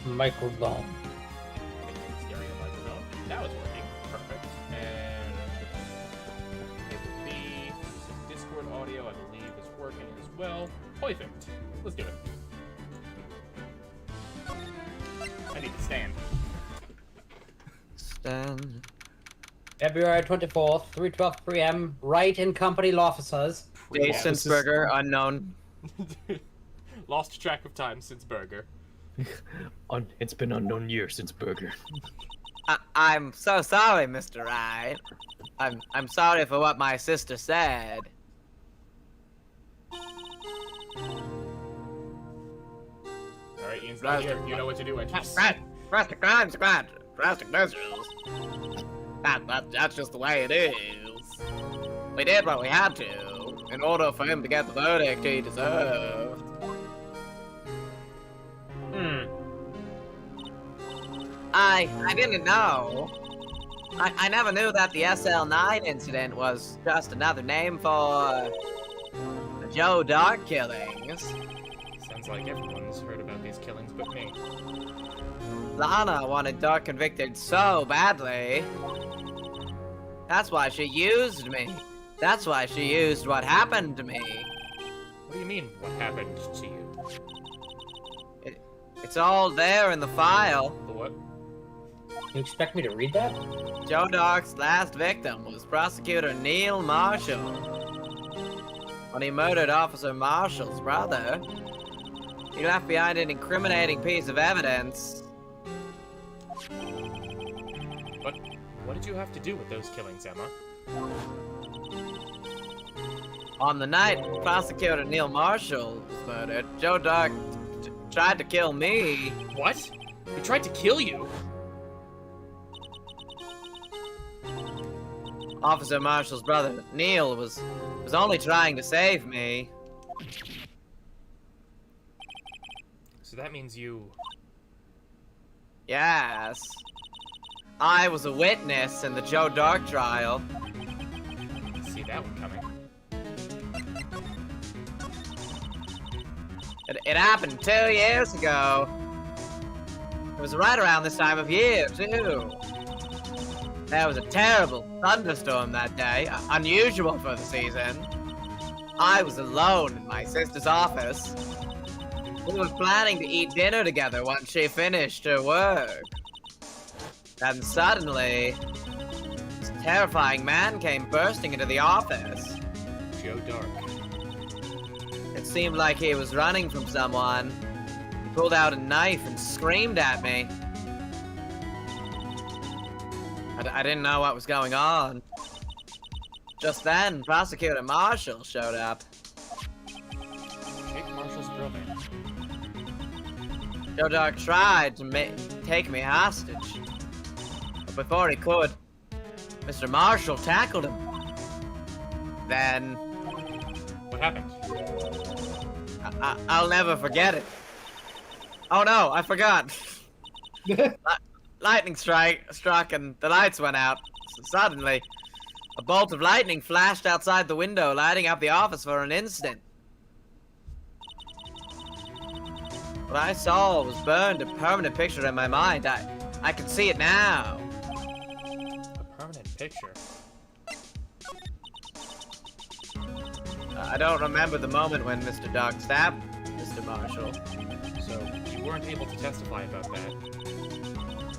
Microdome. Stereo microphone. Now it's working. Perfect. And it will be some Discord audio, I believe, is working as well. Perfect. Let's do it. I need to stand. Stand. February 24th, 3:12 p.m. Wright and Company officers. Jason's Burger, unknown. Lost track of time since Burger. It's been unknown years since Burger. I'm so sorry, Mr. Wright. I'm sorry for what my sister said. Alright, Ian's not here. You know what to do, Enters. Drastic crimes, drastic measures. That's just the way it is. We did what we had to in order for him to get the verdict he deserved. I didn't know. I never knew that the SL9 incident was just another name for the Joe Dark killings. Sounds like everyone's heard about these killings but me. Lana wanted Dark convicted so badly. That's why she used me. That's why she used what happened to me. What do you mean, what happened to you? It's all there in the file. The what? You expect me to read that? Joe Dark's last victim was prosecutor Neil Marshall. When he murdered Officer Marshall's brother, he left behind an incriminating piece of evidence. What did you have to do with those killings, Emma? On the night prosecutor Neil Marshall was murdered, Joe Dark tried to kill me. What? He tried to kill you? Officer Marshall's brother, Neil, was only trying to save me. So that means you... Yes. I was a witness in the Joe Dark trial. see that one coming. It happened 2 years ago. It was right around this time of year, too. There was a terrible thunderstorm that day, unusual for the season. I was alone in my sister's office. We were planning to eat dinner together once she finished her work. Then suddenly, this terrifying man came bursting into the office. Joe Dark. It seemed like he was running from someone. He pulled out a knife and screamed at me. I didn't know what was going on. Just then, Prosecutor Marshall showed up. Jake Marshall's brother. Joe Dark tried to take me hostage. But before he could, Mr. Marshall tackled him. Then... What happened? I'll never forget it. Oh no, I forgot. Lightning struck and the lights went out. Suddenly, a bolt of lightning flashed outside the window, lighting up the office for an instant. What I saw was burned, a permanent picture in my mind. I can see it now. A permanent picture? I don't remember the moment when Mr. Dark stabbed Mr. Marshall. So, you weren't able to testify about that?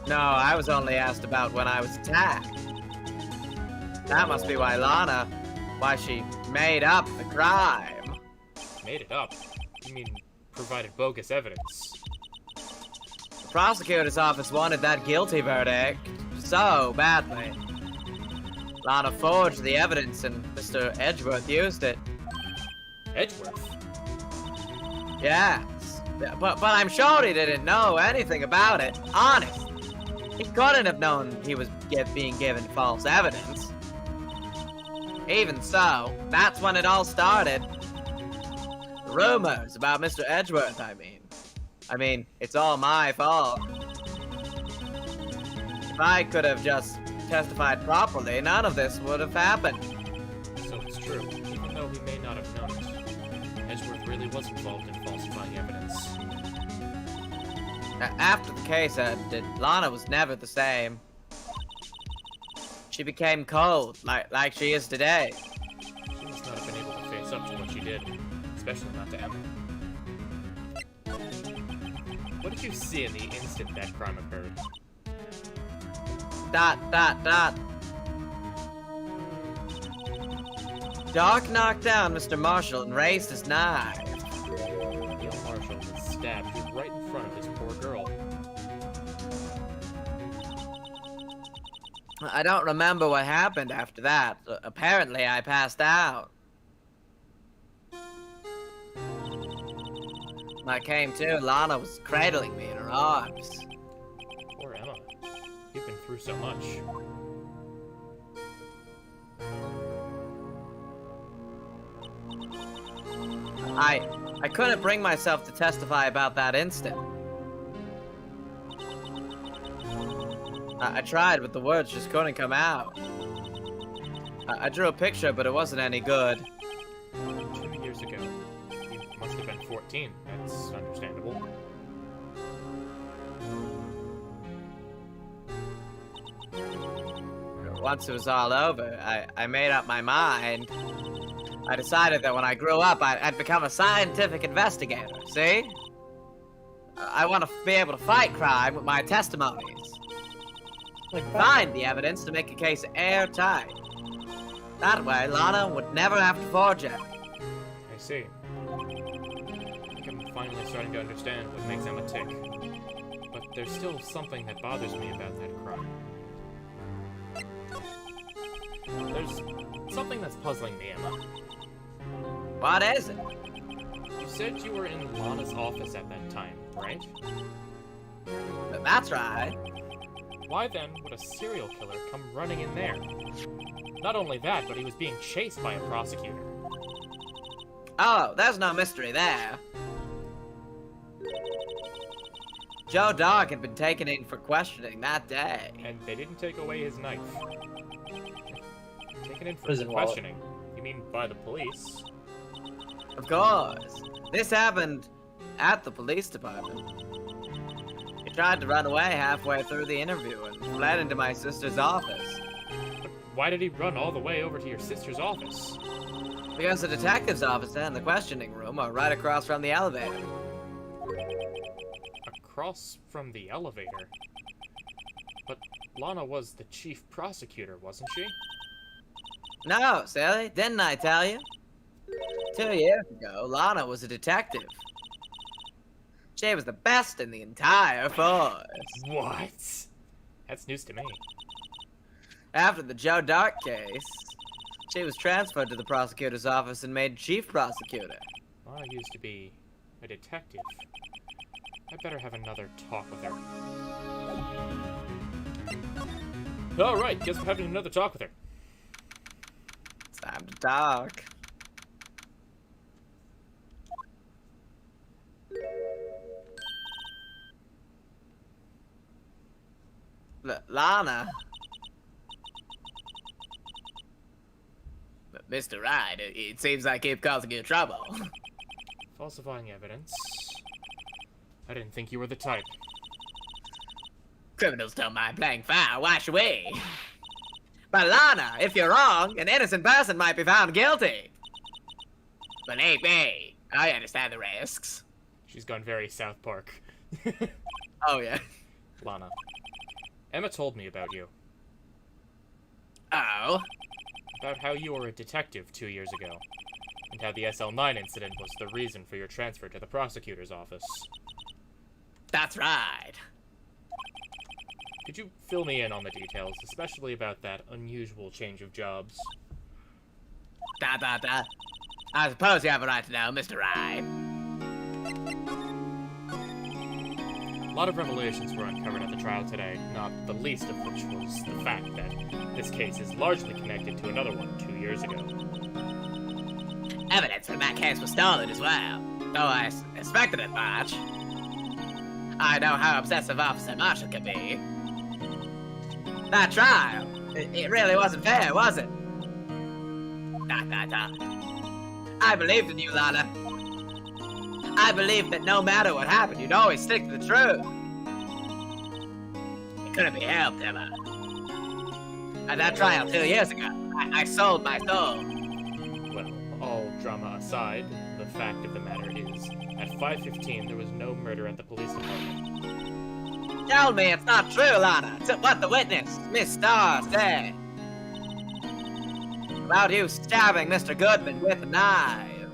No, I was only asked about when I was attacked. That must be why she made up the crime. Made it up? You mean, provided bogus evidence? The prosecutor's office wanted that guilty verdict so badly. Lana forged the evidence and Mr. Edgeworth used it. Edgeworth? Yes. But I'm sure he didn't know anything about it. Honest. He couldn't have known he was being given false evidence. Even so, that's when it all started. The rumors about Mr. Edgeworth, I mean, it's all my fault. If I could have just testified properly, none of this would have happened. So it's true, even though he may not have known it. Edgeworth really was involved in falsifying evidence. After the case ended, Lana was never the same. She became cold, like she is today. She must not have been able to face up to what she did, especially not to Emma. What did you see in the instant that crime occurred? Dot. Doc knocked down Mr. Marshall and raised his knife. Gail Marshall was stabbed right in front of this poor girl. I don't remember what happened after that. Apparently, I passed out. When I came to, Lana was cradling me in her arms. Poor Emma. You've been through so much. I couldn't bring myself to testify about that instant. I tried, but the words just couldn't come out. I drew a picture, but it wasn't any good. 2 years ago. You must have been 14. That's understandable. Once it was all over, I made up my mind. I decided that when I grew up, I'd become a scientific investigator, see? I want to be able to fight crime with my testimonies. Find the evidence to make a case airtight. That way, Lana would never have to forge it. I see. I think I'm finally starting to understand what makes Emma tick. But there's still something that bothers me about that crime. There's something that's puzzling me, Emma. What is it? You said you were in Lana's office at that time, right? That's right. Why then would a serial killer come running in there? Not only that, but he was being chased by a prosecutor. Oh, there's no mystery there. Joe Dog had been taken in for questioning that day. And they didn't take away his knife. Taken in for Prison wallet. questioning? You mean by the police? Of course. This happened at the police department. He tried to run away halfway through the interview and fled into my sister's office. But why did he run all the way over to your sister's office? Because the detective's office and the questioning room are right across from the elevator. Across from the elevator? But Lana was the chief prosecutor, wasn't she? No, silly, didn't I tell you? 2 years ago, Lana was a detective. She was the best in the entire force. What? That's news to me. After the Joe Dark case, she was transferred to the prosecutor's office and made chief prosecutor. Lana used to be a detective. I better have another talk with her. Alright, guess we're having another talk with her. It's time to talk. Lana. Mr. Wright, it seems I keep causing you trouble. Falsifying evidence. I didn't think you were the type. Criminals don't mind playing foul, why should we? But Lana, if you're wrong, an innocent person might be found guilty. Believe me, I understand the risks. She's gone very South Park. Oh, yeah. Lana. Emma told me about you. Oh? About how you were a detective 2 years ago. And how the SL9 incident was the reason for your transfer to the prosecutor's office. That's right. Could you fill me in on the details, especially about that unusual change of jobs? I suppose you have a right to know, Mr. Wright. A lot of revelations were uncovered at the trial today, not the least of which was the fact that this case is largely connected to another one 2 years ago. Evidence from that case was stolen as well, though I expected it much. I know how obsessive Officer Marshall can be. That trial, it really wasn't fair, was it? I believed in you, Lana. I believed that no matter what happened, you'd always stick to the truth. It couldn't be helped, Emma. At that trial 2 years ago, I sold my soul. Well, all drama aside, the fact of the matter is, at 5:15 there was no murder at the police department. Tell me it's not true, Lana. It's what the witness, Miss Starr, said. About you stabbing Mr. Goodman with a knife.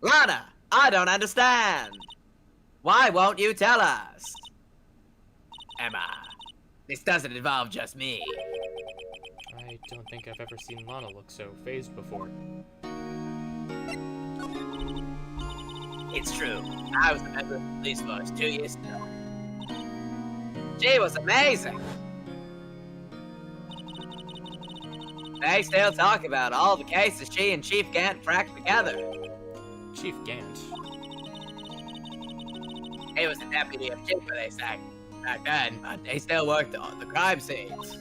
Lana, I don't understand. Why won't you tell us? Emma, this doesn't involve just me. I don't think I've ever seen Lana look so phased before. It's true. I was a member of the police force 2 years ago. She was amazing. They still talk about all the cases she and Chief Gant cracked together. Chief Gant? He was the deputy of chief, they say, back then, but they still worked on the crime scenes.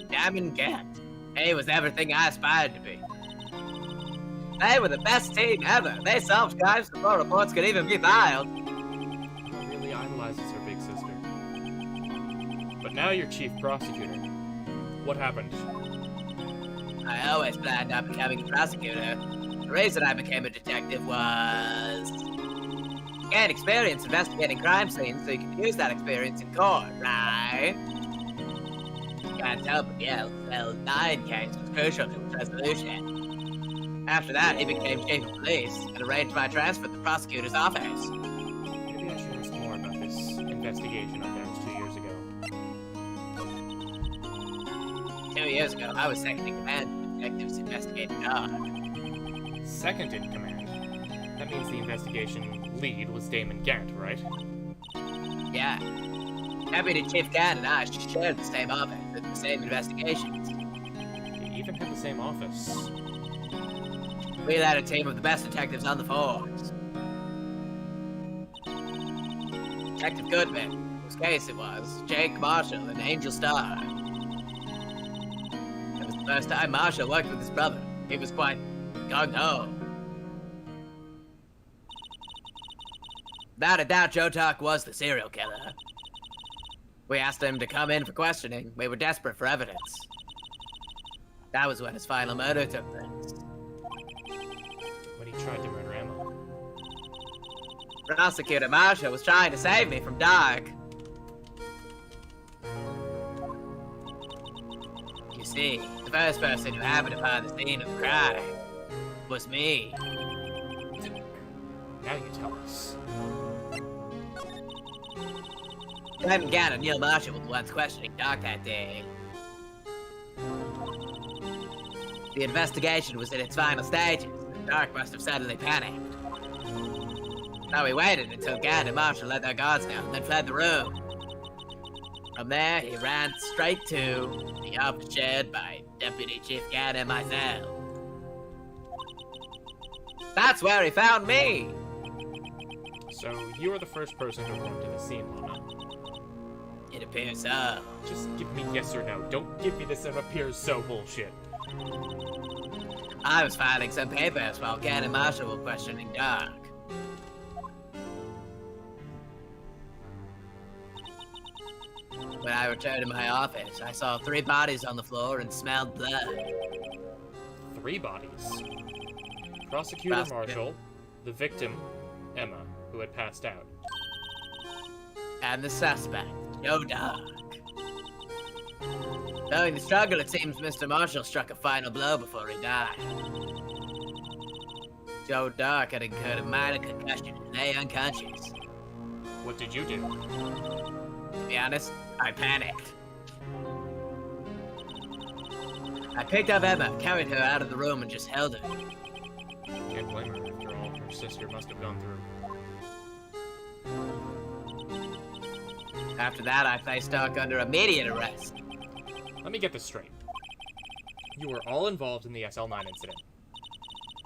Damon Gant. He was everything I aspired to be. They were the best team ever. They solved crimes before reports could even be filed. Really idolizes her big sister. But now you're chief prosecutor. What happened? I always planned on becoming a prosecutor. The reason I became a detective was... You gain experience investigating crime scenes so you can use that experience in court, right? Can't help but the L9 case was crucial to its resolution. After that, he became chief of police and arranged my transfer to the prosecutor's office. Maybe I should ask more about this investigation of theirs 2 years ago. 2 years ago, I was second in command of the detectives investigating Dog. Second in command? That means the investigation lead was Damon Gant, right? Yeah. Deputy Chief Gant and I shared the same office with the same investigations. You even had the same office. We led a team of the best detectives on the force. Detective Goodman, whose case it was, Jake Marshall, and Angel Starr. It was the first time Marshall worked with his brother. He was quite gung-ho. Without a doubt, Joe Tuck was the serial killer. We asked him to come in for questioning. We were desperate for evidence. That was when his final murder took place. When he tried to murder Emma. Prosecutor Marshall was trying to save me from Dark. You see, the first person who happened upon the scene of the crime was me. Now you tell us. Damon Gant and Neil Marshall were the ones questioning Dark that day. The investigation was in its final stages, and Dark must have suddenly panicked. So we waited until Gant and Marshall let their guards down, and then fled the room. From there, he ran straight to the office shared by Deputy Chief Gant and myself. That's where he found me! So, you were the first person to run to the scene, Lana. It appears so. Just give me yes or no. Don't give me this "it appears so" bullshit. I was filing some papers while Gant and Marshall were questioning Dark. When I returned to my office, I saw 3 bodies on the floor and smelled blood. 3 bodies. Prosecutor Marshall, the victim, Emma, who had passed out. And the suspect, Joe Dark. During the struggle, it seems Mr. Marshall struck a final blow before he died. Joe Dark had incurred a minor concussion and lay unconscious. What did you do? To be honest, I panicked. I picked up Emma, carried her out of the room, and just held her. Can't blame her. After all, her sister must have gone through. After that, I placed Dark under immediate arrest. Let me get this straight. You were all involved in the SL9 incident.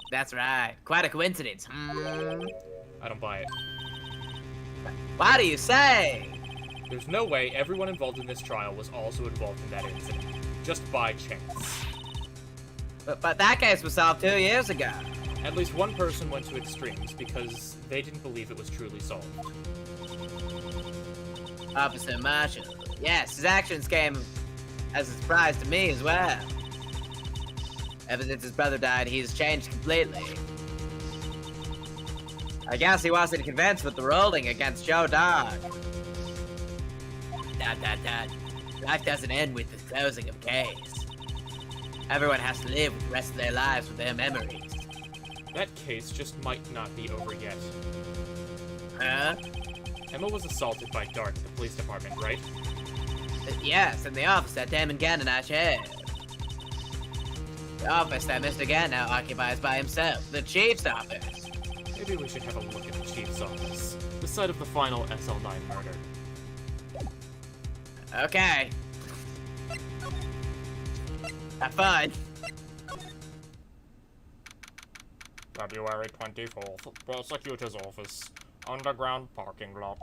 That's right. Quite a coincidence. I don't buy it. Why do you say? There's no way everyone involved in this trial was also involved in that incident. just by chance. But that case was solved 2 years ago. At least one person went to extremes because they didn't believe it was truly solved. Officer Marshall. Yes, his actions came as a surprise to me as well. Ever since his brother died, he's changed completely. I guess he wasn't convinced with the ruling against Joe Dog. Life doesn't end with the closing of case. Everyone has to live with the rest of their lives with their memories. That case just might not be over yet. Huh? Emma was assaulted by Dart at the police department, right? Yes, in the office that Damon Gannon and I shared. The office that Mr. Gannon now occupies by himself. The chief's office. Maybe we should have a look at the chief's office, the site of the final SL9 murder. Okay. Have fun. February 24th, prosecutor's office, underground parking lot.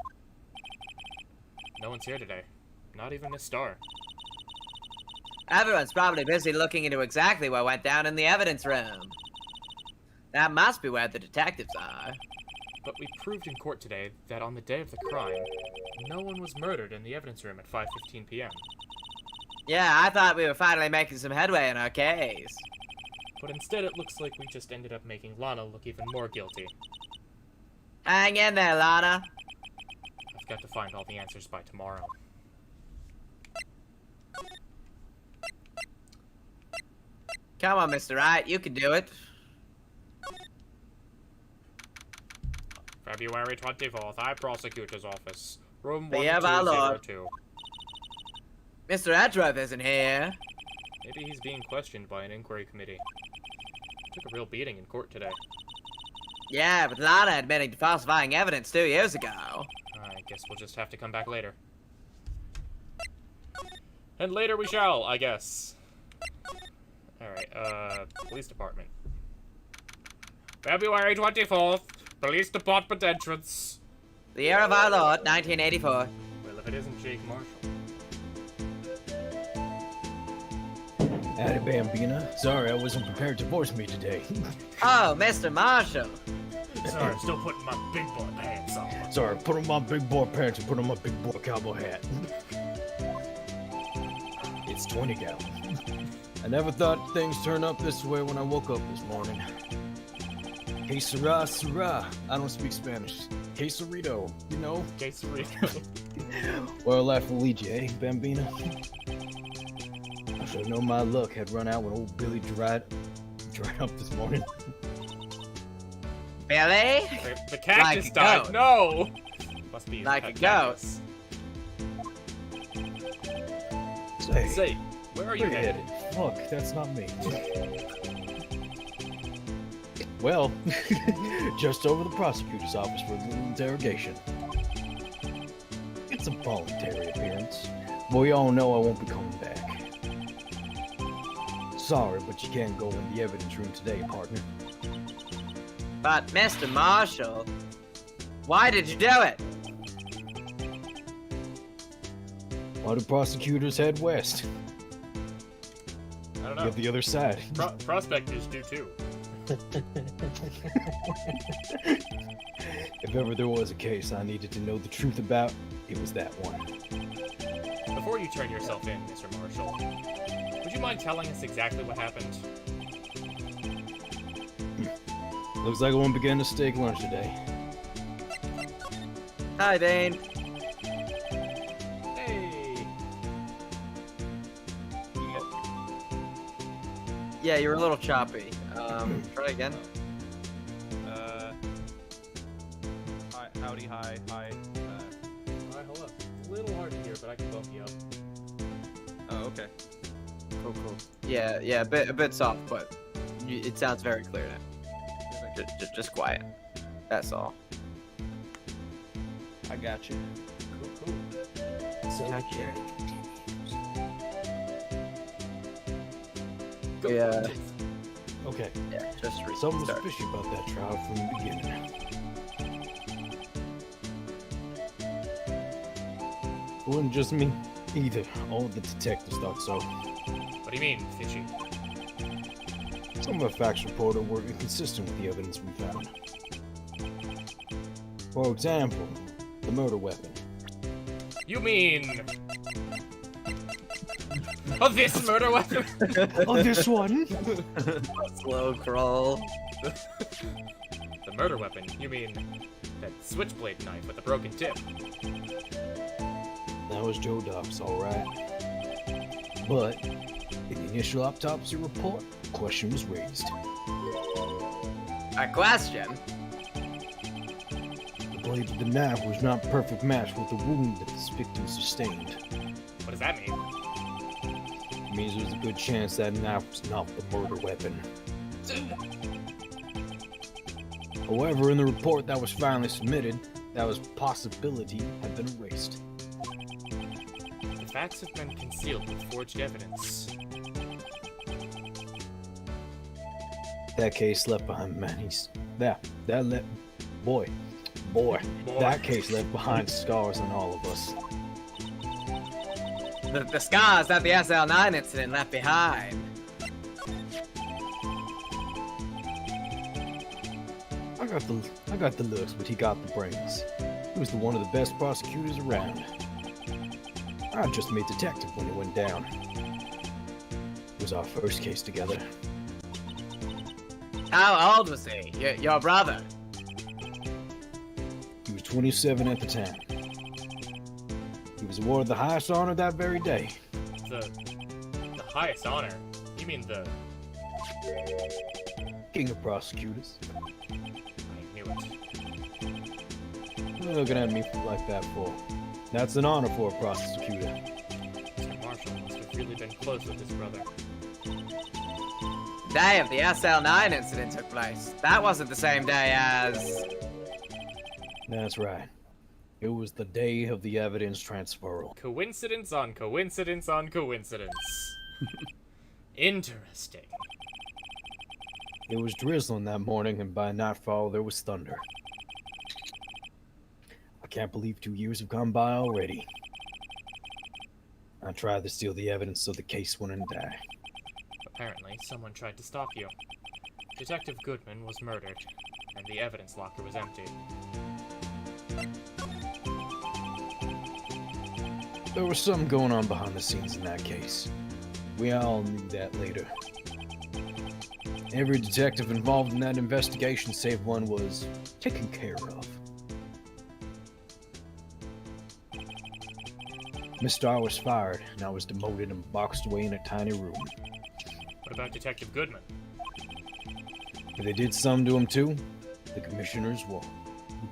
No one's here today. Not even Miss Starr. Everyone's probably busy looking into exactly what went down in the evidence room. That must be where the detectives are. But we proved in court today that on the day of the crime, no one was murdered in the evidence room at 5:15 p.m. Yeah, I thought we were finally making some headway in our case. But instead it looks like we just ended up making Lana look even more guilty. Hang in there, Lana. I've got to find all the answers by tomorrow. Come on, Mr. Wright, you can do it. February 24th, High Prosecutor's Office, room The year of our Lord. 1202. Mr. Edgeworth isn't here. Maybe he's being questioned by an inquiry committee. Took a real beating in court today. Yeah, but Lana admitting to falsifying evidence 2 years ago. I guess we'll just have to come back later. And later we shall, I guess. Alright, police department. February 24th, police department entrance. The year of our Lord, 1984. Well, if it isn't Jake Marshall. Howdy, Bambina. Sorry, I wasn't prepared to voice me today. Oh, Mr. Marshall. Sorry, I'm still putting my big boy pants on. Sorry, put on my big boy pants and put on my big boy cowboy hat. It's 20 gallon. I never thought things turned up this way when I woke up this morning. Hey, Syrah, Syrah. I don't speak Spanish. Quesarito, you know? Quesarito. Well, life will lead you, eh, Bambina? I should have known my luck had run out when old Billy dried up this morning. Billy? The cactus Like a died. goat. No! Must be his Like pet a goat. cactus. Say, Say, where are you where headed? Look, that's not me. Well, just over the prosecutor's office for a little interrogation. It's a voluntary appearance. Well, you all know I won't be coming back. Sorry, but you can't go in the evidence room today, partner. But, Mr. Marshall, why did you do it? Why do prosecutors head west? I don't You know. have the other side. Prospectors do too. If ever there was a case I needed to know the truth about, it was that one. Before you turn yourself in, Mr. Marshall, would you mind telling us exactly what happened? Looks like I won't be getting a steak lunch today. Hi, Dane. Hey! Yeah, you're a little choppy. Try again. Hi, howdy, hi. Alright, hold up. It's a little hard to hear, but I can bump you up. Oh, okay. Cool. Yeah, a bit soft, but it sounds very clear now. Just quiet. That's all. I got you. Cool. Yeah, Okay, just something was restart. fishy about that trial from the beginning. It wasn't just me either. All the detectives thought so. What do you mean, fishy? Some of the facts reported were inconsistent with the evidence we found. For example, the murder weapon. You mean... Oh, this murder weapon? Oh, this one? Slow crawl. The murder weapon? You mean that switchblade knife with a broken tip? That was Joe Dobbs, alright. But, in the initial autopsy report, a question was raised. A question? The blade of the knife was not a perfect match with the wound that this victim sustained. What does that mean? It means there's a good chance that knife was not the murder weapon. However, in the report that was finally submitted, that was possibility had been erased. The facts have been concealed with forged evidence. That case left behind boy, Boy. that case left behind scars on all of us. The scars that the SL9 incident left behind. I got the looks, but he got the brains. He was one of the best prosecutors around. I just made detective when it went down. It was our first case together. How old was he? Your brother? He was 27 at the time. He was awarded the highest honor that very day. The highest honor? You mean the... King of prosecutors. I knew it. What are you looking at me like that for? That's an honor for a prosecutor. Mr. Marshall must have really been close with his brother. The day of the SL9 incident took place. That wasn't the same day as... That's right. It was the day of the evidence transferal. Coincidence on coincidence on coincidence. Interesting. It was drizzling that morning, and by nightfall there was thunder. I can't believe 2 years have gone by already. I tried to steal the evidence so the case wouldn't die. Apparently, someone tried to stop you. Detective Goodman was murdered, and the evidence locker was empty. There was something going on behind the scenes in that case. We all knew that later. Every detective involved in that investigation, save one, was taken care of. Miss Starr was fired, and I was demoted and boxed away in a tiny room. What about Detective Goodman? If they did some to him too, the commissioners will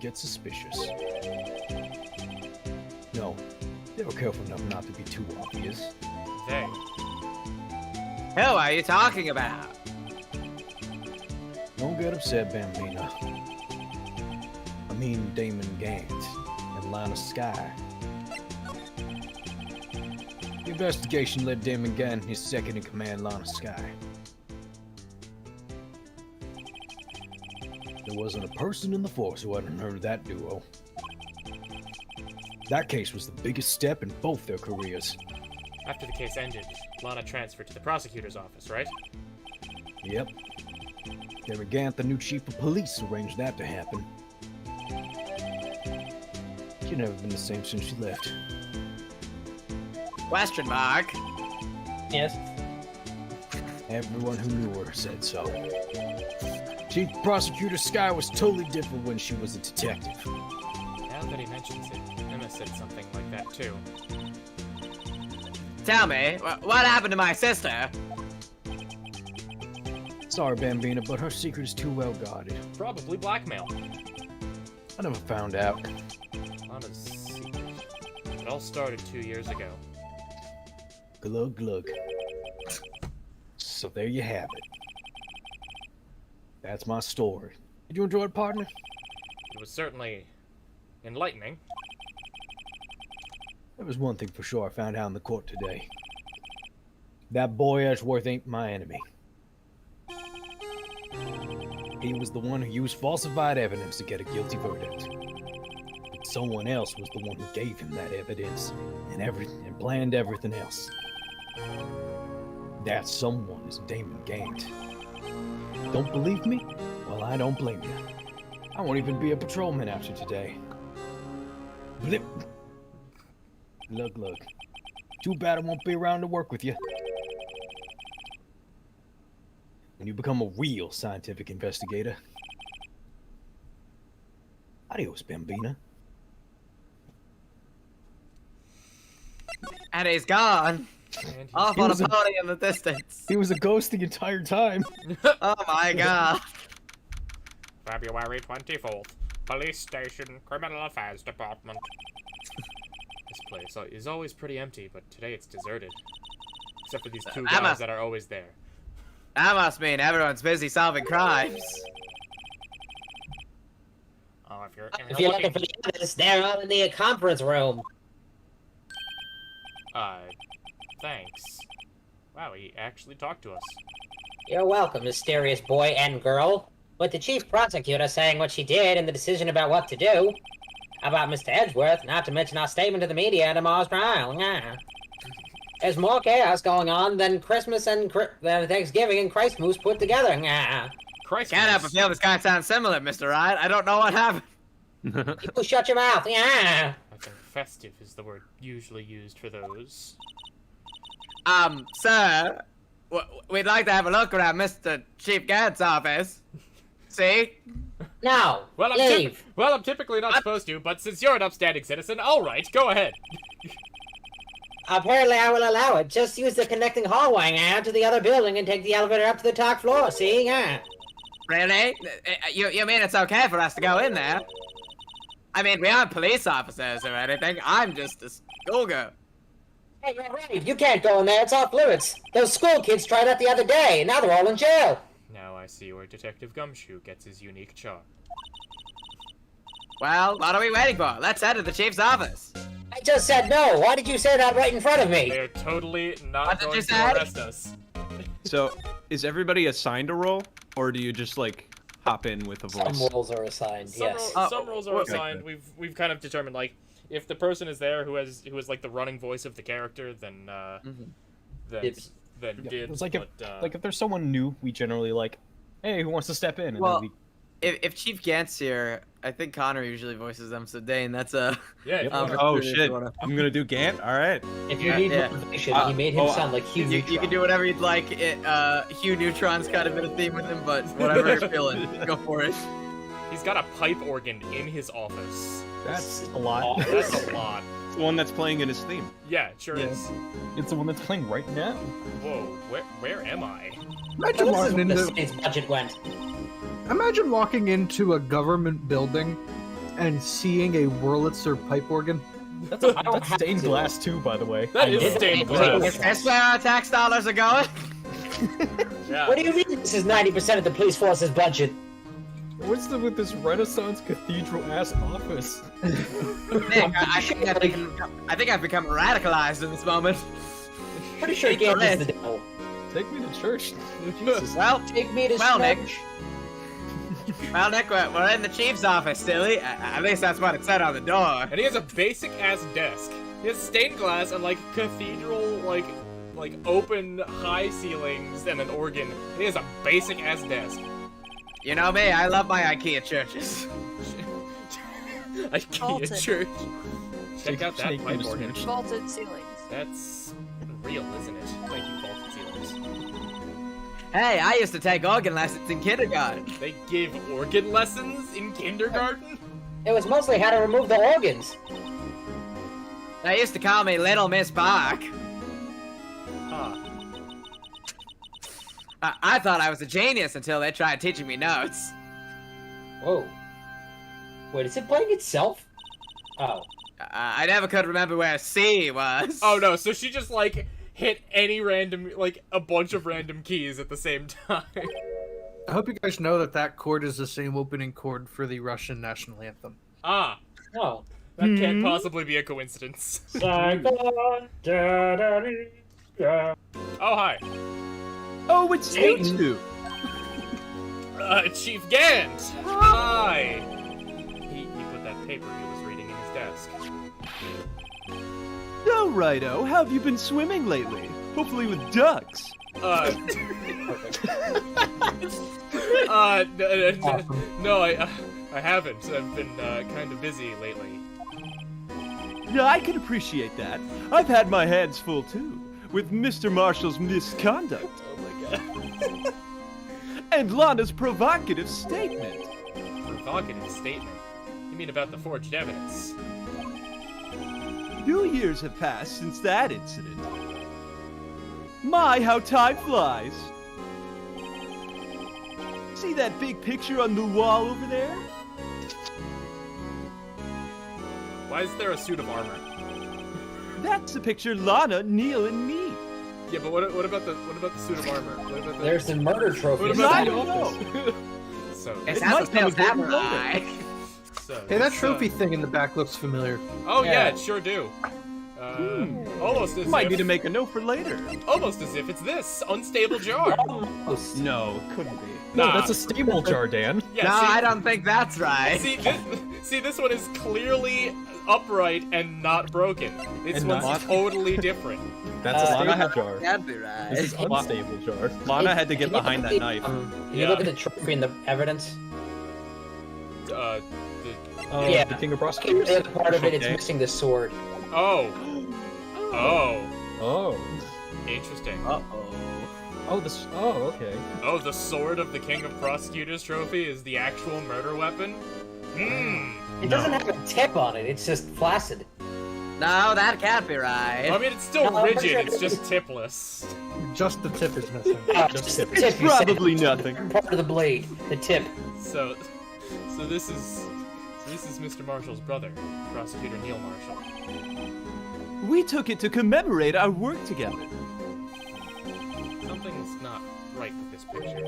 get suspicious. No, they were careful enough not to be too obvious. They. Who are you talking about? Don't get upset, Bambina. I mean Damon Gant and Lana Sky. The investigation led Damon Gant and his second-in-command, Lana Sky. There wasn't a person in the force who hadn't heard of that duo. That case was the biggest step in both their careers. After the case ended, Lana transferred to the prosecutor's office, right? Yep. Damon Gant, the new chief of police, arranged that to happen. She'd never been the same since she left. Question mark. Yes. Everyone who knew her said so. Chief Prosecutor Sky was totally different when she was a detective. Now that he mentions it, Emma said something like that too. Tell me, what happened to my sister? Sorry, Bambina, but her secret is too well guarded. Probably blackmail. I never found out. Lana's secret. It all started 2 years ago. Glug glug. So there you have it. That's my story. Did you enjoy it, partner? It was certainly enlightening. There was one thing for sure I found out in the court today. That boy Edgeworth ain't my enemy. He was the one who used falsified evidence to get a guilty verdict. But someone else was the one who gave him that evidence and planned everything else. That someone is Damon Gant. Don't believe me? Well, I don't blame you. I won't even be a patrolman after today. Blip. Look. Too bad I won't be around to work with you. When you become a real scientific investigator. Adios, Bambina. And he's gone. And Off He on a was a- pony in the distance. He was a ghost the entire time. Oh my god. February 24th, Police Station, Criminal Affairs Department. This place is always pretty empty, but today it's deserted. Except for these two Emma. guys that are always there. That must mean everyone's busy solving crimes. Oh, if you're If you're looking for the others, they're all in the conference room. Thanks. Wow, he actually talked to us. You're welcome, mysterious boy and girl. With the chief prosecutor saying what she did and the decision about what to do. About Mr. Edgeworth, not to mention our statement to the media tomorrow's trial. Yeah. There's more chaos going on than Christmas and than Thanksgiving and Christmas put together. Yeah. Christ. Can't help but feel this guy sounds similar, Mr. Wright. I don't know what happened. You shut your mouth. Yeah. I think festive is the word usually used for those. Sir, we'd like to have a look around Mr. Chief Gant's office. See? No. Well, leave. I'm typically not supposed to, but since you're an upstanding citizen, all right, go ahead. Apparently, I will allow it. Just use the connecting hallway now to the other building and take the elevator up to the top floor. See? Yeah. Really? You mean it's okay for us to go in there? I mean, we aren't police officers or anything. I'm just a schoolgirl. Hey, you're right. You can't go in there. It's off limits. Those school kids tried that the other day, and now they're all in jail. Now I see where Detective Gumshoe gets his unique charm. Well, what are we waiting for? Let's head to the chief's office. I just said no. Why did you say that right in front of me? They're totally not What did going you to say? arrest us. So, is everybody assigned a role, or do you just like hop in with a voice? Some roles are assigned, yes. Some roles are okay. assigned. We've kind of determined like if the person is there who is like the running voice of the character, then Dibs. then Yeah, dibs. it's like but, if there's someone new, we generally like, hey, who wants to step in? And Well, then If Chief Gant's here, I think Connor usually voices them, so Dane, that's a... yeah, Yep. if you Oh if you shit! wanna- I'm gonna do Gant. All right. If you need Yeah. motivation, he made him sound like Hugh Neutron. You can do whatever you'd like. Hugh Neutron's kind of been a theme with him, but whatever you're feeling, go for it. he's got a pipe organ in his office. that's a lot. That's a lot. It's the one that's playing in his theme. Yeah, it sure Yeah. is. It's the one that's playing right now. Whoa, where am I? This Imagine is walking where the into state's budget went. imagine walking into a government building and seeing a Wurlitzer pipe organ. That's I don't that's have stained to. glass too, by the way. That is know. stained Wait, glass. Is this where our tax dollars are going? Yeah. What do you mean this is 90% of the police force's budget? What's with this Renaissance cathedral ass office? Nick, I think I've become radicalized in this moment. Pretty sure Take Gant the is the risk. devil. Take me to church. Jesus. Well, Take me to Well, Nick. church. well, Nick, we're in the chief's office, silly. At least that's what it said on the door. And he has a basic ass desk. He has stained glass and like cathedral like open high ceilings and an organ. He has a basic ass desk. You know me, I love my IKEA churches. IKEA Vaulted. church. Check out that Snake pipe Ministry. organ. Vaulted ceilings. That's real, isn't it? Thank you, vaulted ceilings. Hey, I used to take organ lessons in kindergarten. They give organ lessons in kindergarten? It was mostly how to remove the organs. They used to call me Little Miss Bark. Huh. I thought I was a genius until they tried teaching me notes. Whoa. Wait, is it playing itself? Oh. I never could remember where C was. Oh no, so she just like hit any random, like a bunch of random keys at the same time. I hope you guys know that that chord is the same opening chord for the Russian national anthem. Ah, Oh. that can't possibly be a coincidence. Oh, hi. Oh, it's you two. Chief Gant! Hi! He put that paper he was reading in his desk. So, Righto, how have you been swimming lately? Hopefully with ducks. No, I haven't. I've been kind of busy lately. Yeah, I can appreciate that. I've had my hands full too, with Mr. Marshall's misconduct. Oh my god. And Lana's provocative statement. Provocative statement? You mean about the forged evidence? 2 years have passed since that incident. My, how time flies. See that big picture on the wall over there? Why is there a suit of armor? That's a picture Lana, Neil, and me. Yeah, but what about the suit of armor? What about the, There's the murder trophy. what in about I the the don't office. know. So, It's It not might the come Pale a good Samurai. so Hey, that this, trophy thing in the back looks familiar. Oh yeah, Yeah. it sure do. Almost as Might if, need to make a note for later. almost as if it's this unstable jar. Almost. No, couldn't be. No, Nah. that's a stable jar, Dan. Yeah, No, see, I don't think that's right. See, this one is clearly upright and not broken. This And one's not- totally different. That's a Lana stable jar. Can't be right. This is unstable jar. Lana had to get Can you behind look that at knife. Can you Yeah. look at the trophy and the evidence? Yeah. The King of The Prosecutors? other part of it, it's Okay. missing the sword. Oh, Oh. interesting. Oh, this. Oh, okay. Oh, the sword of the King of Prosecutors trophy is the actual murder weapon? It doesn't have a tip on it, it's just flaccid. No, that can't be right. I mean, it's still No, I'm pretty rigid, sure it's just tipless. Just the tip is missing. Just tip. the tip, you said. Probably nothing. Part of the blade, the tip. So this is Mr. Marshall's brother, Prosecutor Neil Marshall. We took it to commemorate our work together. Something's not right with this picture.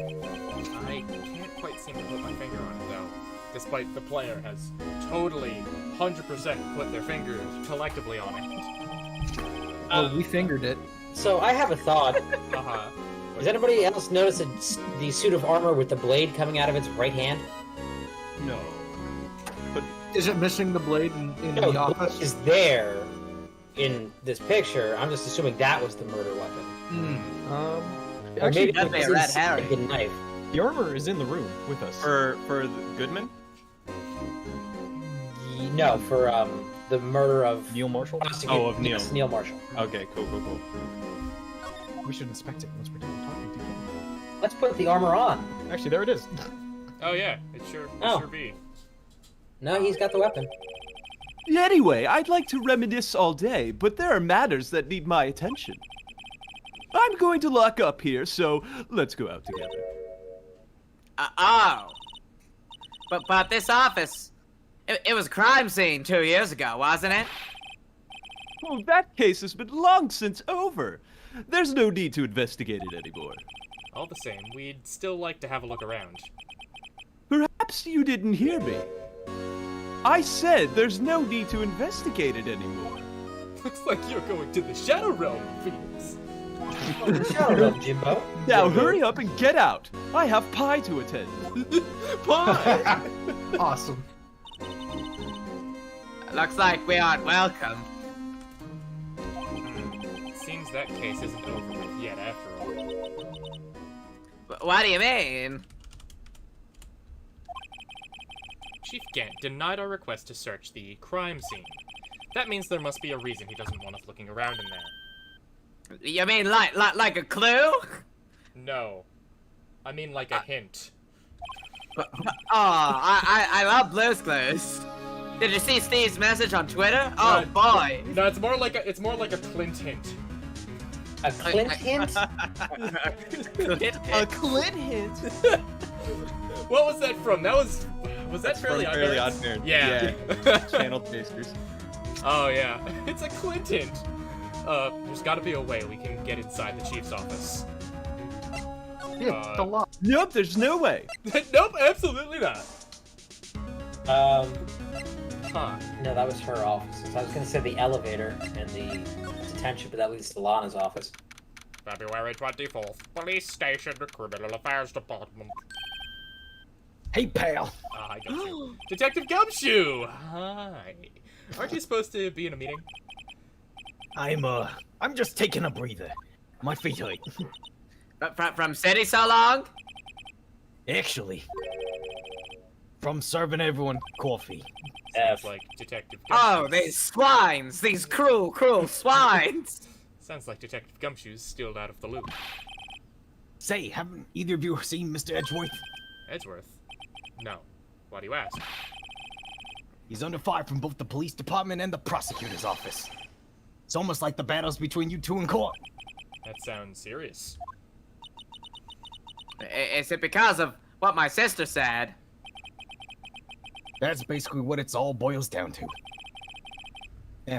I can't quite seem to put my finger on it, though. Despite the player has totally, 100% put their fingers collectively on it. Oh, we fingered it. So I have a thought. Uh-huh. Does anybody else notice the suit of armor with the blade coming out of its right hand? No. Is it missing the blade in the office? Is there in this picture? I'm just assuming that was the murder weapon. Hmm. Or Actually, maybe that'd be it a was red inside herring. the knife. the armor is in the room with us. For the Goodman? No, for the murder of Neil Marshall? Oh, of Neil. Yes, Neil Marshall. Okay, cool. We should inspect it once we're done talking to him. Let's put the armor on. Actually, there it is. Oh yeah, it sure be. No, he's got the weapon. Anyway, I'd like to reminisce all day, but there are matters that need my attention. I'm going to lock up here, so let's go out together. Oh. But this office, it was a crime scene 2 years ago, wasn't it? Well, that case has been long since over. There's no need to investigate it anymore. All the same, we'd still like to have a look around. Perhaps you didn't hear me. I said there's no need to investigate it anymore. Looks like you're going to the Shadow Realm, Phoenix. Shut up, Jimbo. Now hurry up and get out. I have pie to attend. Pie! Awesome. Looks like we aren't welcome. Seems that case isn't over with yet, after all. What do you mean? Chief Gant denied our request to search the crime scene. That means there must be a reason he doesn't want us looking around in there. You mean like a clue? No. I mean like a hint. Oh, I love Blue's Clues. Did you see Steve's message on Twitter? Oh boy. No, it's more like a Clint hint. A Clint hint? A Clint hint. What was that from? Was that That's Fairly from Odd Fairly Parents? Odd Parents. Yeah. Channel Tasters. Oh yeah. It's a Clint hint. There's gotta be a way we can get inside the chief's office. Yeah, it's a lot. Nope, there's no way. Nope, absolutely not. Huh. No, that was her office. I was gonna say the elevator and the detention, but that leads to Lana's office. February 24th. Police Station, Criminal Affairs Department. Hey, pal. Ah, I got you. Detective Gumshoe! Hi. Aren't you supposed to be in a meeting? I'm just taking a breather. My feet hurt. From city so long? Actually, from serving everyone coffee. Sounds like Detective Oh, Gumshoes. these swines! These cruel, cruel swines! Sounds like Detective Gumshoes stealed out of the loop. Say, haven't either of you seen Mr. Edgeworth? Edgeworth? No. Why do you ask? He's under fire from both the police department and the prosecutor's office. It's almost like the battles between you two in court. That sounds serious. Is it because of what my sister said? That's basically what it's all boils down to.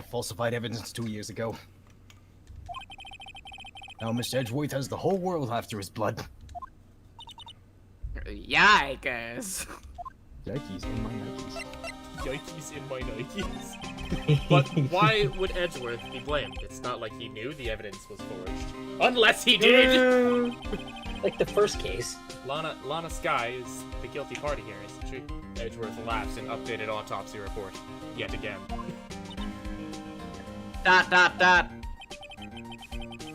Falsified evidence 2 years ago. Now Mr. Edgeworth has the whole world after his blood. Yikers. Yikes in my Nikes. Yikes in my Nikes. But why would Edgeworth be blamed? It's not like he knew the evidence was forged. Unless he did! Like the first case. Lana Skye is the guilty party here, isn't she? Edgeworth laughs and updated autopsy report. Yet again. ...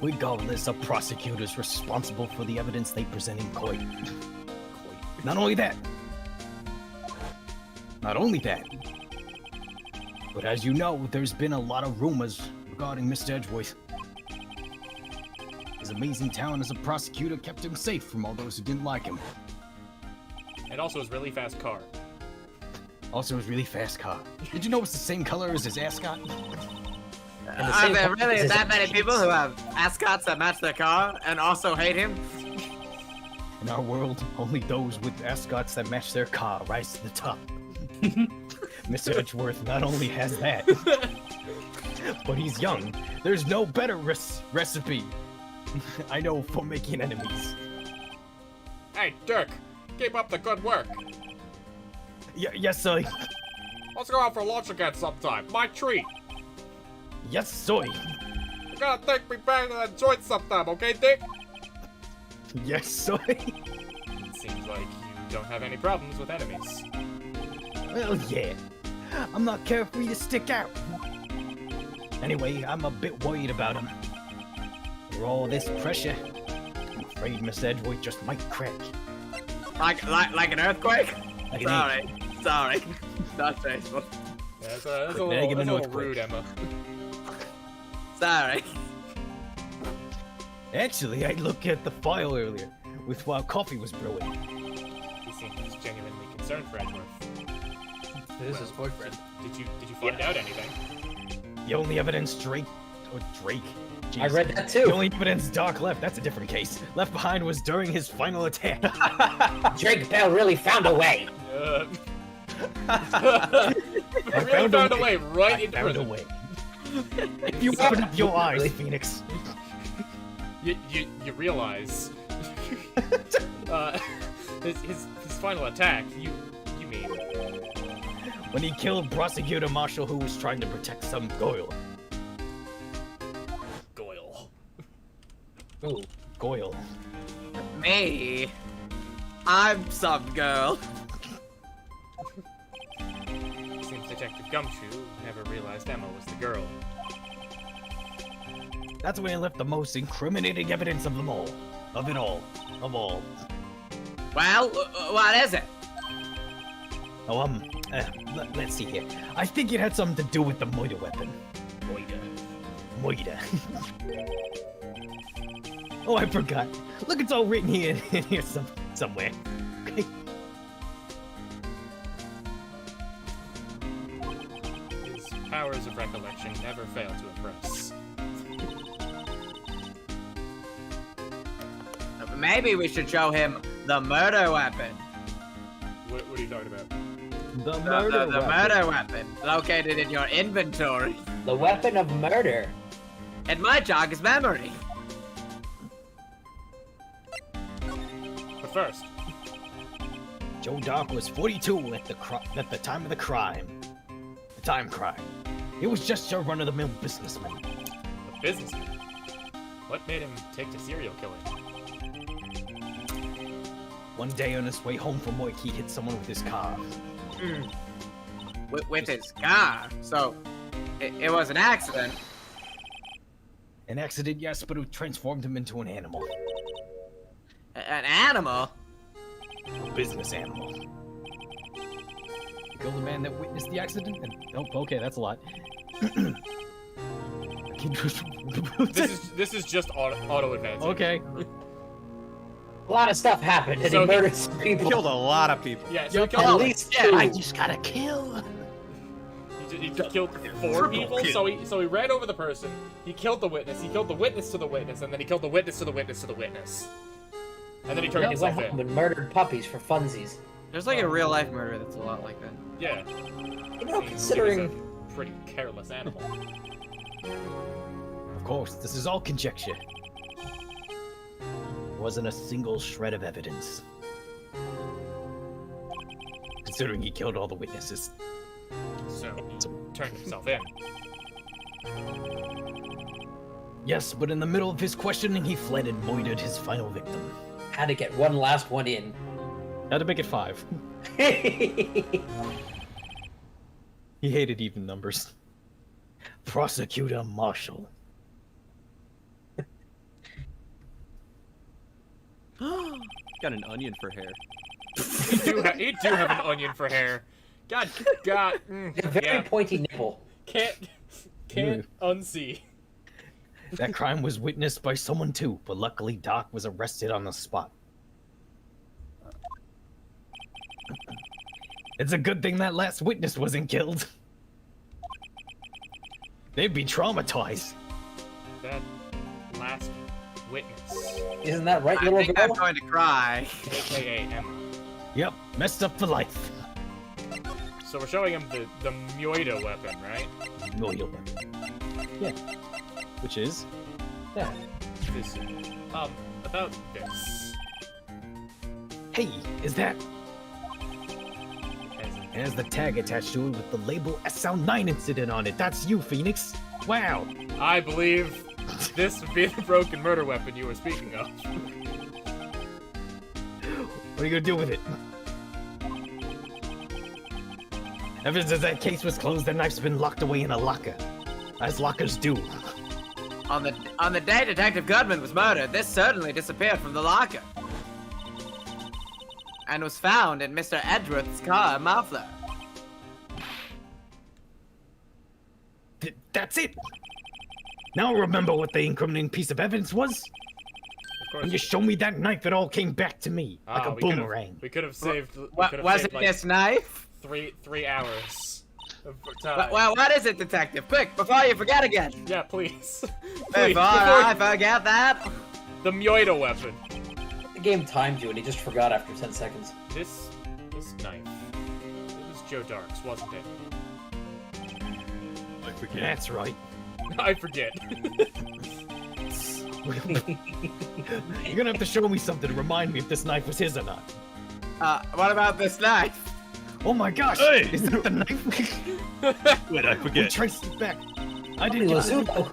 Regardless, a prosecutor's responsible for the evidence they present in court. Not only that, but as you know, there's been a lot of rumors regarding Mr. Edgeworth. His amazing talent as a prosecutor kept him safe from all those who didn't like him. And also his really fast car. Also, his really fast car. Did you know it's the same color as his ascot? Are there really that many people who have ascots that match their car and also hate him? In our world, only those with ascots that match their car rise to the top. Mr. Edgeworth not only has that, but he's young. There's no better recipe I know for making enemies. Hey, Dirk! Keep up the good work! Yes, sir. Let's go out for lunch again sometime. My treat! Yes, sir. You gotta take me back to that joint sometime, okay, Dick? Yes, sir. Seems like you don't have any problems with enemies. Well, yeah. I'm not carefree to stick out. Anyway, I'm a bit worried about him. For all this pressure, I'm afraid Miss Edgeworth just might crack. Like an earthquake? Like an egg. Sorry. Not tasteful. Yeah, that's a Quick egg and little an earthquake. rude, Emma. Sorry. Actually, I looked at the file earlier, with while coffee was brewing. He seems genuinely concerned for Edgeworth. This is his boyfriend. Did you find out anything? The only evidence Drake. I read that The too. only evidence Doc left, that's a different case, left behind was during his final attack. Drake Bell really found a way. I Really found a way right into found a prison. way. If you open up your eyes, Phoenix. You realize his final attack. You mean When he killed Prosecutor Marshall who was trying to protect some Goyle. Goyle? Ooh. Goyle. Me? I'm some girl. Seems Detective Gumshoe never realized Emma was the girl. That's when he left the most incriminating evidence of them all. Of it all. Of all. Well, what is it? Oh, let's see here. I think it had something to do with the murder weapon. Murder. Oh, I forgot. Look, it's all written here in here somewhere. Okay. His powers of recollection never fail to impress. Maybe we should show him the murder weapon. What are you talking about? The The murder weapon located in your inventory. The weapon of murder. It might jog his memory. But first, Joe Doc was 42 at the time of the crime. The time crime. He was just a run-of-the-mill businessman. a businessman. What made him take to serial killing? One day on his way home from work, he hit someone with his car. With his car. So, it was an accident. An accident, yes, but it transformed him into an animal. An animal? A business animal. You killed the man that witnessed the accident? Oh, okay, that's a lot. This is just auto advancing. Okay. A lot of stuff happened, and So he murdered some people. Killed a lot of people. Yeah, so he At killed, least yeah, two. I just gotta kill. he killed 4 people. kill. So he ran over the person. He killed the witness. He killed the witness to the witness, and then he killed the witness to the witness to the witness. And then he turned Went himself home in. and murdered puppies for funsies. There's like a real life murder that's a lot like that. Yeah. You know, He was considering a pretty careless animal. Of course, this is all conjecture. Wasn't a single shred of evidence. Considering he killed all the witnesses. So he turned himself in. Yes, but in the middle of his questioning, he fled and murdered his final victim. had to get one last one in. Had to make it 5. He hated even numbers. Prosecutor Marshall. Got an onion for hair. He do have an onion for hair. God. A very Yeah. pointy nipple. Can't unsee. That crime was witnessed by someone too, but luckily Doc was arrested on the spot. It's a good thing that last witness wasn't killed. They'd be traumatized. That last witness, Isn't that right, I little think I'm girl? going to cry. aka Emma. Yep, messed up for life. So we're showing him the Myoida weapon, right? No, you'll Yeah. Which is? Yeah. This about this. Hey, is that? As in- It has the tag attached to it with the label SL9 incident on it. That's you, Phoenix. Wow. I believe this would be the broken murder weapon you were speaking of. What are you gonna do with it? Ever since that case was closed, the knife's been locked away in a locker. As lockers do. On the day Detective Goodman was murdered, this certainly disappeared from the locker. And was found in Mr. Edgeworth's car muffler. That's it. Now remember what the incriminating piece of evidence was? Of course. When you showed me that knife, it all came back to me like a we could've- boomerang. We could have saved. We What could have was saved it? like This knife? three hours of time. Well, what is it, Detective? Quick, before you forget again. Yeah, please. Before Please, I forget that. the Myoida weapon. The game timed you, and he just forgot after 10 seconds. This knife. It was Joe Dark's, wasn't it? I forget. That's right. I forget. You're gonna have to show me something to remind me if this knife was his or not. What about this knife? Oh my gosh! Hey! Is that the knife? Wait, I We forget. traced it back. I Hey, didn't get Lasuno.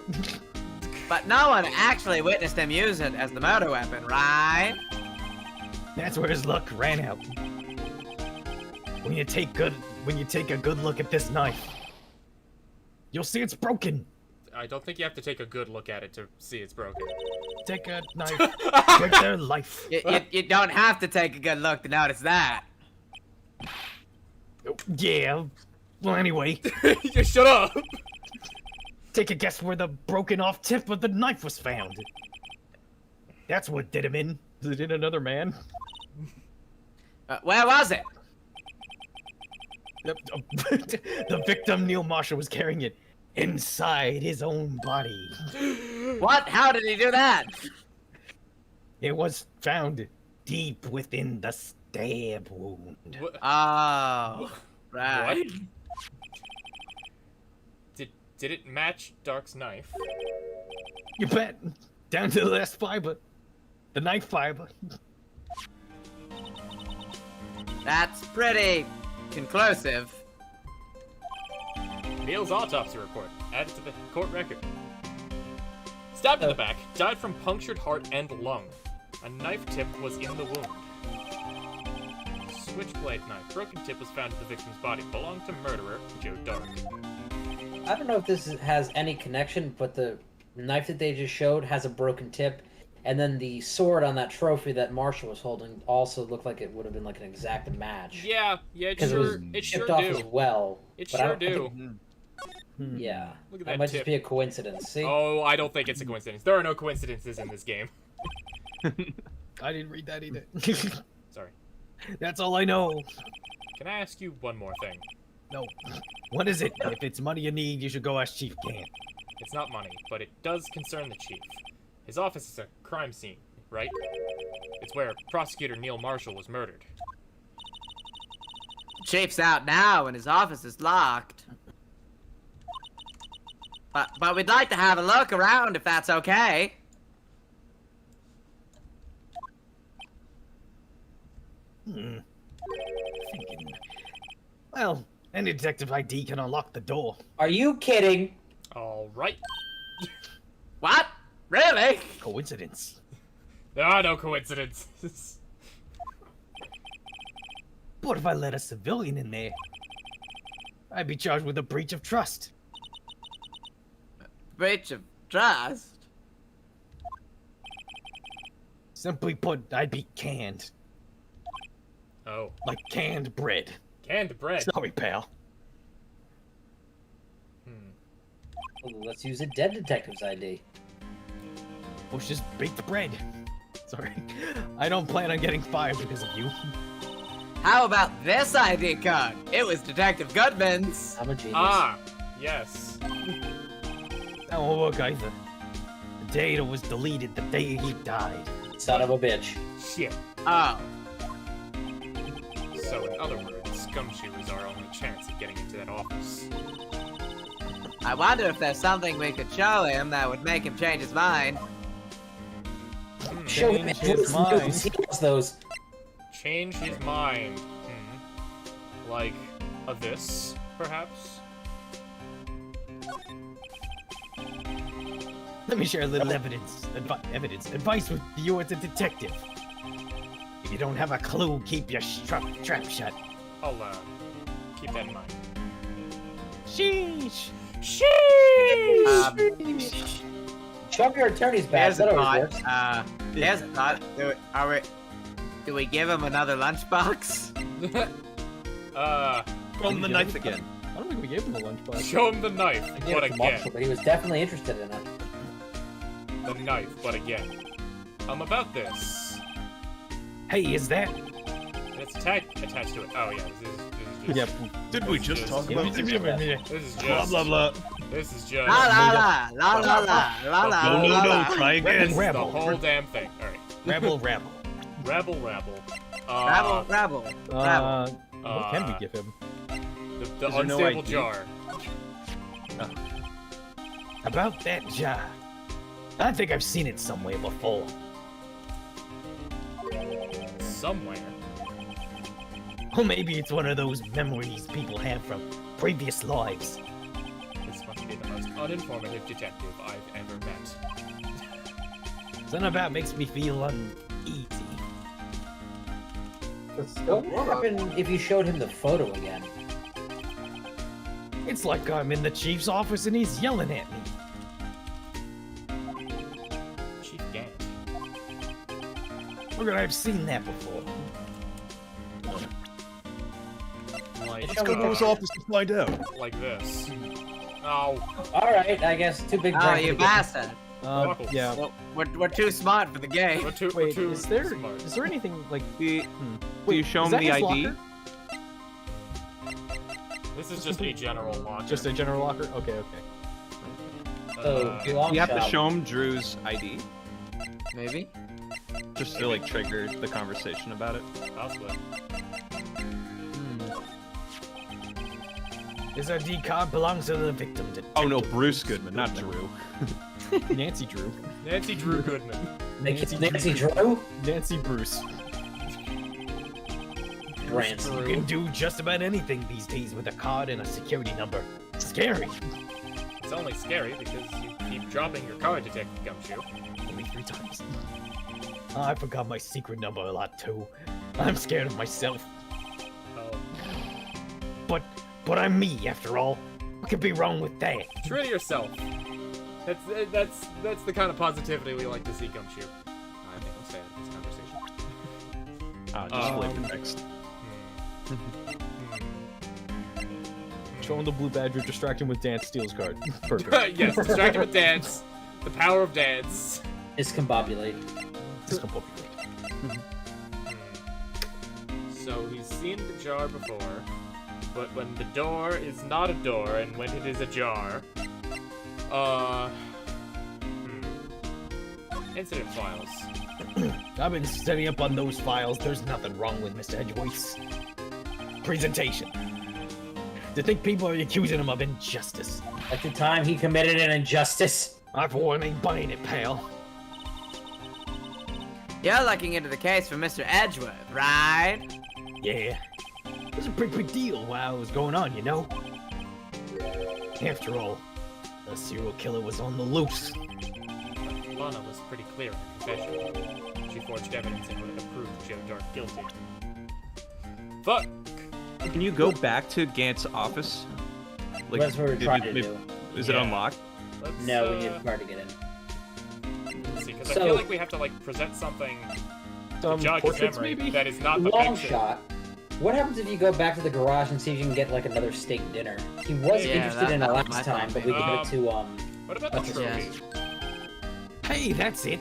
But no one actually witnessed him use it as the murder weapon, right? That's where his luck ran out. When you take a good look at this knife, you'll see it's broken. I don't think you have to take a good look at it to see it's broken. Take a knife, take their life. You don't have to take a good look to notice that. Yeah. Well, anyway, You shut up. take a guess where the broken off tip of the knife was found. That's what did him in. Was it in another man? Where was it? The victim, Neil Marshall, was carrying it inside his own body. What? How did he do that? It was found deep within the stab wound. What? Oh, right. What? Did it match Dark's knife? You bet. Down to the last fiber. The knife fiber. That's pretty conclusive. Neil's autopsy report added to the court record. Stabbed in the back, died from punctured heart and lung. A knife tip was in the wound. Switchblade knife. Broken tip was found in the victim's body. Belonged to murderer Joe Dark. I don't know if this has any connection, but the knife that they just showed has a broken tip, And then the sword on that trophy that Marshall was holding also looked like it would have been like an exact match. Yeah, it Because it was sure chipped off as do. well. It but I sure don't- I do. think- yeah. Look at That that might tip. just be a coincidence. See? Oh, I don't think it's a coincidence. There are no coincidences in this game. I didn't read that either. Sorry. That's all I know. Can I ask you one more thing? No. What is it? If it's money you need, you should go ask Chief Gant. It's not money, but it does concern the chief. His office is a crime scene, right? It's where Prosecutor Neil Marshall was murdered. Chief's out now and his office is locked. But we'd like to have a look around if that's okay. Thinking. Well, any detective ID can unlock the door. Are you kidding? All right. What? Really? Coincidence. There are no coincidences. But if I let a civilian in there, I'd be charged with a breach of trust. Breach of trust? Simply put, I'd be canned. Oh, Like canned bread. canned bread. Sorry, pal. Well, let's use a dead detective's ID. Or just baked bread. Sorry. I don't plan on getting fired because of you. How about this ID card? It was Detective Goodman's. I'm a genius. Ah, yes. That won't work either. The data was deleted the day he died. Son of a bitch. Shit. Oh. So, in other words, Gumshoe is our only chance at getting into that office. I wonder if there's something we could show him that would make him change his mind. Show him Change his his mind. He loves those. Change his mind. Like a this, perhaps? Let me share a little evidence advice with you as a detective. If you don't have a clue, keep your trap shut. I'll, keep that in mind. Sheesh. Show up your attorney's badge. Here's a That always thought. works. Here's a thought. Do we give him another lunchbox? Show him the knife again. I don't think we gave him a lunchbox. Show him the knife, I gave but it to again. Marshall, but he was definitely interested in it. The knife, but again. About this. Hey, is that? It's attached to it. Oh, yeah, this is just... Yep. Did we just talk about this? This is just... Blah, blah, blah. This is La just... la la la la la la la No, no, la no, la. try This again. is the Rebel. whole damn thing. Alright. Rabble, rabble. Rabble, rabble. Rabble, rabble, rabble. What can we give him? The Is there no unstable ID? jar. About that jar. I think I've seen it somewhere before. Somewhere. Or maybe it's one of those memories people have from previous lives. This must be the most uninformative detective I've ever met. Something about makes me feel uneasy. What would happen if you showed him the photo again? It's like I'm in the chief's office and he's yelling at me. Chief Gant. Look at I've seen that before. Like, Let's go to his office to find out. like this. Oh, Alright, I guess too big Oh, brain you to get- bastard. Buckles. Yeah. Well, we're too smart for the game. we're too Wait, is there smart. anything like? Do you Wait, show is him that the his ID? locker? This is just a general locker. Just a general locker? Okay, okay. So, long You have to shot. show him Drew's ID, Maybe. just to like trigger the conversation about it. Possibly. This ID card belongs to the victim. Oh no, Bruce Goodman, not Drew. Nancy Drew. Nancy Drew Goodman. Nancy Drew? Nancy Bruce. Grant. You can do just about anything these days with a card and a security number. Scary. It's only scary because you keep dropping your card, Detective Gumshoe. Only 3 times. I forgot my secret number a lot too. I'm scared of myself. Oh, But I'm me after all. What could be wrong with that? true to yourself. That's the kind of positivity we like to see, Gumshoe. Just flavor text. Show him the blue badger, distract him with dance, steals card. Perfect. Yes, distract him with dance. The power of dance. Discombobulate. So he's seen the jar before, but when the door is not a door and when it is a jar, incident files. I've been studying up on those files. There's nothing wrong with Mr. Edgewaite's presentation. To think people are accusing him of injustice. At the time he committed an injustice. I for one ain't buying it, pal. You're looking into the case for Mr. Edgeworth, right? Yeah. It was a pretty big deal while it was going on, you know? After all, the serial killer was on the loose. Lana was pretty clear in her confession. She forged evidence and would have proved Joe Dark guilty. Fuck! Can you go back to Gant's office? Like, That's what we're trying to do. Is it unlocked? Let's, No, we need a card to get in. let's see, because I So- feel like we have to, like, present something to jog his Portraits, memory maybe? that is not the Long picture. shot. What happens if you go back to the garage and see if you can get like another steak dinner? He was Yeah, interested in it that was my last time, thought, but we maybe. gave it to What about the That's trophy? Hey, that's it.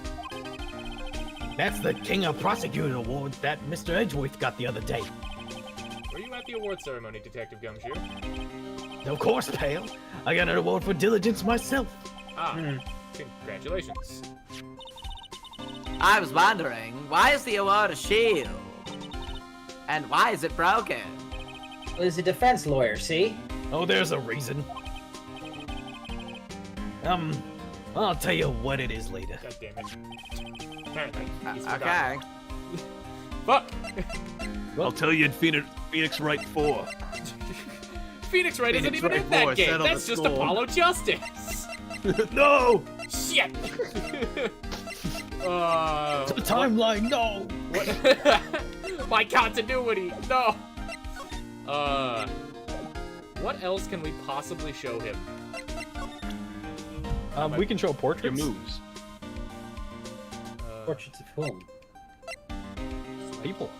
That's the King of Prosecutor Award that Mr. Edgeworth got the other day. Were you at the award ceremony, Detective Gumshoe? Of course, pal. I got an award for diligence myself. Ah, congratulations. I was wondering, why is the award a shield? And why is it broken? Well, he's a defense lawyer, see? Oh, there's a reason. I'll tell you what it is later. God damn it. Apparently, he's forgotten. Okay. Fuck! I'll tell you in Phoenix Wright 4. Phoenix Wright isn't Phoenix even Wright in that 4, game. settle the That's just score. Apollo Justice. No! Shit. The timeline, no! What? My continuity. No. What else can we possibly show him? We can show Your portraits. moves. Portraits of whom? People.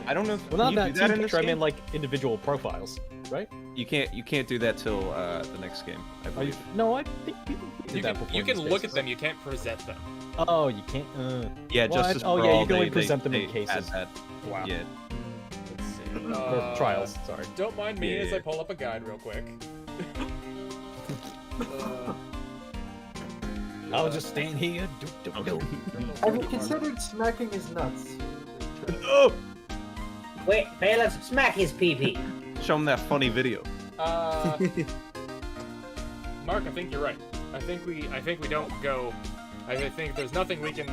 I don't know if Well, not can that you do team that in this picture, I game? mean like individual profiles, right? You can't do that till the next game, I Are you, believe. no, I think we did You that can, before. you in can these look cases. at them. You can't present them. Oh, you can't. Yeah, What? Justice Oh, for yeah, you All, can only they- present them in they add cases. that. Wow. Yeah. Let's see. Or trials, sorry. Don't mind me as Yeah. I pull up a guide real quick. I'll just stand here. Have you considered smacking his nuts? Oh! Wait, bailiff, smack his pee-pee. Show him that funny video. Mark, I think you're right. I think we don't go. I think there's nothing we can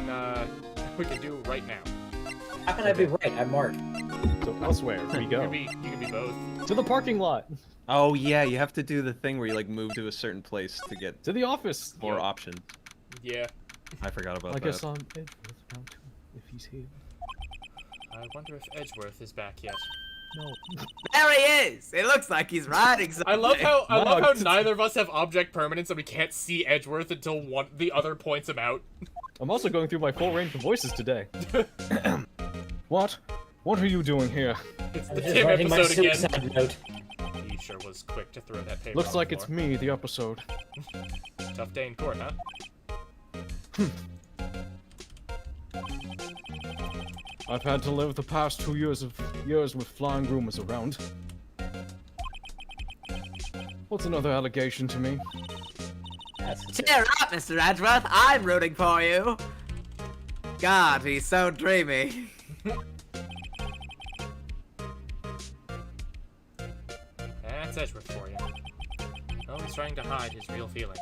do right now. How can I be right? I'm Mark. So elsewhere we You go. can be both. To the parking lot. Oh yeah, you have to do the thing where you like move to a certain place to get To the office. more options. Yeah. I forgot about I that. guess I'm Edgeworth now too, if he's here. I wonder if Edgeworth is back yet. No. There he is! It looks like he's riding something. I love how No, neither of us have object permanence and we can't see Edgeworth until the other points him out. I'm also going through my full range of voices today. What? What are you doing here? It's I the was just Tim writing my episode again. suicide note. He sure was quick to throw that paper Looks on the like it's floor. me, the episode. Tough day in court, huh? I've had to live the past 2 years with flying rumors around. What's another allegation to me? That's Cheer up, Mr. Edgeworth. I'm rooting for you. God, he's so dreamy. That's Edgeworth for you. Oh, he's trying to hide his real feelings.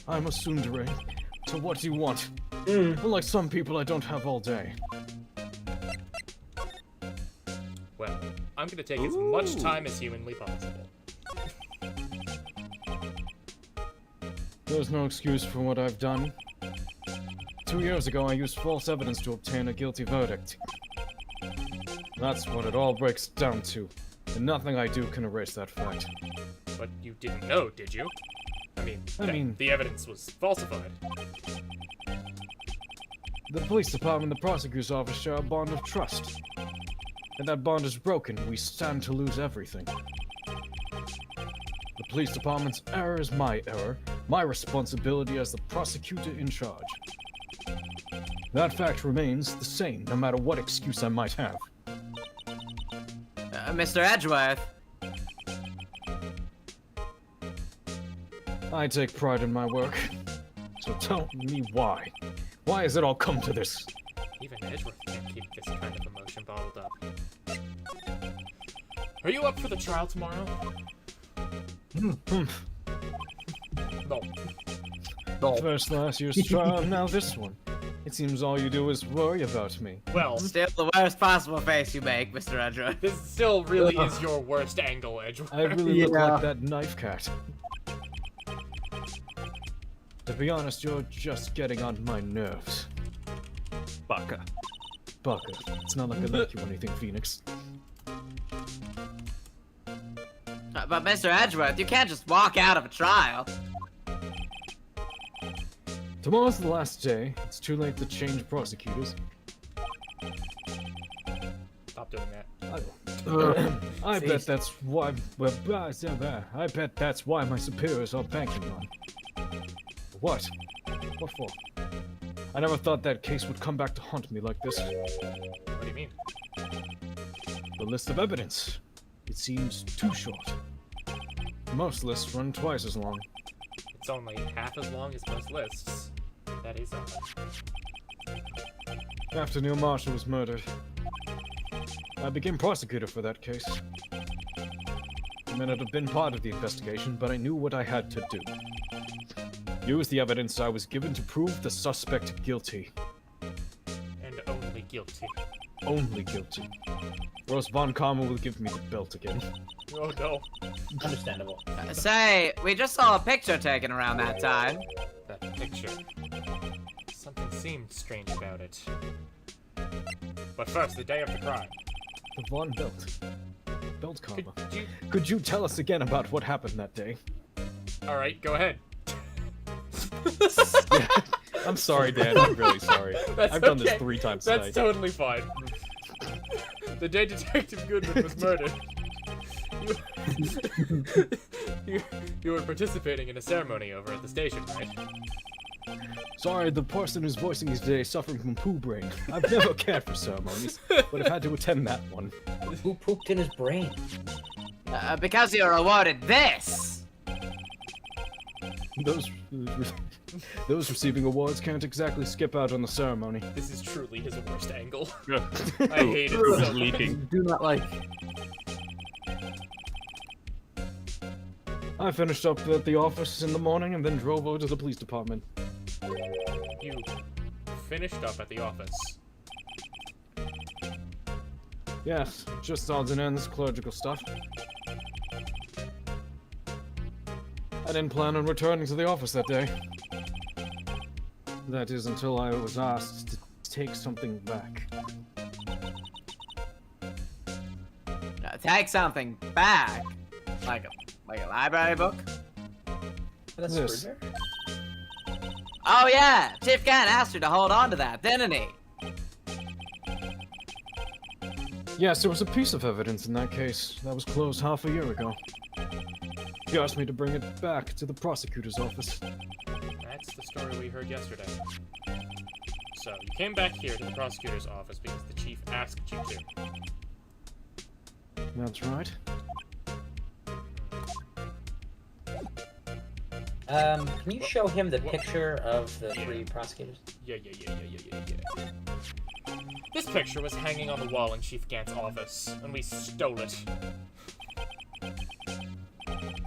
I'm a tsundere. So what do you want? Unlike some people, I don't have all day. Well, I'm gonna take as much time as humanly possible. There's no excuse for what I've done. 2 years ago, I used false evidence to obtain a guilty verdict. That's what it all breaks down to, and nothing I do can erase that fact. But you didn't know, did you? I mean, I mean- the evidence was falsified. The police department and the prosecutor's office share a bond of trust. If that bond is broken, we stand to lose everything. The police department's error is my error, my responsibility as the prosecutor in charge. That fact remains the same, no matter what excuse I might have. Mr. Edgeworth. I take pride in my work. So tell me why. Why has it all come to this? Even Edgeworth can't keep this kind of emotion bottled up. Are you up for the trial tomorrow? No. First last year's trial, now this one. It seems all you do is worry about me. Well, Still the worst possible face you make, Mr. Edgeworth. this still really is your worst angle, Edgeworth. I really look Yeah. like that knife cat. To be honest, you're just getting on my nerves. Baka. Baka, it's not like I like you or anything, Phoenix. But Mr. Edgeworth, you can't just walk out of a trial. Tomorrow's the last day. It's too late to change prosecutors. Stop doing that. I bet that's why. I bet that's why my superiors are banking on. What? What for? I never thought that case would come back to haunt me like this. What do you mean? The list of evidence. It seems too short. Most lists run twice as long. It's only half as long as most lists. That is odd. After Neil Marshall was murdered, I became prosecutor for that case. I may not have been part of the investigation, but I knew what I had to do. Use the evidence I was given to prove the suspect guilty. And only guilty. Only guilty. Or else Von Karma will give me the belt again. Oh no. Understandable. Say, we just saw a picture taken around that time. That picture. Something seemed strange about it. But first, the day of the crime. The Von belt. Belt Karma. Could you... Could you tell us again about what happened that day? Alright, go ahead. I'm sorry, Dan. I'm really sorry. That's I've done this okay. 3 times That's tonight. totally fine. The day Detective Goodman was murdered, you were participating in a ceremony over at the station, right? Sorry, the person who's voicing these today is suffering from poo brain. I've never cared for ceremonies, but I've had to attend that one. Who pooped in his brain? Because you're awarded this. Those receiving awards can't exactly skip out on the ceremony. This is truly his worst angle. I I hate it so much. leaking. Do not like. I finished up at the office in the morning and then drove over to the police department. You finished up at the office. Yes, just odds and ends, clerical stuff. I didn't plan on returning to the office that day. That is until I was asked to take something back. Take something back. Like a library book? That's Yes. there. Oh yeah, Chief Gant asked you to hold on to that, didn't he? Yes, there was a piece of evidence in that case that was closed half a year ago. He asked me to bring it back to the prosecutor's office. That's the story we heard yesterday. So, you came back here to the prosecutor's office because the chief asked you to. That's right. Can you show him the picture of the 3 prosecutors? Yeah. This picture was hanging on the wall in Chief Gant's office, and we stole it.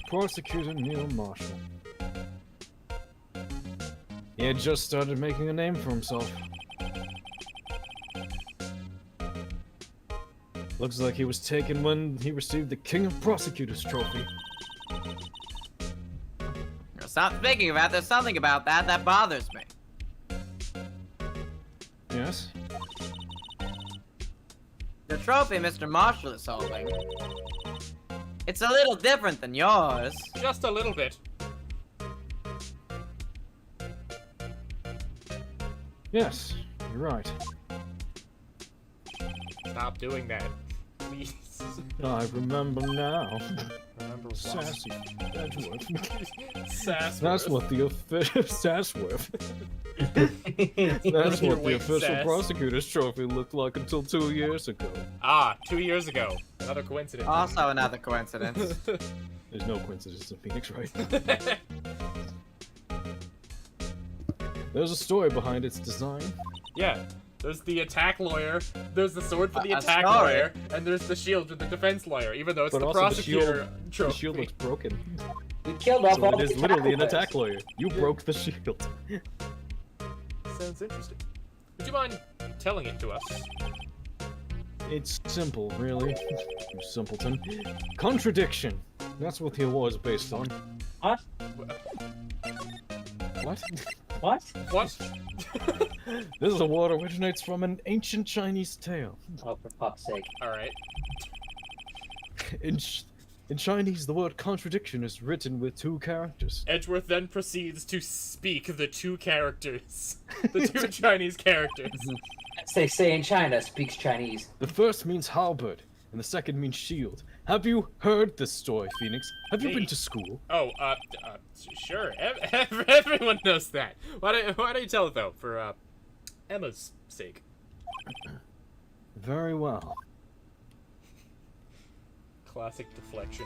Prosecutor Neil Marshall. He had just started making a name for himself. Looks like he was taken when he received the King of Prosecutors trophy. Stop thinking about. There's something about that bothers me. Yes? The trophy Mr. Marshall is holding. It's a little different than yours. Just a little bit. Yes, You're right. Stop doing that. Please. I remember now. Remember what? Sassy Edgeworth. Sassworth. That's what the official Sassworth. That's Your what the weight, official Sass. prosecutor's trophy looked like until 2 years ago. Ah, 2 years ago. Another coincidence. Also another coincidence. There's no coincidence in Phoenix, right? There's a story behind its design. Yeah. There's the attack lawyer, there's the sword for the A attack story? lawyer, and there's the shield for the defense lawyer, even though it's But the also prosecutor the trophy. shield looks broken. We killed off So all it the is literally an attackers. attack lawyer. You broke the shield. Sounds interesting. Would you mind telling it to us? It's simple, really. You simpleton. Contradiction. That's what the award is based on. What? What? What? What? This award originates from an ancient Chinese tale. Oh, for fuck's sake. Alright. In Chinese, the word contradiction is written with 2 characters. Edgeworth then proceeds to speak the 2 characters. The 2 Chinese characters. As they say in China, speaks Chinese. The first means halberd, and the second means shield. Have you heard this story, Phoenix? Have you Hey. been to school? Oh, sure. Everyone knows that. Why don't you tell it, though? For, Emma's sake. Very well. Classic deflection.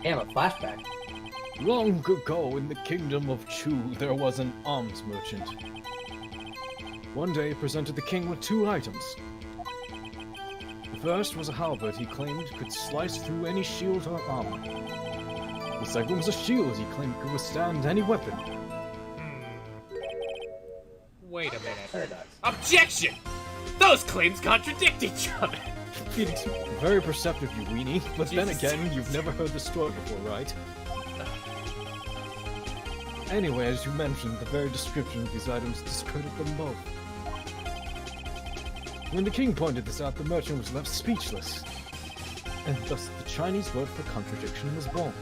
Damn, a flashback. Long ago in the kingdom of Chu, there was an arms merchant. One day he presented the king with 2 items. The first was a halberd he claimed could slice through any shield or armor. The second was a shield he claimed could withstand any weapon. Wait a minute. Paradox. Objection! Those claims contradict each other! Phoenix, very perceptive, you weenie. But then Jesus. again, you've never heard the story before, right? Anyway, as you mentioned, the very description of these items discredited them both. When the king pointed this out, the merchant was left speechless. And thus the Chinese word for contradiction was born.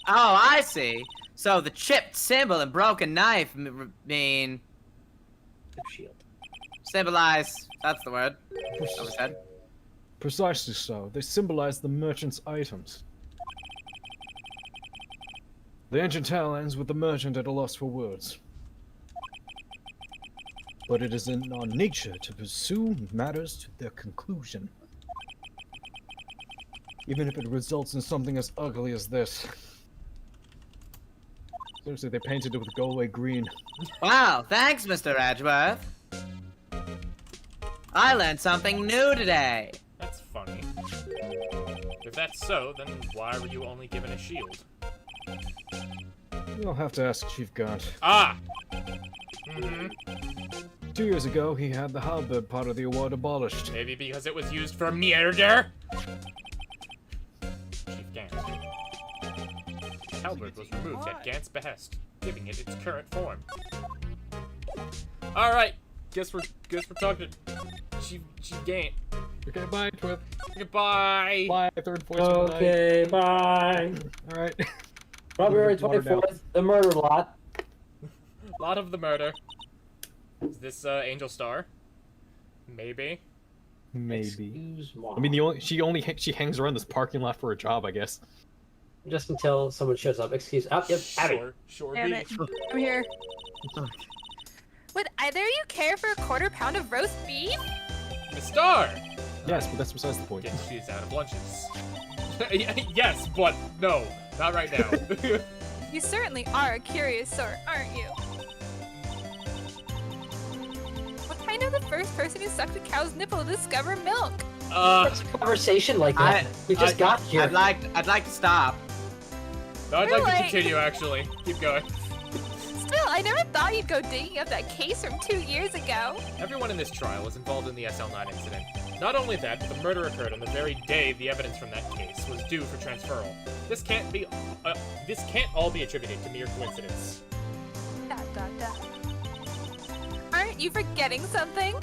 Oh, I see. So the chipped symbol and broken knife mean Shield. symbolize. That's the word. That was said. Precisely so. They symbolize the merchant's items. The ancient tale ends with the merchant at a loss for words. But it is in our nature to pursue matters to their conclusion. Even if it results in something as ugly as this. Seriously, they painted it with go-away green. Wow, thanks, Mr. Edgeworth. I learned something new today. That's funny. If that's so, then why were you only given a shield? You'll have to ask Chief Gaunt. Ah! Mm-hmm. 2 years ago, he had the halberd part of the award abolished. Maybe because it was used for murder? Chief Gant. Halberd was removed at Gant's behest, giving it its current form. Alright, guess we're talking to Chief Gant. Okay, bye, Twith. Goodbye! Bye, third voice of the night. Okay, bye. Alright. February Water down. 24th, the murder lot. Lot of the murder. Is this Angel Star? Maybe. Maybe. Excuse me. I mean, she hangs around this parking lot for a job, I guess. Just until someone shows up. Excuse. Oh, yep. Abby. Sure Damn be. it. I'm here. Would either of you care for a quarter pound of roast beef? The Star! Yes, but that's besides the point. Guess she's out of lunches. Yes, but no, not right now. You certainly are a curious sort, aren't you? What kind of the first person who sucked a cow's nipple to discover milk? What's a conversation like that? We just got here. I'd like to stop. No, I'd like to Really? continue, actually. Keep going. Still, I never thought you'd go digging up that case from 2 years ago. Everyone in this trial was involved in the SL9 incident. Not only that, but the murder occurred on the very day the evidence from that case was due for transferal. This can't all be attributed to mere coincidence. ... Aren't you forgetting something?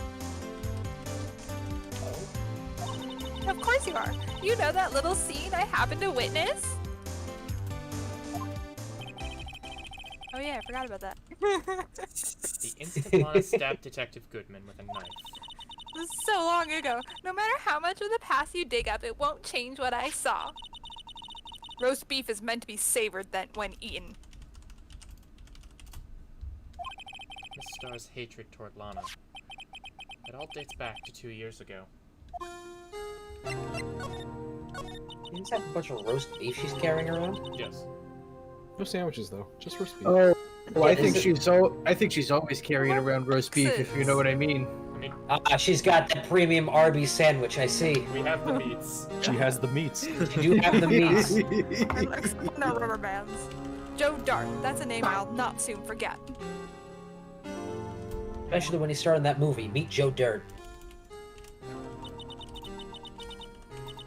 Of course you are. You know that little scene I happened to witness? Oh yeah, I forgot about that. The instant Lana stabbed Detective Goodman with a knife. This is so long ago. No matter how much of the past you dig up, it won't change what I saw. Roast beef is meant to be savored then when eaten. Miss Star's hatred toward Lana. It all dates back to 2 years ago. Isn't that a bunch of roast beef she's carrying around? Yes. No sandwiches though, just roast beef. Oh, well, Yeah, I think she's always carrying around roast beef, if you know what I mean. I mean, She's got that premium Arby's sandwich, I see. we have the meats. She has the meats. You do have the meats. No rubber bands. Joe Dart. That's a name I'll not soon forget. Especially when he starred in that movie, Meet Joe Dirt.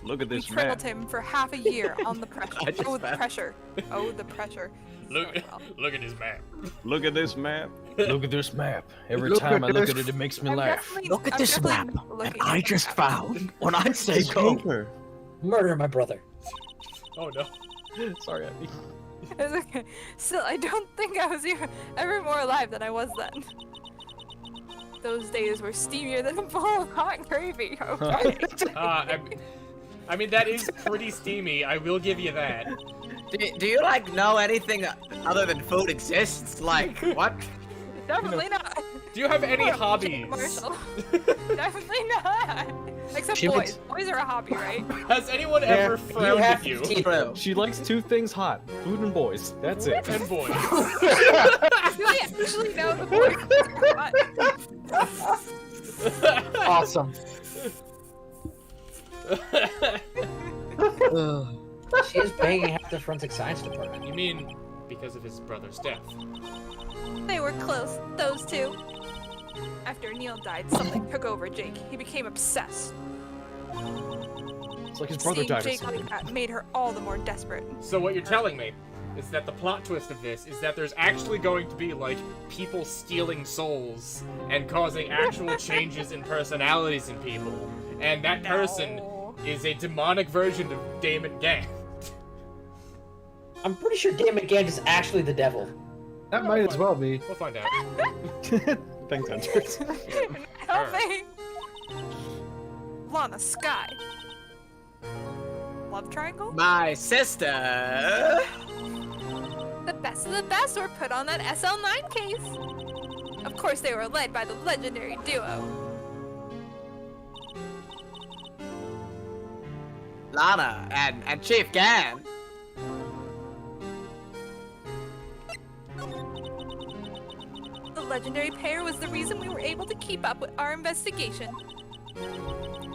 Look at We this tripled map. him for half a year on the pressure. I just Oh, the found- pressure. Oh, the pressure. Look, So well. look at his map. Look at this map. Look at this map. Every Look time at I look this- at it, it makes me I'm laugh. definitely- Look at I'm this definitely map looking that I at just that. found when I say It's go. paper. Murder my brother. Oh no. Sorry, Abby. It's okay. Still, I don't think I was ever more alive than I was then. Those days were steamier than a bowl of hot gravy. Okay. I mean, that is pretty steamy. I will give you that. Do you like know anything other than food exists? Like what? Definitely not. Do you have any Poor hobbies? Marshall. Definitely not. Except She boys. makes- Boys are a hobby, right? Has anyone ever frowned have at you? 15 True. She likes two things hot: food and boys. That's it. And boys. Do I actually know the boys? Awesome. She is banging half the forensic science department. You mean because of his brother's death? They were close, those two. After Neil died, something took over Jake. He became obsessed. It's like his brother Seeing died or Jake something. like that made her all the more desperate. So what you're telling me is that the plot twist of this is that there's actually going to be, like, people stealing souls and causing actual changes in personalities in people. And that person No. is a demonic version of Damon Gant. I'm pretty sure Damon Gant is actually the devil. That might as well be. We'll find out. Thanks, Hunter. Helping! Lana Sky. Love triangle? My sister. The best of the best were put on that SL9 case. Of course, they were led by the legendary duo. Lana and Chief Gan. The legendary pair was the reason we were able to keep up with our investigation.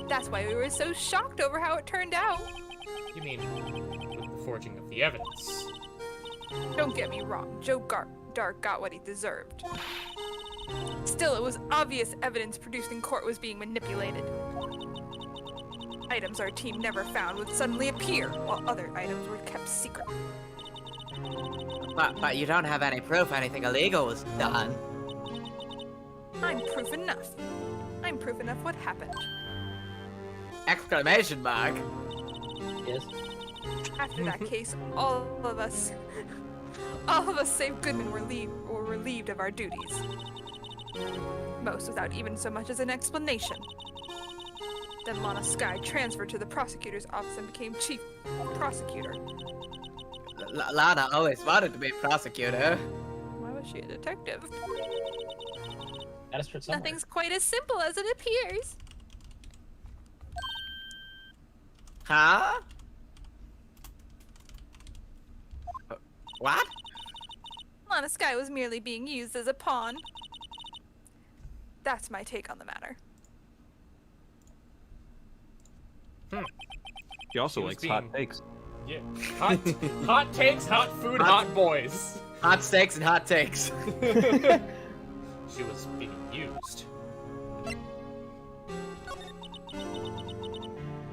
That's why we were so shocked over how it turned out. You mean with the forging of the evidence? Don't get me wrong, Joe Dark got what he deserved. Still, it was obvious evidence produced in court was being manipulated. Items our team never found would suddenly appear, while other items were kept secret. But you don't have any proof anything illegal was done. I'm proof enough. I'm proof enough what happened. Exclamation mark. Yes. After that case, all of us save Goodman were relieved of our duties. Most without even so much as an explanation. Then Lana Sky transferred to the prosecutor's office and became chief prosecutor. Lana always wanted to be a prosecutor. Why was she a detective? That is for somewhere. Nothing's quite as simple as it appears. Huh? What? Lana Sky was merely being used as a pawn. That's my take on the matter. He also He was likes hot being- takes. Yeah. Hot takes, hot food, hot boys. Hot steaks and hot takes. She was being used.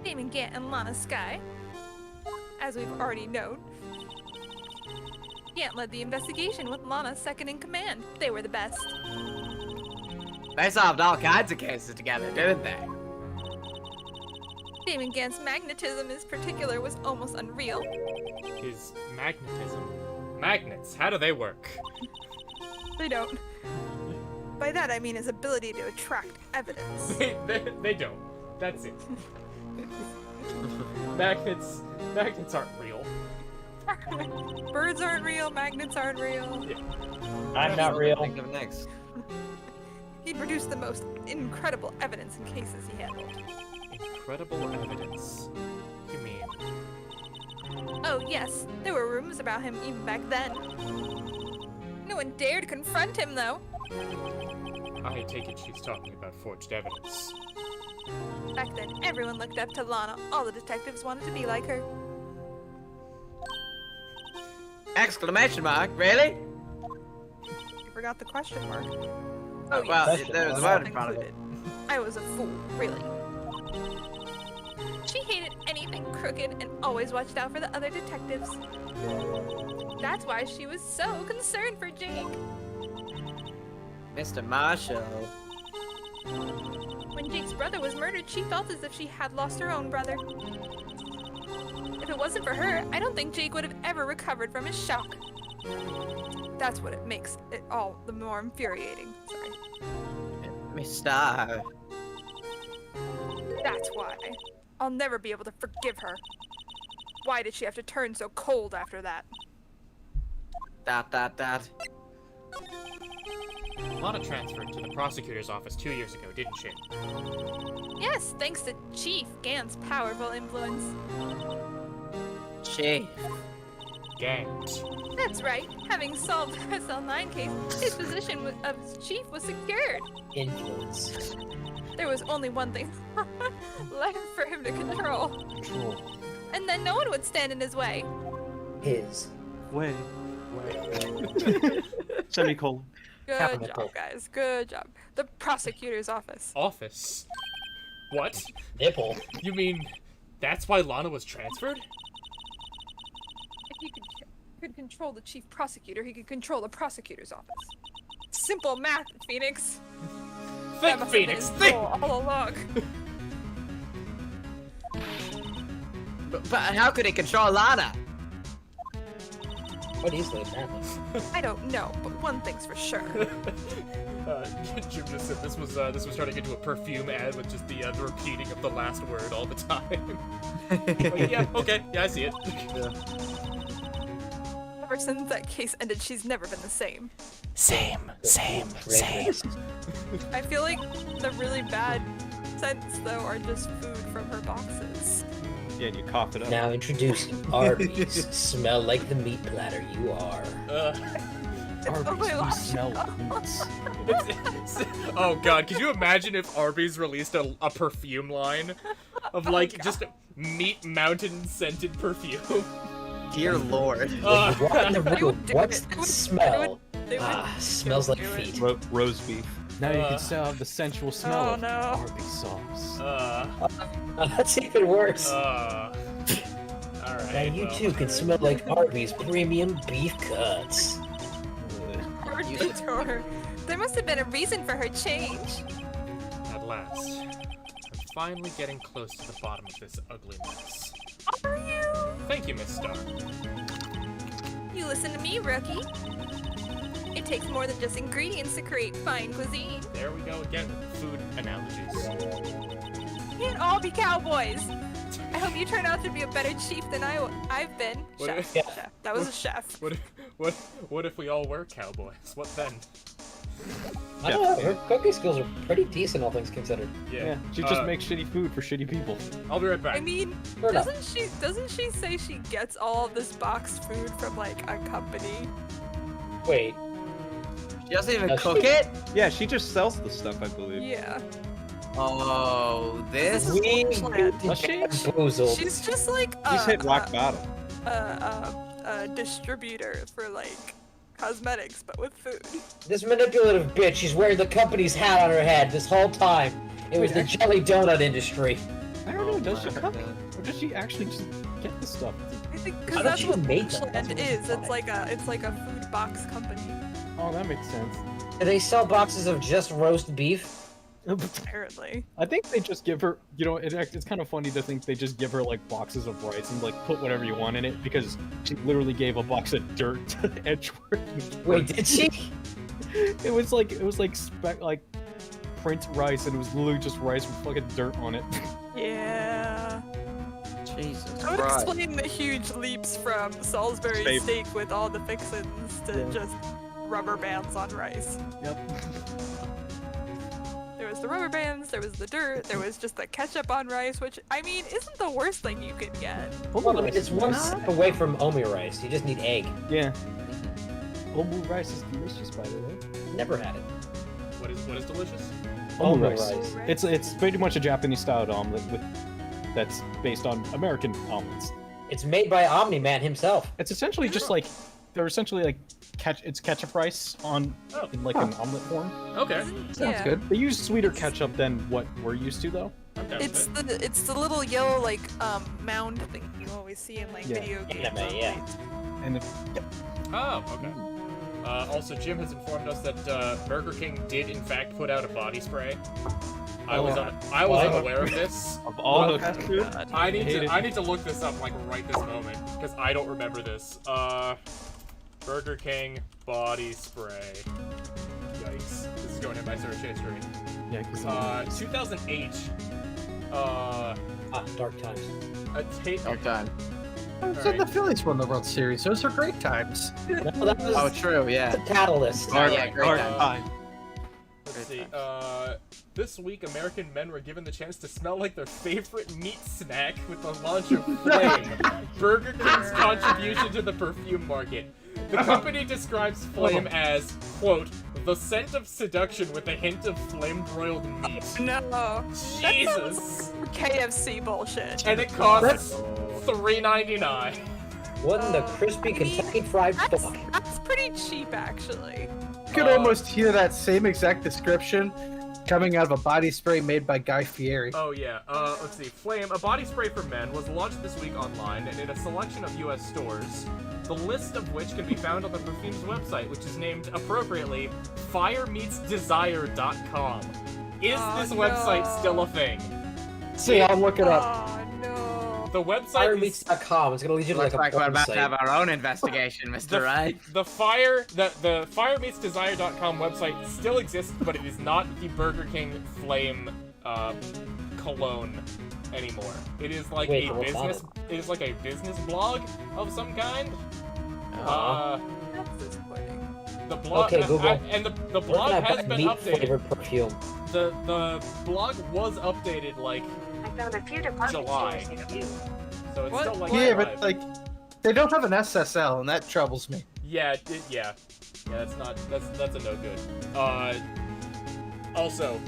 Damon Gant and Lana Sky. As we've already known, Gant led the investigation with Lana second in command. They were the best. They solved all kinds of cases together, didn't they? Damon Gant's magnetism in particular was almost unreal. His magnetism. Magnets, how do they work? They don't. By that I mean his ability to attract evidence. They don't. That's it. Magnets aren't real. Birds aren't real, magnets aren't real. I'm not real. Think of next. He produced the most incredible evidence in cases he handled. Incredible evidence. You mean? Oh yes, there were rumors about him even back then. No one dared confront him though. I take it she's talking about forged evidence. Back then, everyone looked up to Lana. All the detectives wanted to be like her. Exclamation mark, really? You forgot the question mark. Oh, yes. well, there was a word in front of it. Included. I was a fool, really. She hated anything crooked and always watched out for the other detectives. That's why she was so concerned for Jake. Mr. Marshall. When Jake's brother was murdered, she felt as if she had lost her own brother. If it wasn't for her, I don't think Jake would have ever recovered from his shock. That's what it makes it all the more infuriating. Sorry. Mr. That's why. I'll never be able to forgive her. Why did she have to turn so cold after that? That. Lana transferred to the prosecutor's office 2 years ago, didn't she? Yes, thanks to Chief Gant's powerful influence. Chief. Gant. That's right. Having solved the SL9 case, his position of chief was secured. Influence. There was only one thing left for him to control. Control. And then no one would stand in his way. His. Way. Semicolon. Good Capital. job, guys. Good job. The prosecutor's office. Office. What? Nipple. You mean that's why Lana was transferred? If he could control the chief prosecutor, he could control the prosecutor's office. Simple math, Phoenix. Think, That must have been Phoenix, his think! goal all along. But how could he control Lana? What is this? Apparently. I don't know, but one thing's for sure. Jim just said this was turning into a perfume ad with just the repeating of the last word all the time. Yeah, okay, yeah, I see it. Ever since that case ended, she's never been the same. Same. I feel like the really bad scents, though, are just food from her boxes. Yeah, and you cough it up. Now introducing Arby's. Smell like the meat platter you are. Arby's, Oh my you gosh. smell meats. Oh god, could you imagine if Arby's released a perfume line of like just meat mountain scented perfume? Dear Lord. Walk in the They room. would do What's it. the They smell? They would Smells like do it. feet. Roast beef. Now you Uh. can still have the sensual smell Oh of no. Arby's sauce. That's even worse. Alright. Now you too can smell like Arby's premium beef cuts. Poor Detour. There must have been a reason for her change. At last. I'm finally getting close to the bottom of this ugly mess. Are you? Thank you, Miss Star. You listen to me, rookie. It takes more than just ingredients to create fine cuisine. There we go again with the food analogies. Can't all be cowboys. I hope you turn out to be a better chief than I've been. What Chef. if- Chef. That was a chef. What if we all were cowboys? What then? I don't know. Her cooking skills are pretty decent, all things considered. Yeah, she just makes shitty food for shitty people. I'll be right back. I mean, Fair enough. doesn't she say she gets all of this boxed food from like a company? Wait. She doesn't even Does cook she? it? Yeah, she just sells the stuff, I believe. Yeah. Oh, this? This is We planned. Does she? bamboozled. She's just like She's hit rock bottom. a distributor for like cosmetics, but with food. This manipulative bitch, she's wearing the company's hat on her head this whole time. It was the jelly donut industry. I don't know, does she my cook? God. Or does she actually just get the stuff? I think I because thought that's she what made them. Bushland That's is. what It's like a food box company. Oh, that makes sense. Do they sell boxes of just roast beef? Apparently. I think they just give her, it's kind of funny to think they just give her like boxes of rice and like put whatever you want in it because she literally gave a box of dirt to Edgeworth. Wait, did she? It was like print rice and it was literally just rice with fucking dirt on it. Yeah. Jesus I would Christ. explain the huge leaps from Salisbury Steak. steak with all the fixins to Yeah. just rubber bands on rice. Yep. There was the rubber bands, there was the dirt, there was just the ketchup on rice, which, I mean, isn't the worst thing you could get. Well, it's one step away from omi rice. You just need egg. Yeah. Omu rice is delicious, by the way. Never had it. What is delicious? Omu Omu rice. rice. It's pretty much a Japanese styled omelet that's based on American omelets. It's made by Omni-Man himself. It's essentially just like they're essentially like it's ketchup rice in like an omelet form. Okay. Sounds Yeah. good. They use sweeter ketchup than what we're used to though. Okay. It's the little yellow like mound thing you always see in like Yeah. video games. Anime, yeah. And Oh, okay. Also, Jim has informed us that Burger King did in fact put out a body spray. I was unaware of this. Of all the That's food, I need hate it. to look this up like right this moment because I don't remember this. Burger King body spray. Yikes! This is going in my search history. yeah, 'cause 2008. Dark times. A tape. No time. the Phillies won the World Series. Those are great times. No, that was Oh, true, yeah. the catalyst. Oh, yeah, great time. Let's see. This week, American men were given the chance to smell like their favorite meat snack with the launch of Flame, Burger King's contribution to the perfume market. The company describes Flame as, quote, the scent of seduction with a hint of flame-broiled meat. No. Jesus! KFC bullshit. And it costs $3.99. Wasn't the crispy Kentucky Fried Fuck? That's pretty cheap, actually. You could almost hear that same exact description coming out of a body spray made by Guy Fieri. Oh yeah, let's see. Flame, a body spray for men, was launched this week online and in a selection of US stores, the list of which can be found on the perfume's website, which is named, appropriately, firemeetsdesire.com. Is this website still a thing? See, I'll look it up. Oh, no. The website is... Firemeats.com. It's gonna lead you to Looks like a like we're porn about to site. have our own investigation, Mr. Wright. The firemeetsdesire.com website still exists, but it is not the Burger King Flame cologne anymore. It is like Wait, a what's on business. It is like a business blog of some kind. That's disappointing. The blog Okay, Google. and the Where blog can I has buy been meat updated. flavored perfume? The blog was updated like I found a few department July. stores near you. so it's What? still like Yeah, alive. but like, they don't have an SSL, and that troubles me. yeah. That's a no good. Also,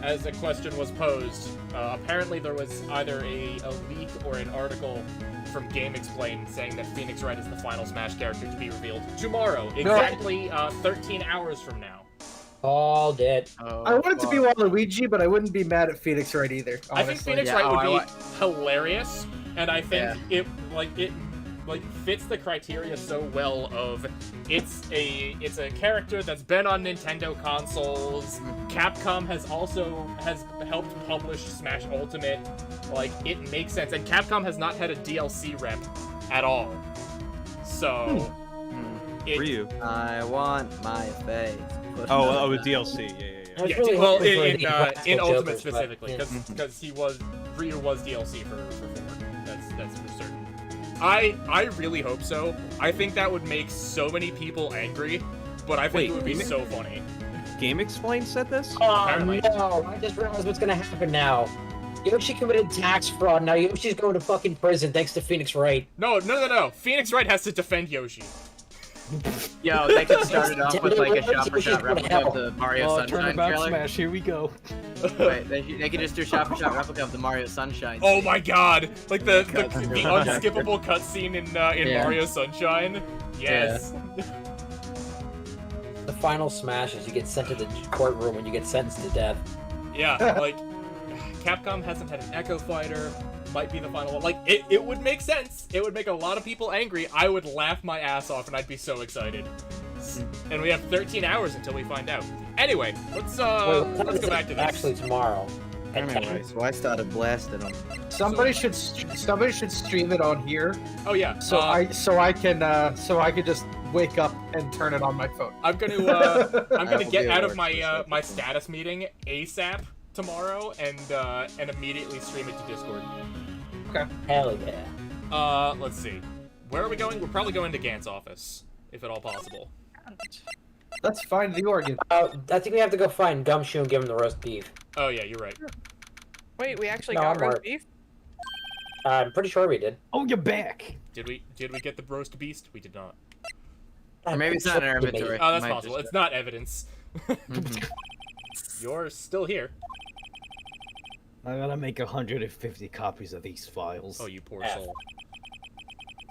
as a question was posed, apparently there was either a leak or an article from GameXplain saying that Phoenix Wright is the final Smash character to be revealed tomorrow, exactly 13 hours from now. Called it. Oh, I want it to be Waluigi, but I wouldn't be mad at Phoenix Wright either. Honestly. I think Phoenix Yeah, Wright oh, would I be wa- hilarious, and I think it fits the criteria so well of it's a character that's been on Nintendo consoles. Capcom has helped publish Smash Ultimate. Like, it makes sense, and Capcom has not had a DLC rep at all. So Ryu. I want my face. Oh, the DLC. Yeah. I was Yeah, really well, hoping for in the Practical Ultimate Jokers, but, specifically, yeah. because Ryu was DLC for 4. That's for certain. I really hope so. I think that would make so many people angry, but I think it would be so funny. GameXplain said this? Oh Apparently. no! I just realized what's gonna happen now. Yoshi committed tax fraud. Now Yoshi's going to fucking prison thanks to Phoenix Wright. No. Phoenix Wright has to defend Yoshi. Yo, they could start it off with like a Yoshi shot-for-shot would replica of help. the Mario Oh, Sunshine turnabout trailer. Smash, here we go. Wait, they could just do a shot-for-shot replica of the Mario Sunshine. Oh scene. my god! Like the Cutscene. unskippable cutscene in Yeah. Mario Sunshine. Yes. The final smash is you get sent to the courtroom when you get sentenced to death. Yeah, like Capcom hasn't had an Echo Fighter. Might be the final one. Like, it would make sense. It would make a lot of people angry. I would laugh my ass off and I'd be so excited. And we have 13 hours until we find out. Anyway, let's go back to this. Actually, tomorrow. At 10. Anyway, so I started blasting them. Somebody should stream it on here, Oh yeah. so I could just wake up and turn it on my phone. I'm gonna That will get be out a of my work my status meeting ASAP tomorrow and immediately stream it to Discord. Hell yeah. Let's see. Where are we going? We're probably going to Gant's office, if at all possible. Let's find the organ. I think we have to go find Gumshoe and give him the roast beef. Oh yeah, you're right. Wait, we actually No, got I'm roast alright. beef? I'm pretty sure we did. Oh, you're back. Did we get the roast beast? We did not. Or maybe it's not in our Maybe. inventory. Oh, that's Might possible. just- It's not evidence. Mhm. You're still here. I gotta make 150 copies of these files. Oh, you poor F. soul.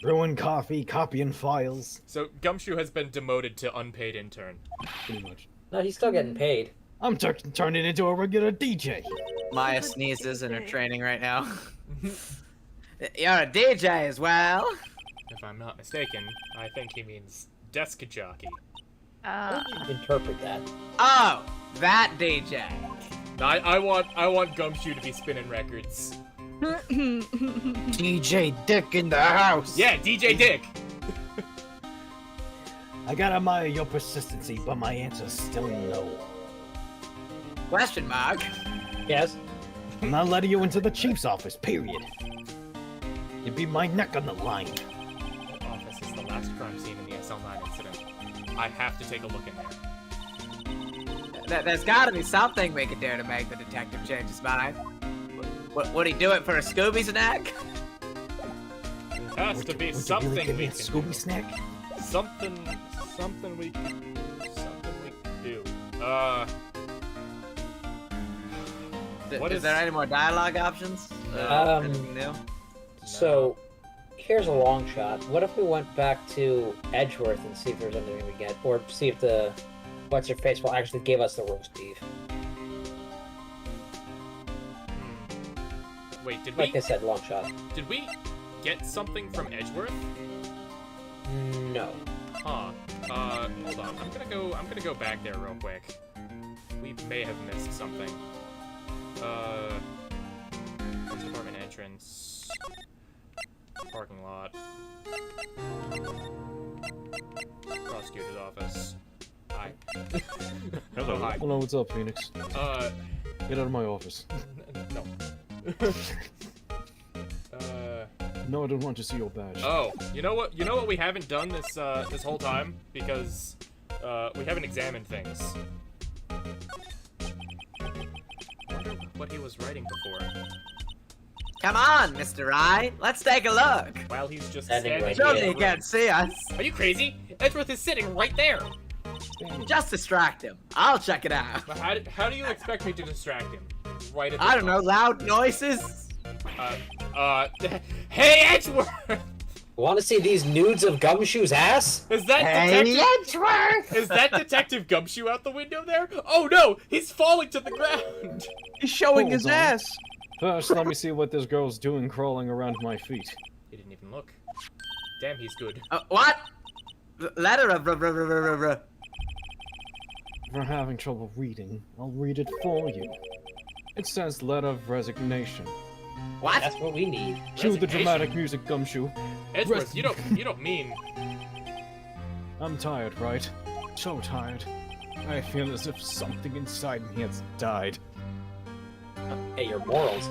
Brewing coffee, copying files. So Gumshoe has been demoted to unpaid intern. Pretty much. No, he's still getting paid. I'm turning into a regular DJ. Maya sneezes in her training right now. You're a DJ as well. If I'm not mistaken, I think he means desk jockey. How do you interpret that? Oh, that DJ. I want Gumshoe to be spinning records. DJ Dick in the house. Yeah, DJ Dick. I gotta admire your persistency, but my answer's still no. Question mark. Yes? I'm not letting you into the chief's office, period. You'd be my neck on the line. That office is the last crime scene in the SL9 incident. I have to take a look in there. There's gotta be something we can do to make the detective change his mind. Would he do it for a Scooby snack? There has to be Would you something really give me we a can Scooby do. snack? Something we can do. What Is is- there any more dialogue options? Anything new? So, here's a long shot. What if we went back to Edgeworth and see if there's anything we get? Or see if the What's-Her-Face will actually give us the roast beef? Wait, did Like we I said, long shot. get something from Edgeworth? No. Huh. Hold on. I'm gonna go back there real quick. We may have missed something. Police department entrance. Parking lot. Prosecutor's office. Hi. Hello, hi. Hello, what's up, Phoenix? Get out of my office. No. No, I don't want to see your badge. Oh, you know what? You know what we haven't done this this whole time because we haven't examined things. I wonder what he was writing before. Come on, Mr. Wright. Let's take a look. While he's just Standing standing. right there. Surely he can't see us. Are you crazy? Edgeworth is sitting right there. Just distract him. I'll check it out. But how do you expect me to distract him? Right at the I don't know, top? loud noises? Hey, Edgeworth! Want to see these nudes of Gumshoe's ass? Is that Detective? Edgeworth! Is that Detective Gumshoe out the window there? Oh no, he's falling to the ground. He's showing Hold his on. ass. First, let me see what this girl's doing crawling around my feet. He didn't even look. Damn, he's good. What? Letter of If you're having trouble reading, I'll read it for you. It says letter of resignation. What? That's what we need. Cue the Resignation? dramatic music, Gumshoe. Edgeworth, you don't mean. I'm tired, right? So tired. I feel as if something inside me has died. Hey, your morals.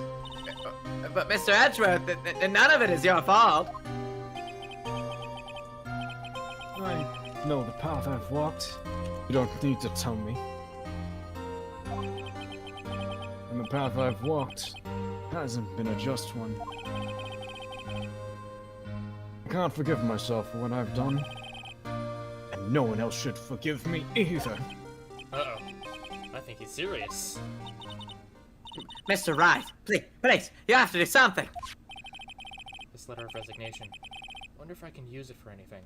But Mr. Edgeworth, none of it is your fault. I know the path I've walked. You don't need to tell me. And the path I've walked hasn't been a just one. I can't forgive myself for what I've done. And no one else should forgive me either. Uh-oh. I think he's serious. Mr. Wright, please, you have to do something. This letter of resignation. Wonder if I can use it for anything.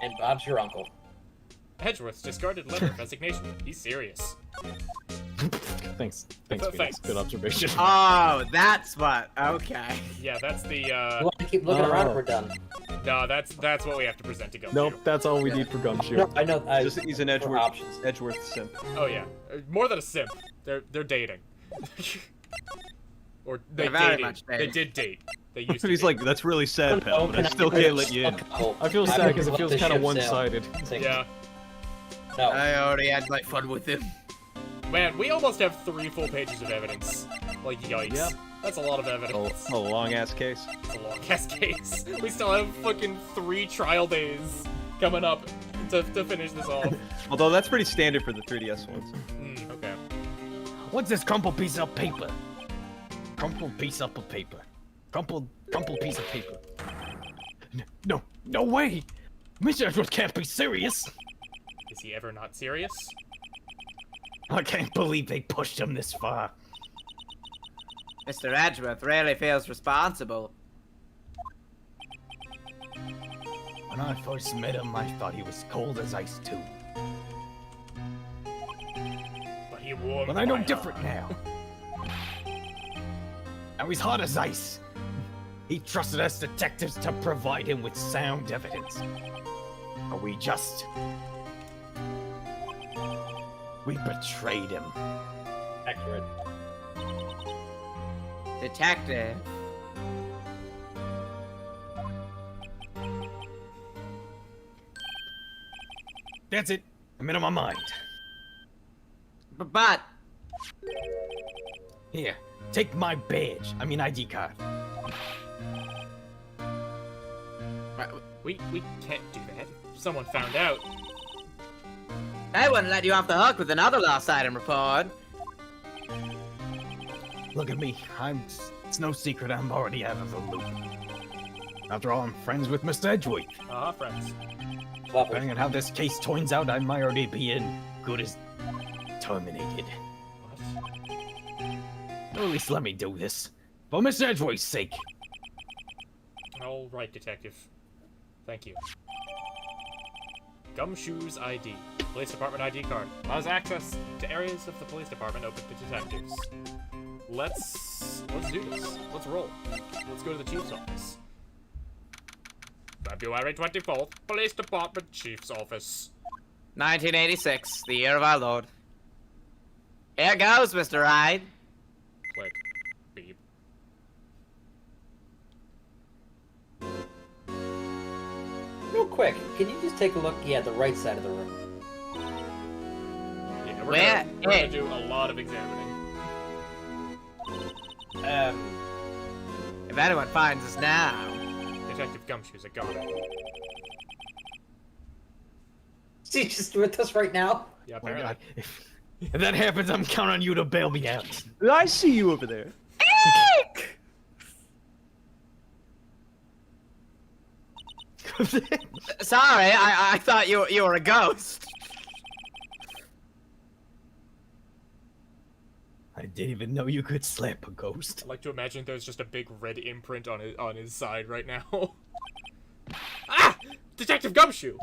And Bob's your uncle. Edgeworth's discarded letter of resignation. He's serious. thanks. Thanks. Phoenix. Good observation. Oh, that's what. Okay. Yeah, that's the. You want to keep looking around if we're done. No, that's what we have to present to Gumshoe. Nope, that's all we need for Gumshoe. No, I know. He's an for Edgeworth, options. Edgeworth simp. Oh yeah, more than a simp. They're dating. Or they They're very dated. much They dating. did date. They used to. He's date. like, that's really sad, pal, but I still can't let you in. I feel sad because it feels kind of one-sided. Yeah. No. I already had my fun with him. Man, we almost have 3 full pages of evidence. Like, yikes. Yeah. That's a lot of evidence. A long ass case. It's a long ass case. We still have fucking 3 trial days coming up to finish this off. Although that's pretty standard for the 3DS ones. Okay. What's this crumpled piece of paper? Crumpled piece of paper. Crumpled piece of paper. No way! Mr. Edgeworth can't be serious! Is he ever not serious? I can't believe they pushed him this far. Mr. Edgeworth really feels responsible. When I first met him, I thought he was cold as ice too. But he warmed But I know my different heart. now. Now he's hot as ice. He trusted us detectives to provide him with sound evidence. But we betrayed him. Accurate. Detective. That's it. I made up my mind. But Here, take my badge. I mean ID card. We can't do that. If someone found out. I wouldn't let you off the hook with another lost item report. Look at me. It's no secret I'm already out of the loop. After all, I'm friends with Mr. Edgeworth. Friends. Lovely. Depending on how this case turns out, I might already be in good as terminated. What? Or at least let me do this. For Mr. Edgeworth's sake. All right, detective. Thank you. Gumshoe's ID. Police department ID card. Allows access to areas of the police department open to detectives. Let's do this. Let's roll. Let's go to the chief's office. February 24th, police department chief's office. 1986, the year of our Lord. Here goes, Mr. Hyde. Click. Beep. Real quick, can you just take a look? Yeah, the right side of the room. Yeah, Where- we're gonna do a lot of examining. If anyone finds us now. Detective Gumshoe's a goner. Is he just with us right now? Yeah, Oh my apparently. God. If that happens, I'm counting on you to bail me out. I see you over there. Sorry, I thought you were a ghost. I didn't even know you could slap a ghost. I like to imagine there's just a big red imprint on his side right now. Ah! Detective Gumshoe!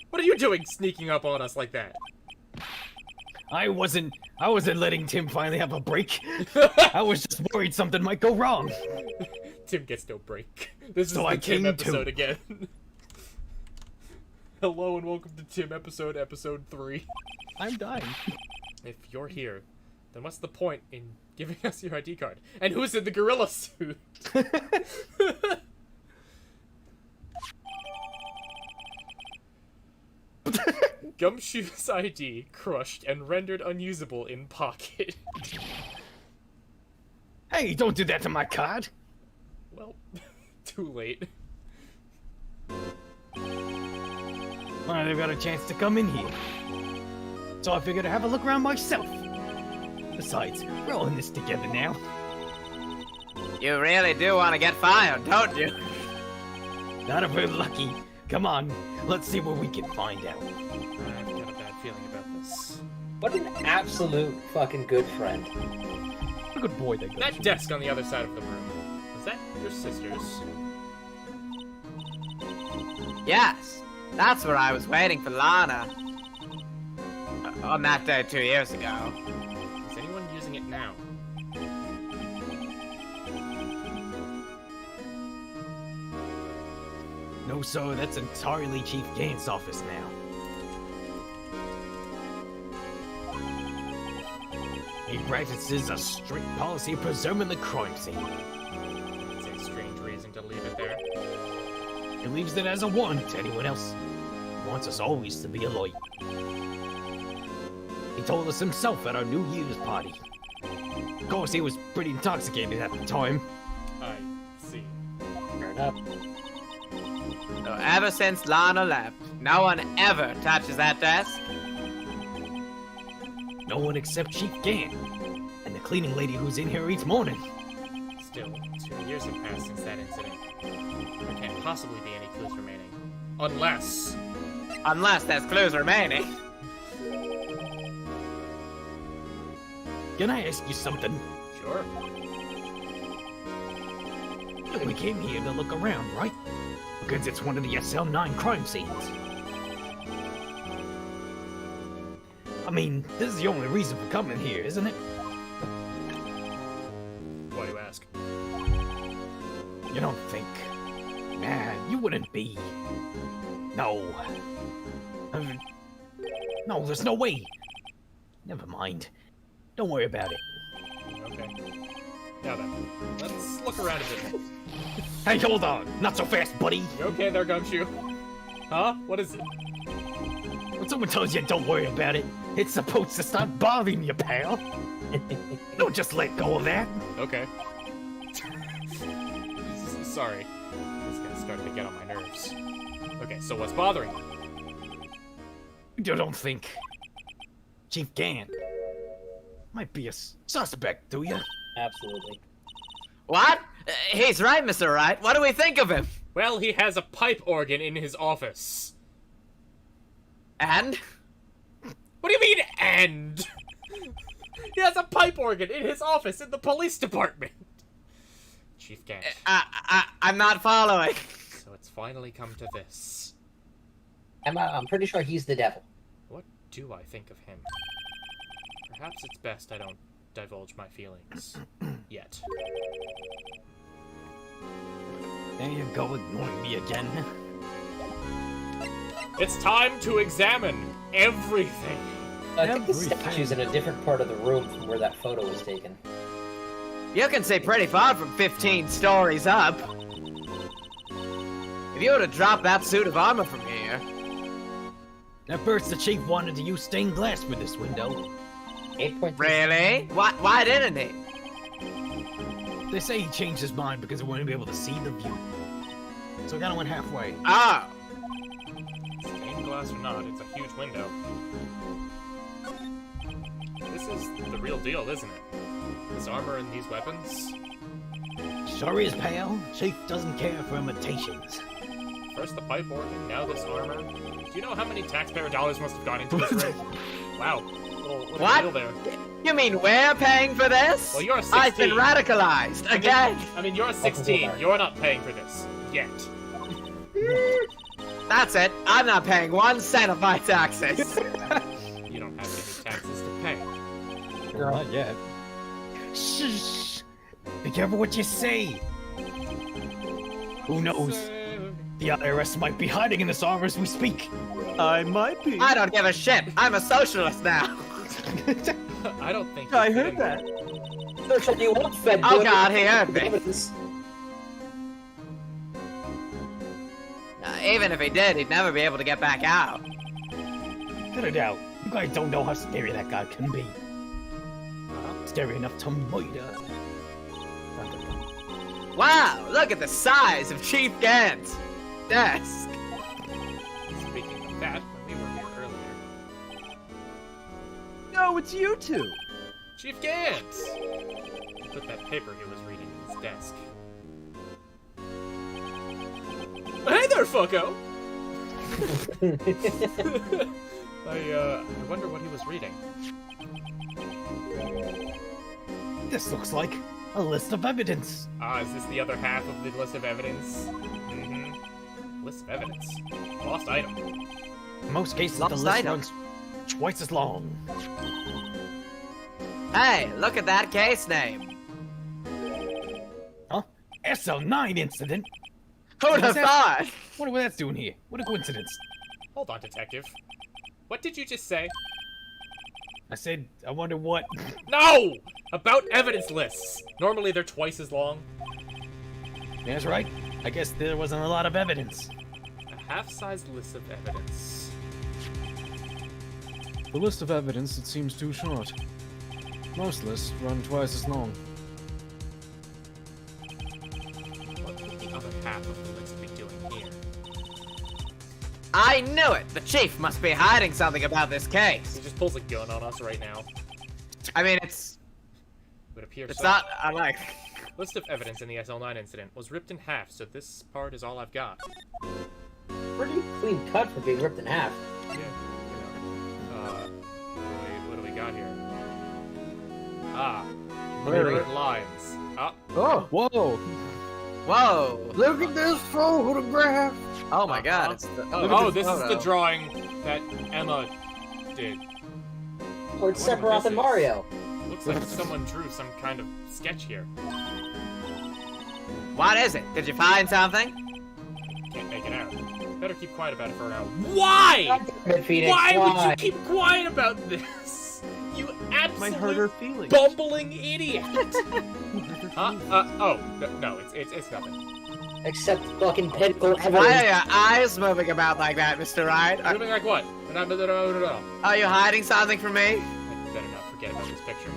What are you doing sneaking up on us like that? I wasn't letting Tim finally have a break. I was just worried something might go wrong. Tim gets no break. This is So the I Tim came episode to. again. Hello and welcome to Tim episode 3. I'm dying. If you're here, then what's the point in giving us your ID card? And who's in the gorilla suit? Gumshoe's ID crushed and rendered unusable in pocket. Hey, don't do that to my card. Well, too late. Well, they've got a chance to come in here. So I figured I'd have a look around myself. Besides, we're all in this together now. You really do want to get fired, don't you? Not if we're lucky. Come on, let's see what we can find out. I've got a bad feeling about this. What an absolute fucking good friend. What a good boy that goes. That desk on the other side of the room. Is that your sister's? Yes, that's where I was waiting for Lana. On that day 2 years ago. Is anyone using it now. No, sir, that's entirely Chief Gant's office now. He practices a strict policy of preserving the crime scene. It's a strange reason to leave it there. He leaves it as a warning to anyone else. He wants us always to be alert. He told us himself at our New Year's party. Of course, he was pretty intoxicated at the time. I see. Fair enough. So ever since Lana left, no one ever touches that desk. No one except Chief Gant and the cleaning lady who's in here each morning. Still, 2 years have passed since that incident. There can't possibly be any clues remaining. Unless... Unless there's clues remaining. Can I ask you something? Sure. We came here to look around, right? Because it's one of the SL9 crime scenes. I mean, this is the only reason for coming here, isn't it? Why do you ask? You don't think? Nah, you wouldn't be. No. No, there's no way. Never mind. Don't worry about it. Okay. Now then, let's look around a bit. Hey, hold on! Not so fast, buddy! You okay there, Gumshoe? Huh? What is it? When someone tells you don't worry about it, it's supposed to stop bothering you, pal. Don't just let go of that. Okay. Sorry. This guy's starting to get on my nerves. Okay, so what's bothering you? You don't think Chief Gant might be a suspect, do you? Absolutely. What? He's right, Mr. Wright. What do we think of him? Well, he has a pipe organ in his office. And? What do you mean, and? He has a pipe organ in his office in the police department. Chief Gant. I'm not following. So it's finally come to this. I'm pretty sure he's the devil. What do I think of him? Perhaps it's best I don't divulge my feelings. Yet. There you go, ignoring me again. It's time to examine everything. I think the statue's in a different part of the room from where that photo was taken. You can see pretty far from 15 stories up. If you were to drop that suit of armor from here... At first, the chief wanted to use stained glass for this window. 8.3. Really? Why didn't he? They say he changed his mind because he wanted to be able to see the view. So he kind of went halfway. Oh. Stained glass or not, it's a huge window. This is the real deal, isn't it? This armor and these weapons? Sorry, is pal. Chief doesn't care for imitations. First the pipe organ, now this armor. Do you know how many taxpayer dollars must have gone into this rig? Wow. Little What? deal there. You mean we're paying for this? Well, you're 16. I've been radicalized again. I mean, you're 16. You're not paying for this. Yet. That's it. I'm not paying 1 cent of my taxes. You don't have any taxes to pay. Not yet. Shh! Be careful what you say. Who knows? The IRS might be hiding in this armor as we speak. I might be. I don't give a shit. I'm a socialist now. I don't think. I he's heard getting that. Socially won't fed. Oh God, he heard me. Even if he did, he'd never be able to get back out. Cut it out. You guys don't know how scary that guy can be. Scary enough to murder. Wow, look at the size of Chief Gant's desk. Speaking of that, when we were here earlier, No, it's you two. Chief Gant! He put that paper he was reading in his desk. Hey there, fucko! I wonder what he was reading. This looks like a list of evidence. Is this the other half of the list of evidence? Mm-hmm. List of evidence. Lost item. In most cases, Lost the list item. runs twice as long. Hey, look at that case name. Huh? SL9 incident? Who'd have What's that? thought? What that's doing here? What a coincidence. Hold on, detective. What did you just say? I said, I wonder what. No! About evidence lists. Normally they're twice as long. That's right. I guess there wasn't a lot of evidence. A half-sized list of evidence. The list of evidence, it seems too short. Most lists run twice as long. What could the other half of the list be doing here? I knew it! The chief must be hiding something about this case. He just pulls a gun on us right now. I mean, it's Would appear so. not unlike. List of evidence in the SL9 incident was ripped in half, so this part is all I've got. Pretty clean cut for being ripped in half. Yeah, what do we got here? Ah, mirrored lines. Ah, Oh, Whoa! Whoa! look at this photograph. Oh my God! It's the, oh, look at this is the photo. drawing that Emma did. Or it's Wonder Sephiroth what this and is. Mario. Looks like someone drew some kind of sketch here. What is it? Did you find something? Can't make it out. Better keep quiet about it for now. Why? God damn it, Phoenix, Why would you keep quiet about this? You Might hurt her absolute feelings. bumbling idiot! Oh, no, it's nothing. Except fucking pinnacle Why evidence. are your eyes moving about like that, Mr. Ryan? Moving like what? No. Are you hiding something from me? I better not forget about this picture.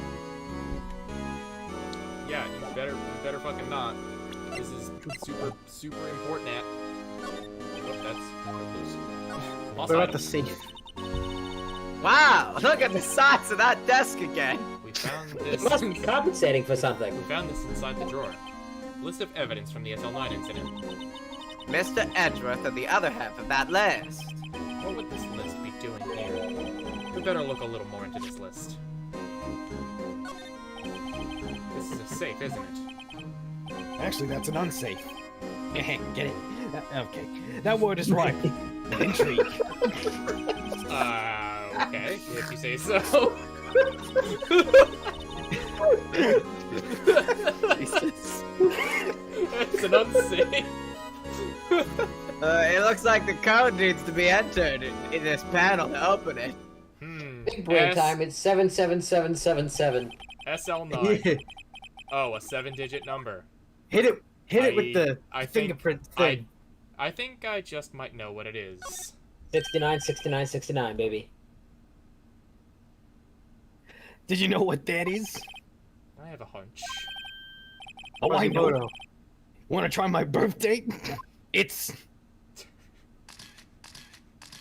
Yeah, you better fucking not. This is super important at. Oh, that's loose. Lost What about item. the safe? Wow! Look at the size of that desk again. We found It this. must be compensating for something. We found this inside the drawer. List of evidence from the SL9 incident. Mr. Edgeworth and the other half of that list. What would this list be doing here? We better look a little more into this list. This is a safe, isn't it? Actually, that's an unsafe. Get it? Okay. That word is right. Intrigue. Okay, if you say so. It's an unsafe. It looks like the code needs to be entered in this panel to open it. Big brain time, it's 77777. SL9. Oh, a 7-digit number. Hit it with the I think fingerprint thing. I think I just might know what it is. 69, 69, 69, baby. Did you know what that is? I have a hunch. Oh, I know. Quasimodo. Want to try my birthday? It's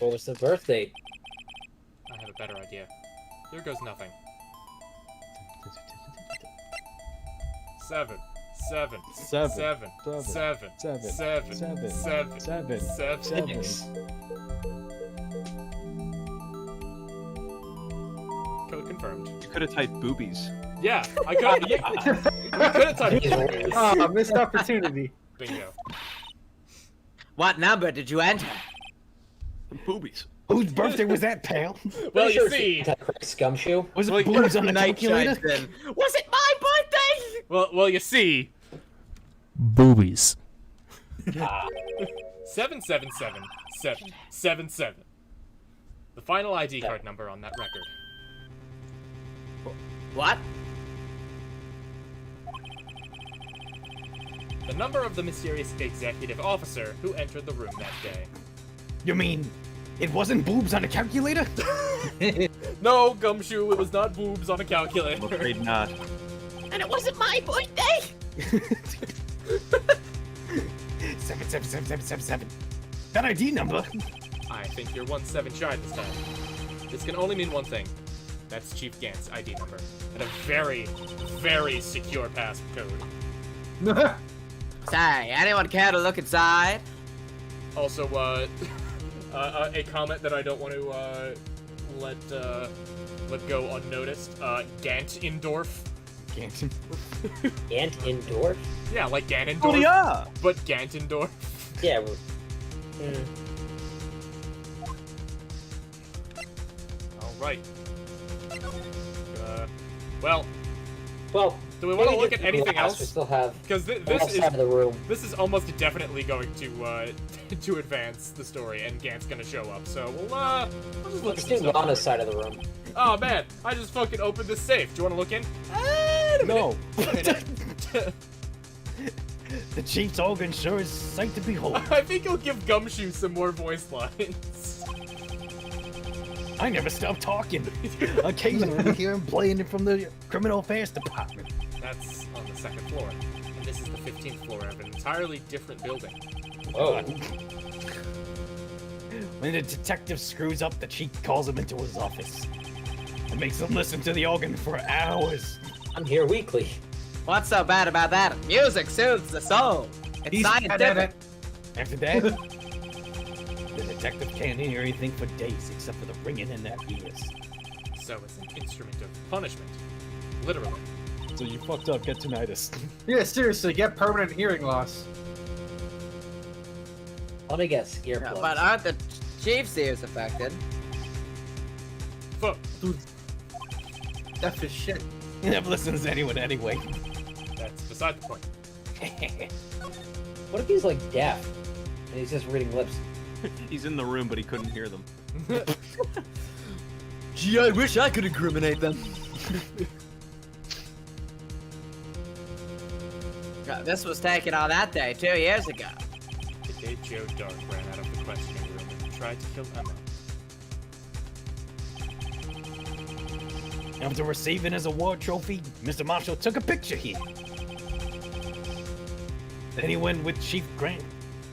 What was the birth date? I have a better idea. Here goes nothing. 7, 7, 7, 7, 7, 7, 7, 7, 7. Code confirmed. You could have typed boobies. Yeah, I could. Yeah, we could have typed it. Oh, missed opportunity. Bingo. What number did you enter? Boobies. whose birthday was that, pal? Well, you Pretty see. sure it's Scumshoe. Was Well, it boobs on the Night calculator? shines in. Was it my birthday? Well, you see. Boobies. 777777. The final ID card number on that record. What? The number of the mysterious executive officer who entered the room that day. You mean it wasn't boobs on a calculator? No, Gumshoe, it was not boobs on a calculator. Afraid not. And it wasn't my birthday? 77777. That ID number. I think you're 1 7 shy this time. This can only mean one thing. That's Chief Gant's ID number. And a very, very secure passcode. Say, anyone care to look inside? Also, a comment that I don't want to let go unnoticed. Gantendorf. Gantendorf? Yeah, like Ganondorf, Oh yeah. but Gantendorf. Yeah. All right. Well, Well, do we want to maybe look just at anything glass, else? We still have Because the this left side of the room. is almost definitely going to to advance the story, and Gant's gonna show up. So we'll just look Let's at do some stuff. Lana's side of the room. Oh man, I just fucking opened this safe. Do you want to look in? No. Wait a minute. The chief's organ sure is sight to behold. I think you'll give Gumshoe some more voice lines. I never stop talking. Occasionally we hear him playing it from the criminal affairs department. That's on the second floor, and this is the 15th floor of an entirely different building. Oh. When the detective screws up, the chief calls him into his office and makes him listen to the organ for hours. I'm here weekly. What's so bad about that? Music soothes the soul. It's scientific. After that, the detective can't hear anything for days except for the ringing in their ears. So it's an instrument of punishment, literally. So you fucked up, get tinnitus. Yeah, seriously, get permanent hearing loss. Let me guess. Earplugs. But aren't the chief's ears affected? Fuck. Deaf as shit. He never listens to anyone anyway. That's beside the point. What if he's like deaf and he's just reading lips? He's in the room, but he couldn't hear them. Gee, I wish I could incriminate them. This was taken on that day 2 years ago. The day Joe Dark ran out of the questioning room and tried to kill Emma. After receiving his award trophy, Mr. Marshall took a picture here. Then he went with Chief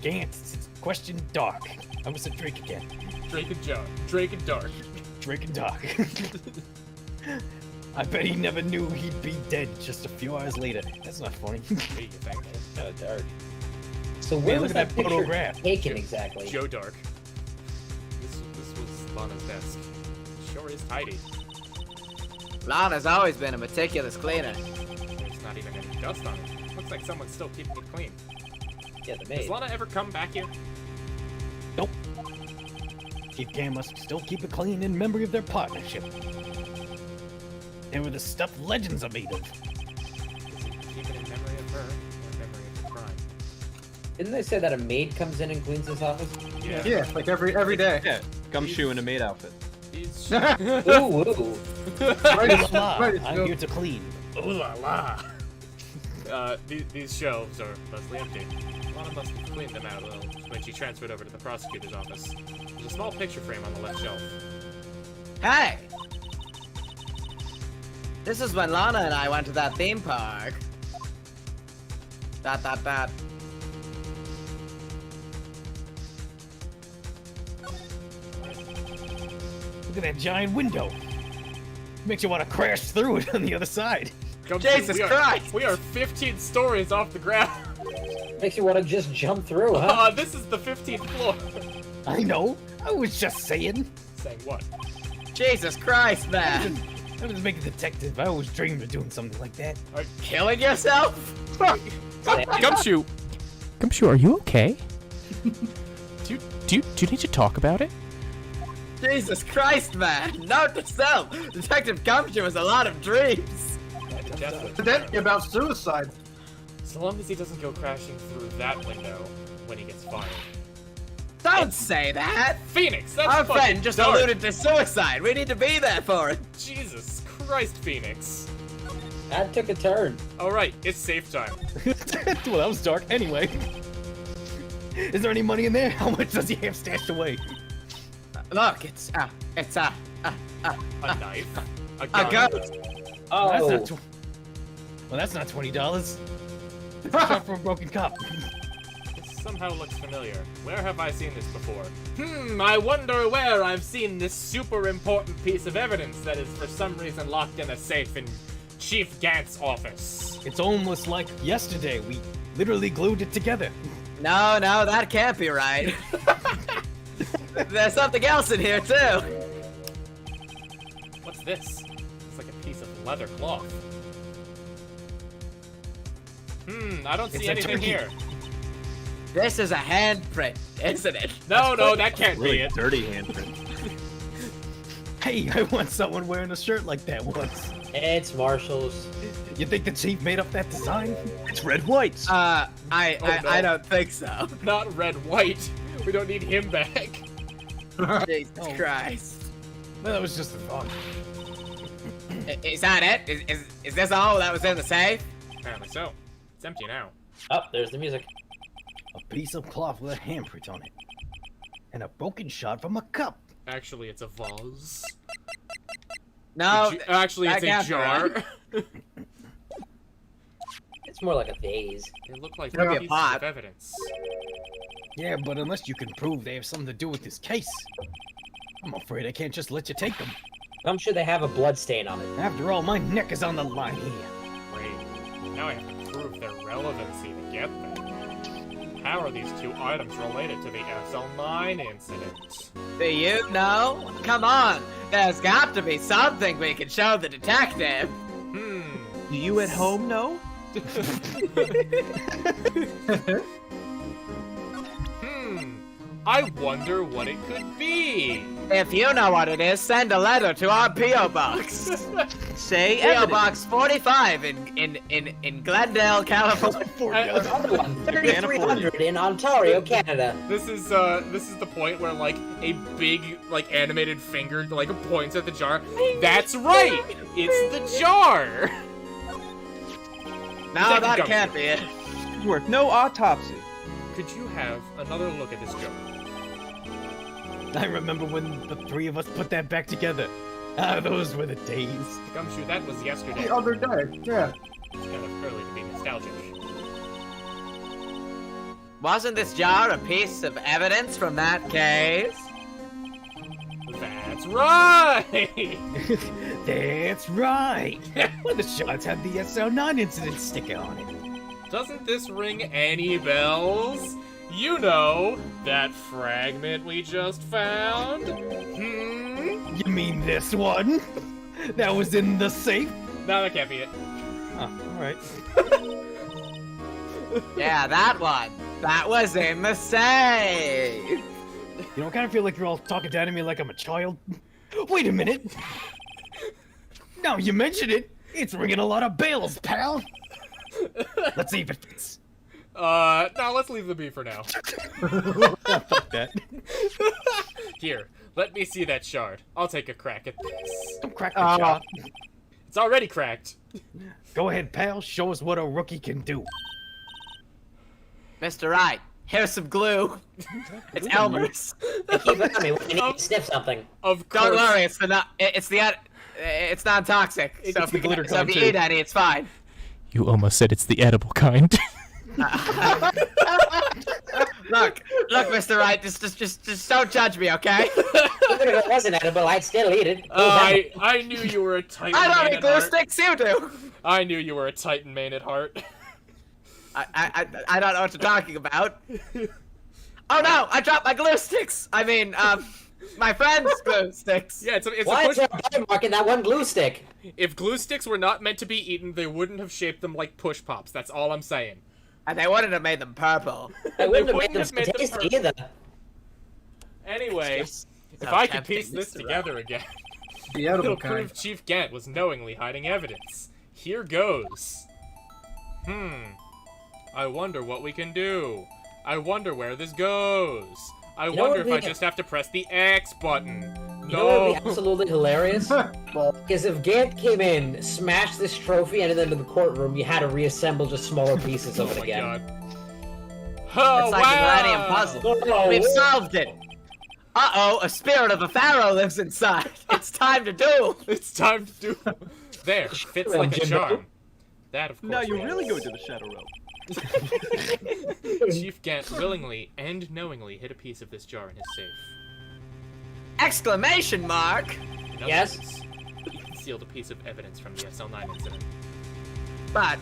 Gantz, questioned Dark. I was a Drake again. Drake and Joe. Drake and Dark. Drake and Dark. I bet he never knew he'd be dead just a few hours later. That's not funny. What do you think? Dark. So where Man, was look at that that picture photograph. taken exactly? Joe Dark. This was Lana's desk. Sure is tidy. Lana's always been a meticulous cleaner. There's not even any dust on it. Looks like someone's still keeping it clean. Yeah, the Has maid. Lana ever come back here? Nope. Chief Gant must still keep it clean in memory of their partnership. They were the stuff legends are made of. Does he keep it in memory of her or memory of the crime? Didn't they say that a maid comes in and cleans his office? Yeah. Yeah, like every day. Yeah, Gumshoe in a maid outfit. These Ooh, ooh. Right, it's- La, right, it's I'm no- here to clean. Ooh la la. These shelves are mostly empty. Lana must have cleaned them out when she transferred over to the prosecutor's office. There's a small picture frame on the left shelf. Hey! This is when Lana and I went to that theme park. Dot. Look at that giant window. Makes you want to crash through it on the other side. Jesus Christ! We are 15 stories off the ground. Makes you want to just jump through, huh? This is the 15th floor. I know. I was just saying. Saying what? Jesus Christ, man! I was making a detective. I always dreamed of doing something like that. Killing yourself? Gumshoe. Gumshoe, are you okay? do you need to talk about it? Jesus Christ, man! Note to self! Detective Gumshoe has a lot of dreams! Today about suicide. So long as he doesn't go crashing through that window when he gets fired. Don't say that! Phoenix, that's Our fucking friend just dark. alluded to suicide. We need to be there for it. Jesus Christ, Phoenix. That took a turn. Alright, it's safe time. Well, that was dark anyway. Is there any money in there? How much does he have stashed away? Look, it's A knife. A a gun. goat. Oh, That's not well, that's not $20. Shot for a broken cup. This somehow looks familiar. Where have I seen this before? I wonder where I've seen this super important piece of evidence that is for some reason locked in a safe in Chief Gant's office. It's almost like yesterday. We literally glued it together. No, that can't be right. There's something else in here, too. What's this? It's like a piece of leather cloth. I don't see It's a anything turkey. here. This is a handprint, isn't it? No, that can't be Really it. dirty handprint. Hey, I want someone wearing a shirt like that once. It's Marshall's. You think the chief made up that design? It's red whites. I no. don't think so. Not red white. We don't need him back. Jesus Christ. No, that was just a thought. Is that it? Is this all that was in the safe? Apparently so. It's empty now. Oh, there's the music. A piece of cloth with a handprint on it. And a broken shot from a cup. Actually, it's a vase. No. Actually, that it's a can't be jar. right. It's more like a vase. They look like Could be a pieces pot. of evidence. Yeah, but unless you can prove they have something to do with this case, I'm afraid I can't just let you take them. I'm sure they have a blood stain on it. After all, my neck is on the line here. Great. Now I have to prove their relevancy to get them. How are these two items related to the SL9 incident? Do you know? Come on. There's got to be something we can show the detective. Do you at home know? I wonder what it could be. If you know what it is, send a letter to our P.O. Box. Say P.O. Box 45 in Glendale, California. 3300 in Ontario, Canada. This is the point where like a big like animated finger like points at the jar. That's right. It's the jar. No, that can't be it. Worth no autopsy. Could you have another look at this jar? I remember when the three of us put that back together. Ah, those were the days. Gumshoe, that was yesterday. The other day, yeah. It's kind of early to be nostalgic. Wasn't this jar a piece of evidence from that case? That's right! That's right. Well, the shots had the SL9 incident sticker on it. Doesn't this ring any bells? You know, that fragment we just found? You mean this one? That was in the safe? No, that can't be it. Oh, alright. Yeah, that one. That was in the safe. You know, I kind of feel like you're all talking down to me like I'm a child. Wait a minute. Now you mention it, it's ringing a lot of bells, pal. Let's see if it fits. No, let's leave the B for now. Fuck that. Here, let me see that shard. I'll take a crack at this. Don't crack the shot. It's already cracked. Go ahead, pal. Show us what a rookie can do. Mr. Wright, here's some glue. It's Elmer's. They keep it on me when I need to sniff something. Of course. Don't worry, it's non-toxic. So if the glitter so kind, if you too. eat any, it's fine. You almost said it's the edible kind. Look, Mr. Wright, just don't judge me, okay? Even if it wasn't edible, I'd still eat it. I knew you were a Titan I don't man eat at glue heart. sticks, you do. I knew you were a Titan main at heart. I don't know what you're talking about. Oh no, I dropped my glue sticks. I mean, my friend's glue sticks. Yeah, it's Why a is there a bite mark in that one glue stick? If glue sticks were not meant to be eaten, they wouldn't have shaped them like push pops. That's all I'm saying. And they wouldn't have made them purple. I wouldn't have made wouldn't them have so made them tasty perfect. either. Anyway, Yes. if So I could tempting, piece this Mr. together again, The edible it'll kind. prove Chief Gant was knowingly hiding evidence. Here goes. I wonder what we can do. I wonder where this goes. I You know wonder what if I we- just have to press the X button. You know what would No. be absolutely hilarious? Because if Gant came in, smashed this trophy, and then into the courtroom, you had to reassemble just smaller pieces of Oh it my again. god. Oh, It's like a Millennium Puzzle. Oh, We've solved it. Uh-oh, a spirit of a pharaoh lives inside. It's time to do. It's time to do. There, fits like a Jimbo. charm. That, of course. Now you was. really go to the Shadow Realm. Chief Gant willingly and knowingly hid a piece of this jar in his safe. Exclamation mark. In other Yes? words, he concealed a piece of evidence from the SL9 incident. But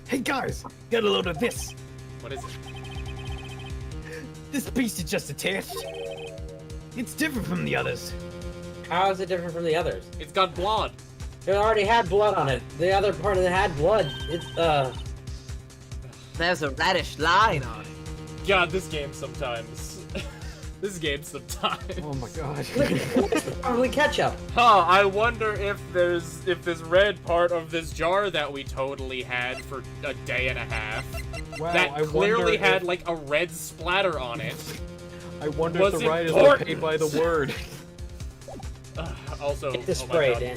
Hey guys, get a load of this. What is it? This piece is just attached. It's different from the others. How is it different from the others? It's got blood. It already had blood on it. The other part of it had blood. It's, there's a reddish line on it. God, this game sometimes. This game's some time. Oh my god. Probably ketchup. Huh, I wonder if this red part of this jar that we totally had for a day and a half, Wow, that I clearly wonder had if- like a red splatter on it. I wonder was if the writers were paid important. by the word. Also, Get the oh my spray, God, Dan.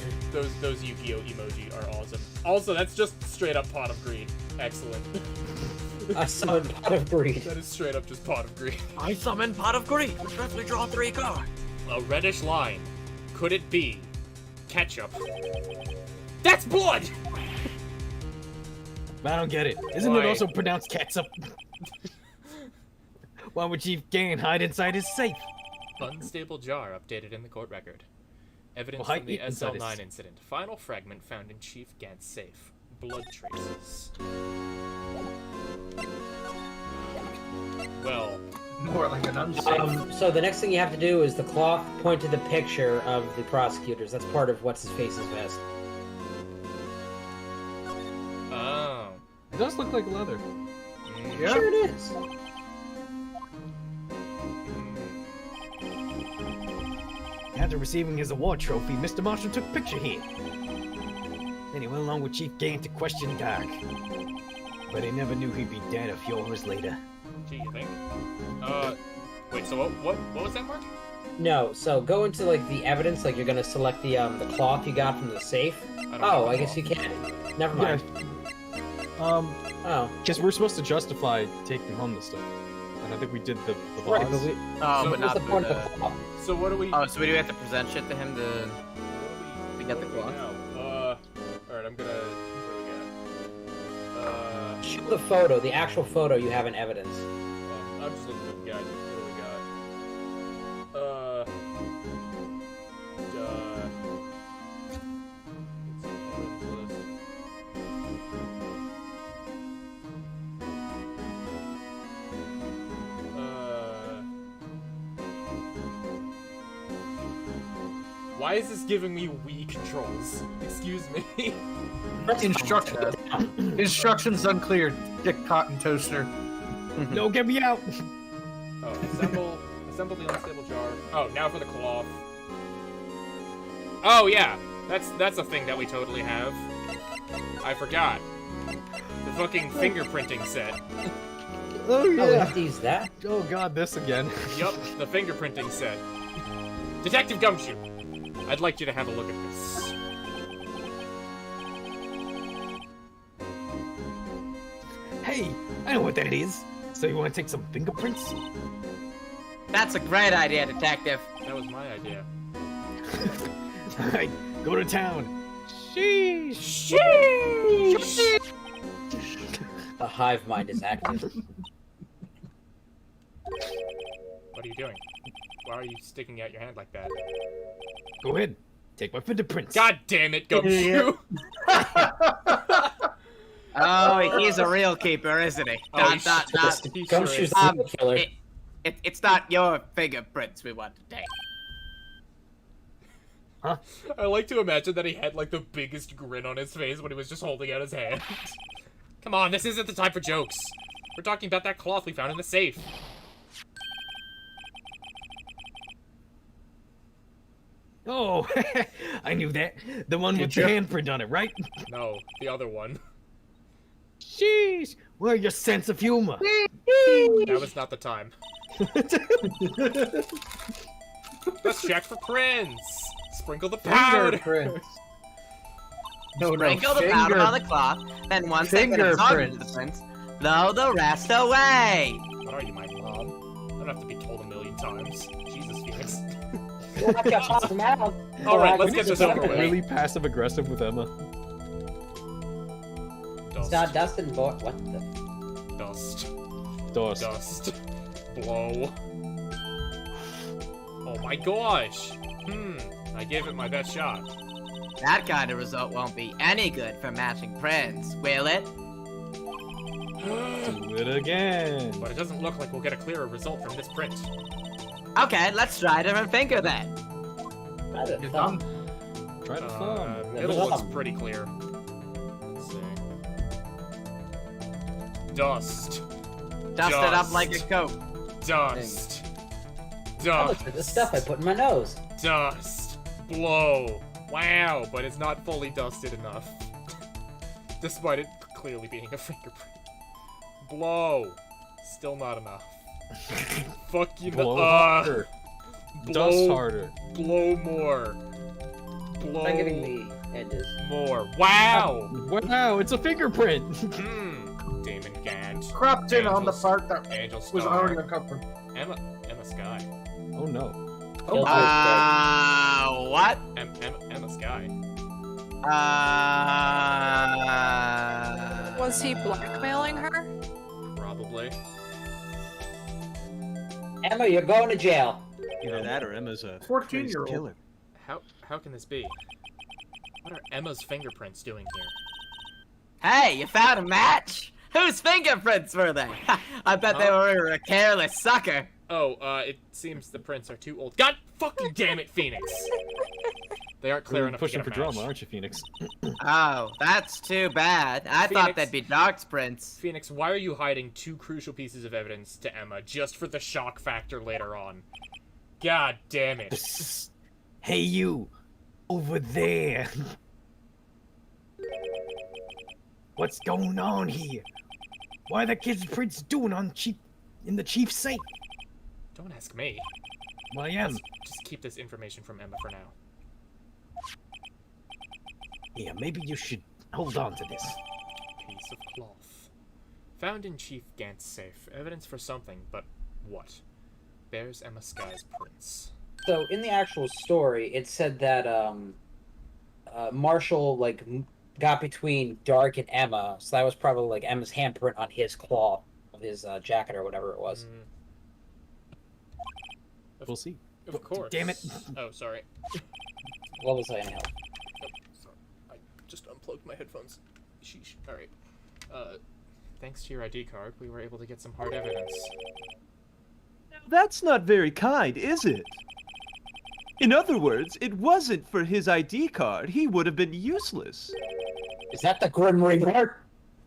those Yu-Gi-Oh emoji are awesome. Also, that's just straight up pot of greed. Excellent. I summoned Pot of Greed. That is straight up just pot of greed. I summon Pot of Greed. Swiftly draw 3 cards. A reddish line. Could it be ketchup? That's blood! I don't get it. Isn't Why? it also pronounced ketchup? Why would Chief Gain hide inside his safe? Unstable jar updated in the court record. Evidence Well, from the hide inside his- SL9 incident. Final fragment found in Chief Gant's safe. Blood traces. Well, More like an unsafe. So the next thing you have to do is the cloth point to the picture of the prosecutors. That's part of what's his face's vest. oh. It does look like leather. Mm, Yeah. Sure it is. After receiving his award trophy, Mr. Marshall took a picture here. Then he went along with Chief Gain to question Doc. But he never knew he'd be dead a few hours later. Gee, you think? Wait, so what was that, Mark? No, so go into like the evidence, like you're gonna select the cloth you got from the safe. don't Oh, have I the guess you cloth. can. Never mind. Oh, Guess we're supposed to justify taking home this stuff. And I think we did the right. vase. But we, Oh, So but what's not the point the... of the cloth? So what do we... Oh, so we do have to present shit to him to... what get the do we cloth? now? Alright, I'm gonna... What do we got? Show the photo, the actual photo you have in evidence. I'm just looking at the guide. What do we got? Why is this giving me Wii controls? Excuse me. Instructions unclear. Dick Cotton Toaster. No, get me out! Oh, assemble the unstable jar. Oh, now for the cloth. Oh yeah, that's a thing that we totally have. I forgot. The fucking fingerprinting set. Oh Oh, we yeah! have to use that? Oh god, this again. Yup, the fingerprinting set. Detective Gumshoe, I'd like you to have a look at this. Hey, I know what that is. So you want to take some fingerprints? That's a great idea, Detective. That was my idea. Alright, go to town. Sheesh! The hive mind is active. What are you doing? Why are you sticking out your hand like that? Go ahead, take my fingerprints. God damn it, Gumshoe! Oh, he's a real keeper, isn't he? Oh, Dot. He sure Gumshoe's is. the killer. It's not your fingerprints we want to take. I like to imagine that he had like the biggest grin on his face when he was just holding out his hand. Come on, this isn't the time for jokes. We're talking about that cloth we found in the safe. Oh, I knew that. The one with the handprint on it, right? No, the other one. Sheesh! Where's your sense of humor? That was not the time. Let's check for prints. Sprinkle the powder. Fingerprints. No, Sprinkle the powder on the cloth, then once they get absorbed into the prints, blow the rest away. What are you, my mom? I don't have to be told a million times. Jesus, Phoenix. Alright, let's get this over with. Really passive aggressive with Emma. It's not Dustin, boy. What the? Dust. Dust. Dust. Blow. Oh my gosh. I gave it my best shot. That kind of result won't be any good for matching prints, will it? Do it again. But it doesn't look like we'll get a clearer result from this print. Okay, let's try a different finger then. Try the You're thumb. Try the thumb. Middle looks pretty clear. Let's see. Dust. Dust it up like a coat. Dust. Oh, look at the stuff I put in my nose. Dust. Blow. Wow, but it's not fully dusted enough. Despite it clearly being a fingerprint. Blow. Still not enough. Fucking Blow harder. Dust harder. Blow more. Blow I'm getting the edges. more. Wow! Wow, it's a fingerprint. Damon Gant. Crept in on the Angel- part that Angel was Star. already uncovered. Emma Sky. Oh no. What? Emma Sky. Was he blackmailing her? Probably. Emma, you're going to jail. Either that or Emma's a 14-year-old. crazy killer. How can this be? What are Emma's fingerprints doing here? Hey, you found a match? Whose fingerprints were they? I bet they were a careless sucker. Oh, it seems the prints are too old. God fucking damn it, Phoenix! They aren't clear You're enough pushing to for get a match. drama, aren't you, Phoenix? Oh, that's too bad. I thought that'd be Dark's prints. Phoenix, why are you hiding two crucial pieces of evidence to Emma just for the shock factor later on? God damn it. Hey, you. Over there. What's going on here? Why are the kids' prints doing in the chief's safe? Don't ask me. Well, I am. Just keep this information from Emma for now. Yeah, maybe you should hold on to this. Piece of cloth. Found in Chief Gant's safe. Evidence for something, but what? Bears Emma Sky's prints. So in the actual story, it said that Marshall got between Dark and Emma, so that was probably Emma's handprint on his cloth of his jacket or whatever it was. We'll see. Of course. Damn it. Oh, sorry. What was I anyhow? Sorry. I just unplugged my headphones. Sheesh. Alright. Thanks to your ID card, we were able to get some hard evidence. That's not very kind, is it? In other words, it wasn't for his ID card. He would have been useless. Is that the Grim Reaper?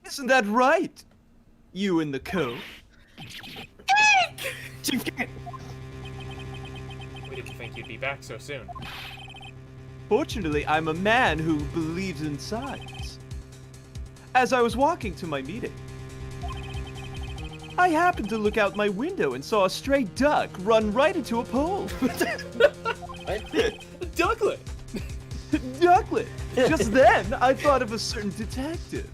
Isn't that right? You in the coat. Chief Gant! We didn't think you'd be back so soon. Fortunately, I'm a man who believes in science. As I was walking to my meeting, I happened to look out my window and saw a stray duck run right into a pole. Ducklet! Ducklet! Just then, I thought of a certain detective.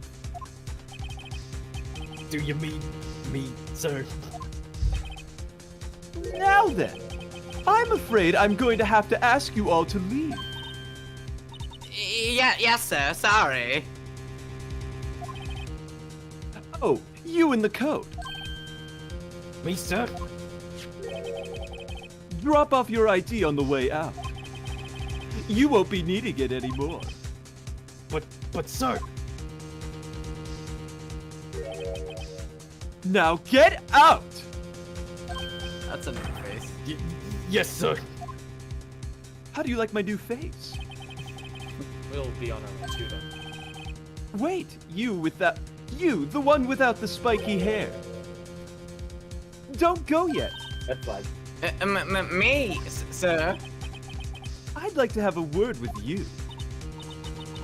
Do you mean me, sir? Now then, I'm afraid I'm going to have to ask you all to leave. Yes, sir. Sorry. Oh, you in the coat. Me, sir? Drop off your ID on the way out. You won't be needing it anymore. But sir. Now get out! That's a new face. Yes, sir. How do you like my new face? We'll be on our way too then. Wait, you, the one without the spiky hair. Don't go yet. Red flag. Me, sir? I'd like to have a word with you.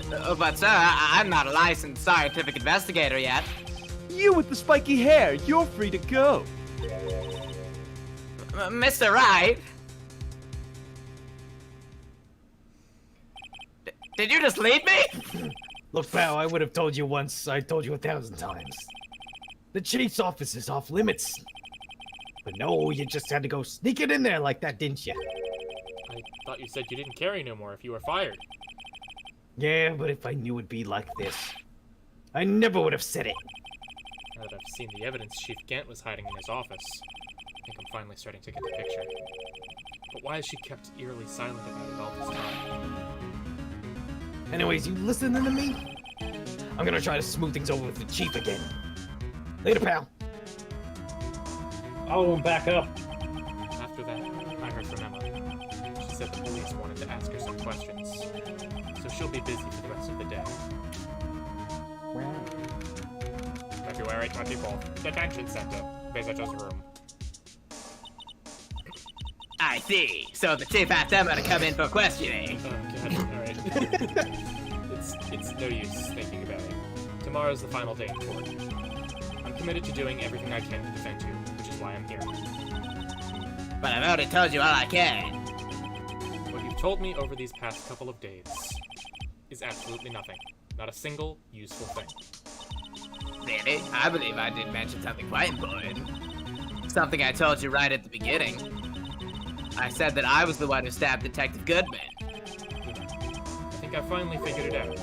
But sir, I'm not a licensed scientific investigator yet. You with the spiky hair, you're free to go. Mr. Wright? Did you just leave me? Look, pal, I would have told you once. I told you 1,000 times. The chief's office is off limits. But no, you just had to go sneaking in there like that, didn't you? I thought you said you didn't carry no more if you were fired. Yeah, but if I knew it'd be like this, I never would have said it. Now that I've seen the evidence Chief Gant was hiding in his office, I think I'm finally starting to get the picture. But why has she kept eerily silent about it all this time? Anyways, you listening to me? I'm gonna try to smooth things over with the chief again. Later, pal. Follow him back up. After that, I heard from Emma. She said the police wanted to ask her some questions, so she'll be busy for the rest of the day. February 24th, Detention Center, Visitors Room. I see. So the chief asked Emma to come in for questioning. Oh, God. Alright. It's no use thinking about it. Tomorrow's the final day in court. I'm committed to doing everything I can to defend you, which is why I'm here. But I've already told you all I can. What you've told me over these past couple of days is absolutely nothing. Not a single useful thing. Really? I believe I did mention something quite important. Something I told you right at the beginning. I said that I was the one who stabbed Detective Goodman. I think I finally figured it out.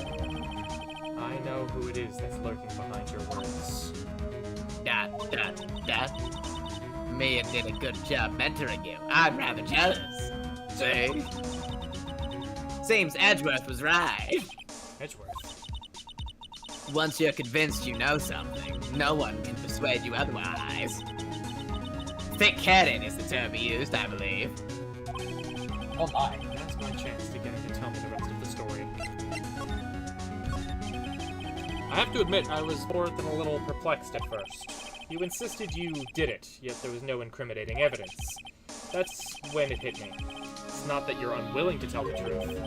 I know who it is that's lurking behind your words. Mia did a good job mentoring you. I'm rather jealous. See? Seems Edgeworth was right. Edgeworth? Once you're convinced you know something, no one can persuade you otherwise. Thick-headed is the term he used, I believe. Oh my. Now's my chance to get him to tell me the rest of the story. I have to admit, I was more than a little perplexed at first. You insisted you did it, yet there was no incriminating evidence. That's when it hit me. It's not that you're unwilling to tell the truth.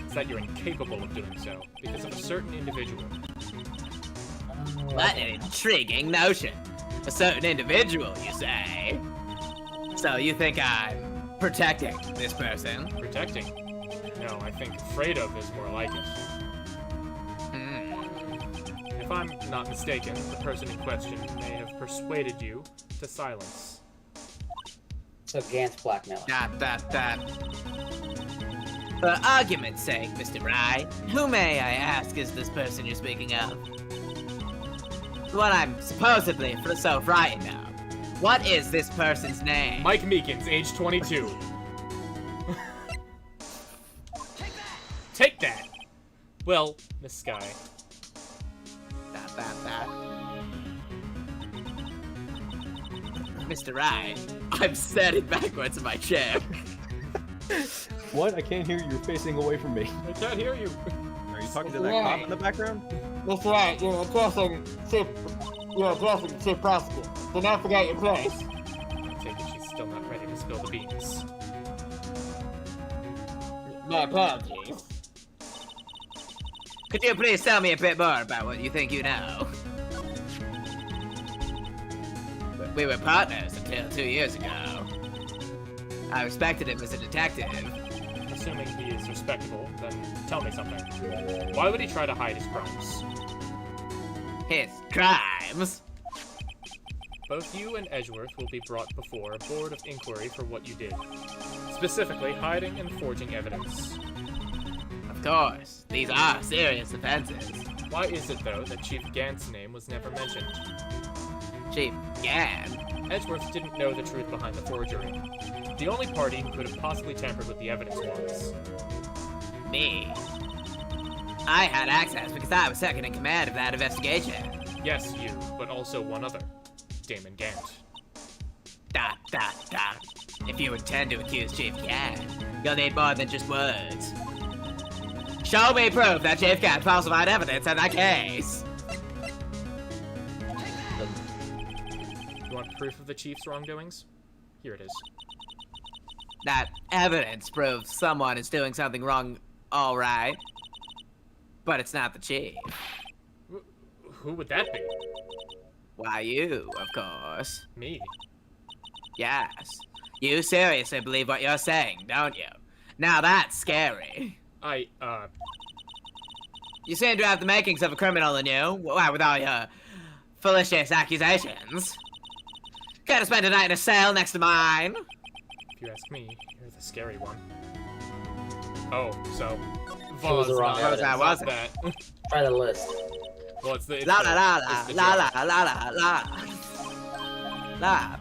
It's that you're incapable of doing so, because of a certain individual. What an intriguing notion. A certain individual, you say? So you think I'm protecting this person? Protecting? No, I think afraid of is more like it. If I'm not mistaken, the person in question may have persuaded you to silence. So Gant's blackmailing. For argument's sake, Mr. Wright, who may I ask is this person you're speaking of? The one I'm supposedly so frightened of. What is this person's name? Mike Meekins, age 22. Take that! Well, Miss Sky. Mr. Wright, I'm standing backwards in my chair. What? I can't hear you. You're facing away from me. I can't hear you. Are you talking to that cop in the background? That's right, you're addressing Chief Prosecutor. Do not forget your place. I take it she's still not ready to spill the beans. My apologies. Could you please tell me a bit more about what you think you know? We were partners until 2 years ago. I respected him as a detective. Assuming he is respectable, then tell me something. Why would he try to hide his crimes? His crimes? Both you and Edgeworth will be brought before a board of inquiry for what you did. Specifically, hiding and forging evidence. Of course, these are serious offenses. Why is it, though, that Chief Gant's name was never mentioned? Chief Gant? Edgeworth didn't know the truth behind the forgery. The only party who could have possibly tampered with the evidence was... me. I had access because I was second in command of that investigation. Yes, you, but also one other. Damon Gant. If you intend to accuse Chief Gant, you'll need more than just words. Show me proof that Chief Gant falsified evidence in that case. You want proof of the Chief's wrongdoings? Here it is. That evidence proves someone is doing something wrong, all right. But it's not the Chief. Who would that be? Why, you, of course. Me? Yes. You seriously believe what you're saying, don't you? Now that's scary. You seem to have the makings of a criminal in you, with all your fallacious accusations. Could have spent a night in a cell next to mine. If you ask me, you're the scary one. Oh, so... was the wrong evidence. That wasn't. That. Try the list. Well, it's the... La la la la la la la la la.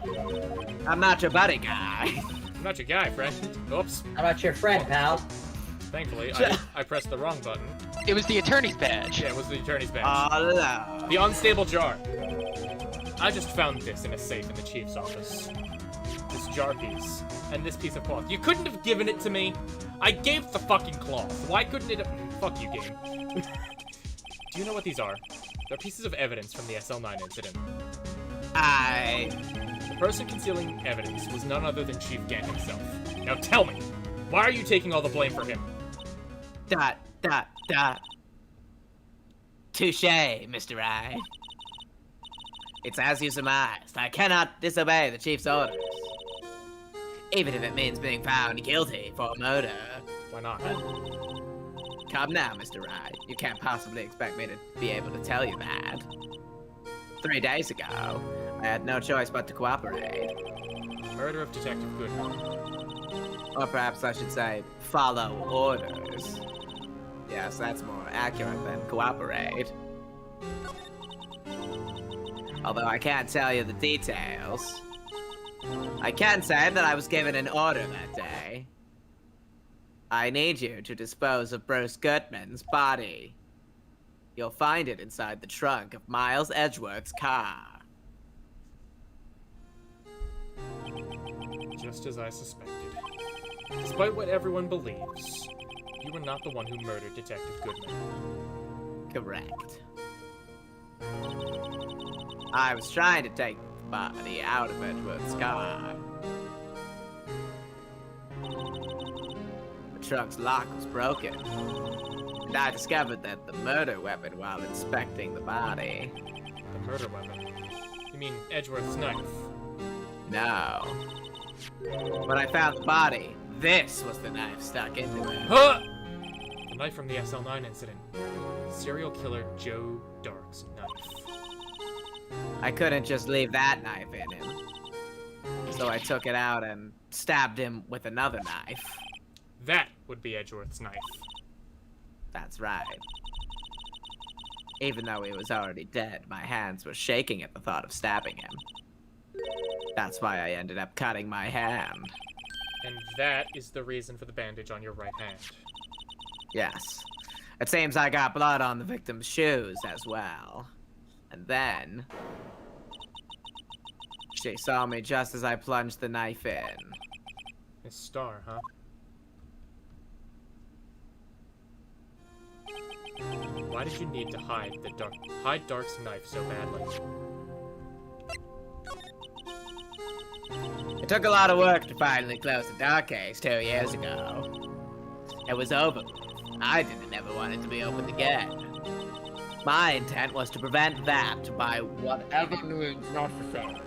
I'm not your buddy guy. I'm not your guy, friend. Oops. How about your friend, pal? Thankfully, I pressed the wrong button. It was the attorney's badge. Yeah, it was the attorney's badge. Oh, no. The unstable jar. I just found this in a safe in the chief's office. This jar piece. And this piece of cloth. You couldn't have given it to me. I gave the fucking cloth. Why couldn't it... Fuck you, game. Do you know what these are? They're pieces of evidence from the SL9 incident. person concealing evidence was none other than Chief Gant himself. Now tell me, why are you taking all the blame for him? Touche, Mr. Rye. It's as you surmised. I cannot disobey the chief's orders. Even if it means being found guilty for murder. Why not? Come now, Mr. Rye. You can't possibly expect me to be able to tell you that. 3 days ago, I had no choice but to cooperate. Murder of Detective Goodman. Or perhaps I should say, follow orders. Yes, that's more accurate than cooperate. Although I can't tell you the details. I can say that I was given an order that day. I need you to dispose of Bruce Goodman's body. You'll find it inside the trunk of Miles Edgeworth's car. Just as I suspected. Despite what everyone believes, you were not the one who murdered Detective Goodman. Correct. I was trying to take the body out of Edgeworth's car. The trunk's lock was broken, and I discovered that the murder weapon while inspecting the body. The murder weapon? You mean Edgeworth's knife? No. When I found the body, this was the knife stuck into it. Huh! The knife from the SL9 incident. Serial killer Joe Dark's knife. I couldn't just leave that knife in him. So I took it out and stabbed him with another knife. That would be Edgeworth's knife. That's right. Even though he was already dead, my hands were shaking at the thought of stabbing him. That's why I ended up cutting my hand. And that is the reason for the bandage on your right hand. Yes. It seems I got blood on the victim's shoes as well. And then... she saw me just as I plunged the knife in. Miss Starr, huh? Why did you need to hide Dark's knife so badly? It took a lot of work to finally close the Dark case 2 years ago. It was over. I didn't ever want it to be opened again. My intent was to prevent that by whatever means necessary.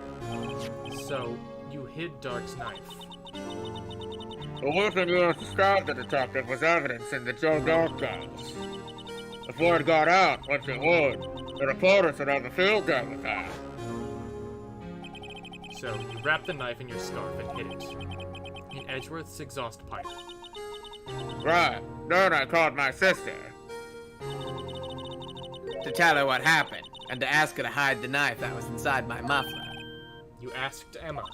So, you hid Dark's knife. The weapon used to stab the detective was evidence in the Joe Dark case. If word got out, which it would, the reporters would have a field day with that. So, you wrapped the knife in your scarf and hid it. In Edgeworth's exhaust pipe. Right. Then I called my sister. To tell her what happened, and to ask her to hide the knife that was inside my muffler. You asked Emma.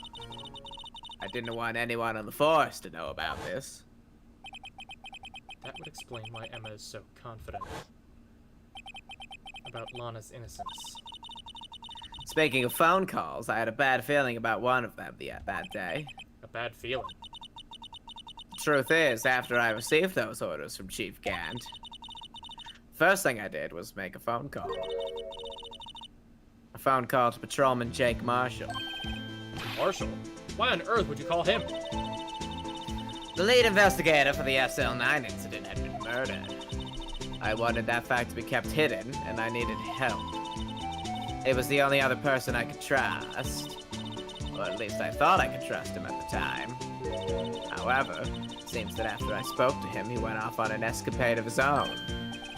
I didn't want anyone on the force to know about this. That would explain why Emma is so confident about Lana's innocence. Speaking of phone calls, I had a bad feeling about one of them that day. A bad feeling. Truth is, after I received those orders from Chief Gant, first thing I did was make a phone call. A phone call to Patrolman Jake Marshall. Marshall? Why on earth would you call him? The lead investigator for the SL9 incident had been murdered. I wanted that fact to be kept hidden, and I needed help. It was the only other person I could trust. Or at least I thought I could trust him at the time. However, it seems that after I spoke to him, he went off on an escapade of his own.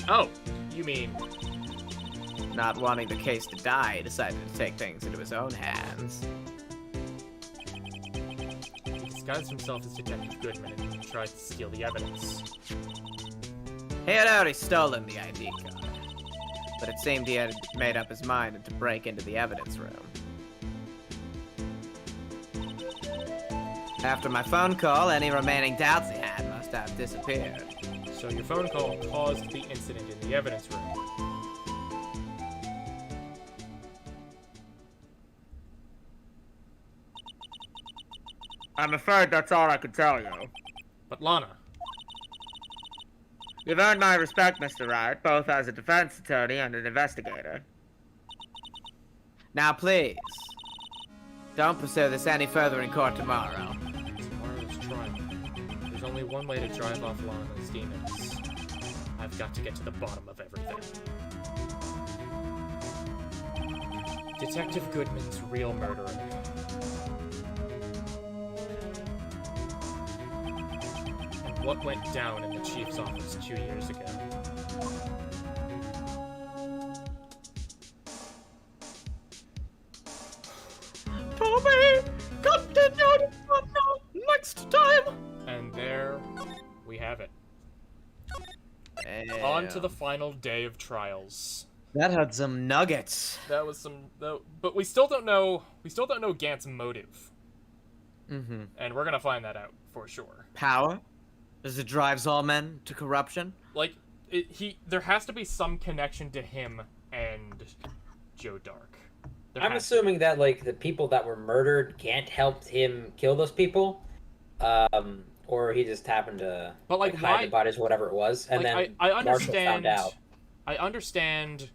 Oh, you mean... Not wanting the case to die, he decided to take things into his own hands. He disguised himself as Detective Goodman and tried to steal the evidence. He had already stolen the ID card, but it seemed he had made up his mind to break into the evidence room. After my phone call, any remaining doubts he had must have disappeared. So your phone call caused the incident in the evidence room. I'm afraid that's all I could tell you. But Lana... You've earned my respect, Mr. Wright, both as a defense attorney and an investigator. Now please, Don't pursue this any further in court tomorrow. Tomorrow's trial. There's only one way to drive off Lana's demons. I've got to get to the bottom of everything. Detective Goodman's real murderer. And what went down in the chief's office 2 years ago. Tommy! Continue next time! And there we have it. On to the final day of trials. That had some nuggets. That was some, but we still don't know. We still don't know Gant's motive, Mm-hmm. and we're gonna find that out for sure. Power? As it drives all men to corruption? Like, there has to be some connection to him and Joe Dark. I'm assuming that like the people that were murdered, Gant helped him kill those people, or he just happened to But, like, hide why- the bodies, whatever it was, and Like, then I Marshall understand. found out. I understand.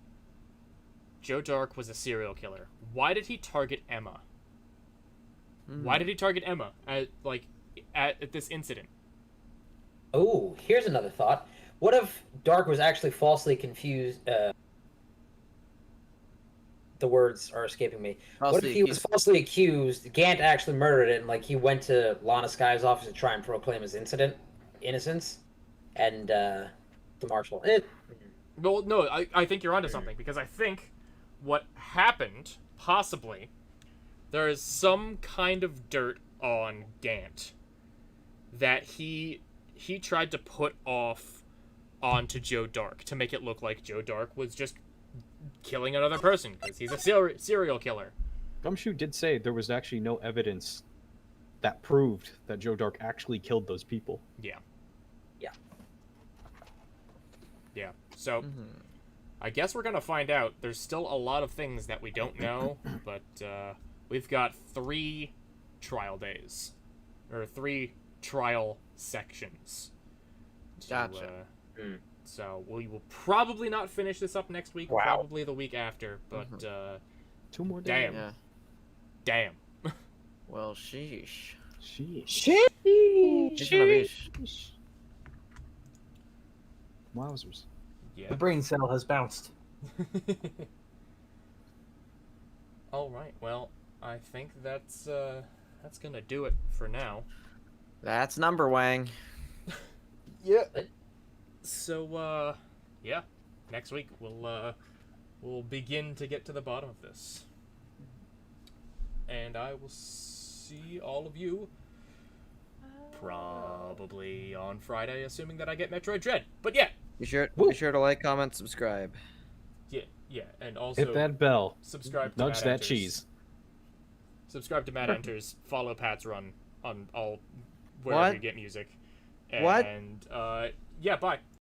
Joe Dark was a serial killer. Why did he target Emma? Why did he target Emma at this incident? Oh, here's another thought. What if Dark was actually falsely confused? The words are escaping me. What if he was falsely accused? Gant actually murdered it, and like he went to Lana Sky's office to try and proclaim his innocence, and the marshal. Well, no, I think you're onto something, because I think what happened, possibly, there is some kind of dirt on Gant that he tried to put off onto Joe Dark to make it look like Joe Dark was just killing another person, because he's a serial killer. Gumshoe did say there was actually no evidence that proved that Joe Dark actually killed those people. Yeah. Yeah. Yeah. So, I guess we're gonna find out. There's still a lot of things that we don't know, but we've got 3 trial days, or 3 trial sections. Gotcha. So we will probably not finish this up next week. Wow. Probably the week after. But 2 more days. damn, Yeah. damn. Well, sheesh. Sheesh. Wowzers. Yeah. The brain cell has bounced. All right. Well, I think that's gonna do it for now. That's number Wang. Yeah. So yeah, next week we'll begin to get to the bottom of this, and I will see all of you probably on Friday, assuming that I get Metroid Dread. But yeah. Be sure to like, comment, subscribe. Yeah, and also Hit that bell. subscribe to Nudge Matt that Enters. cheese. Subscribe to Matt Enters. Follow Pat's Run on all wherever What? you get music. What? And yeah, bye.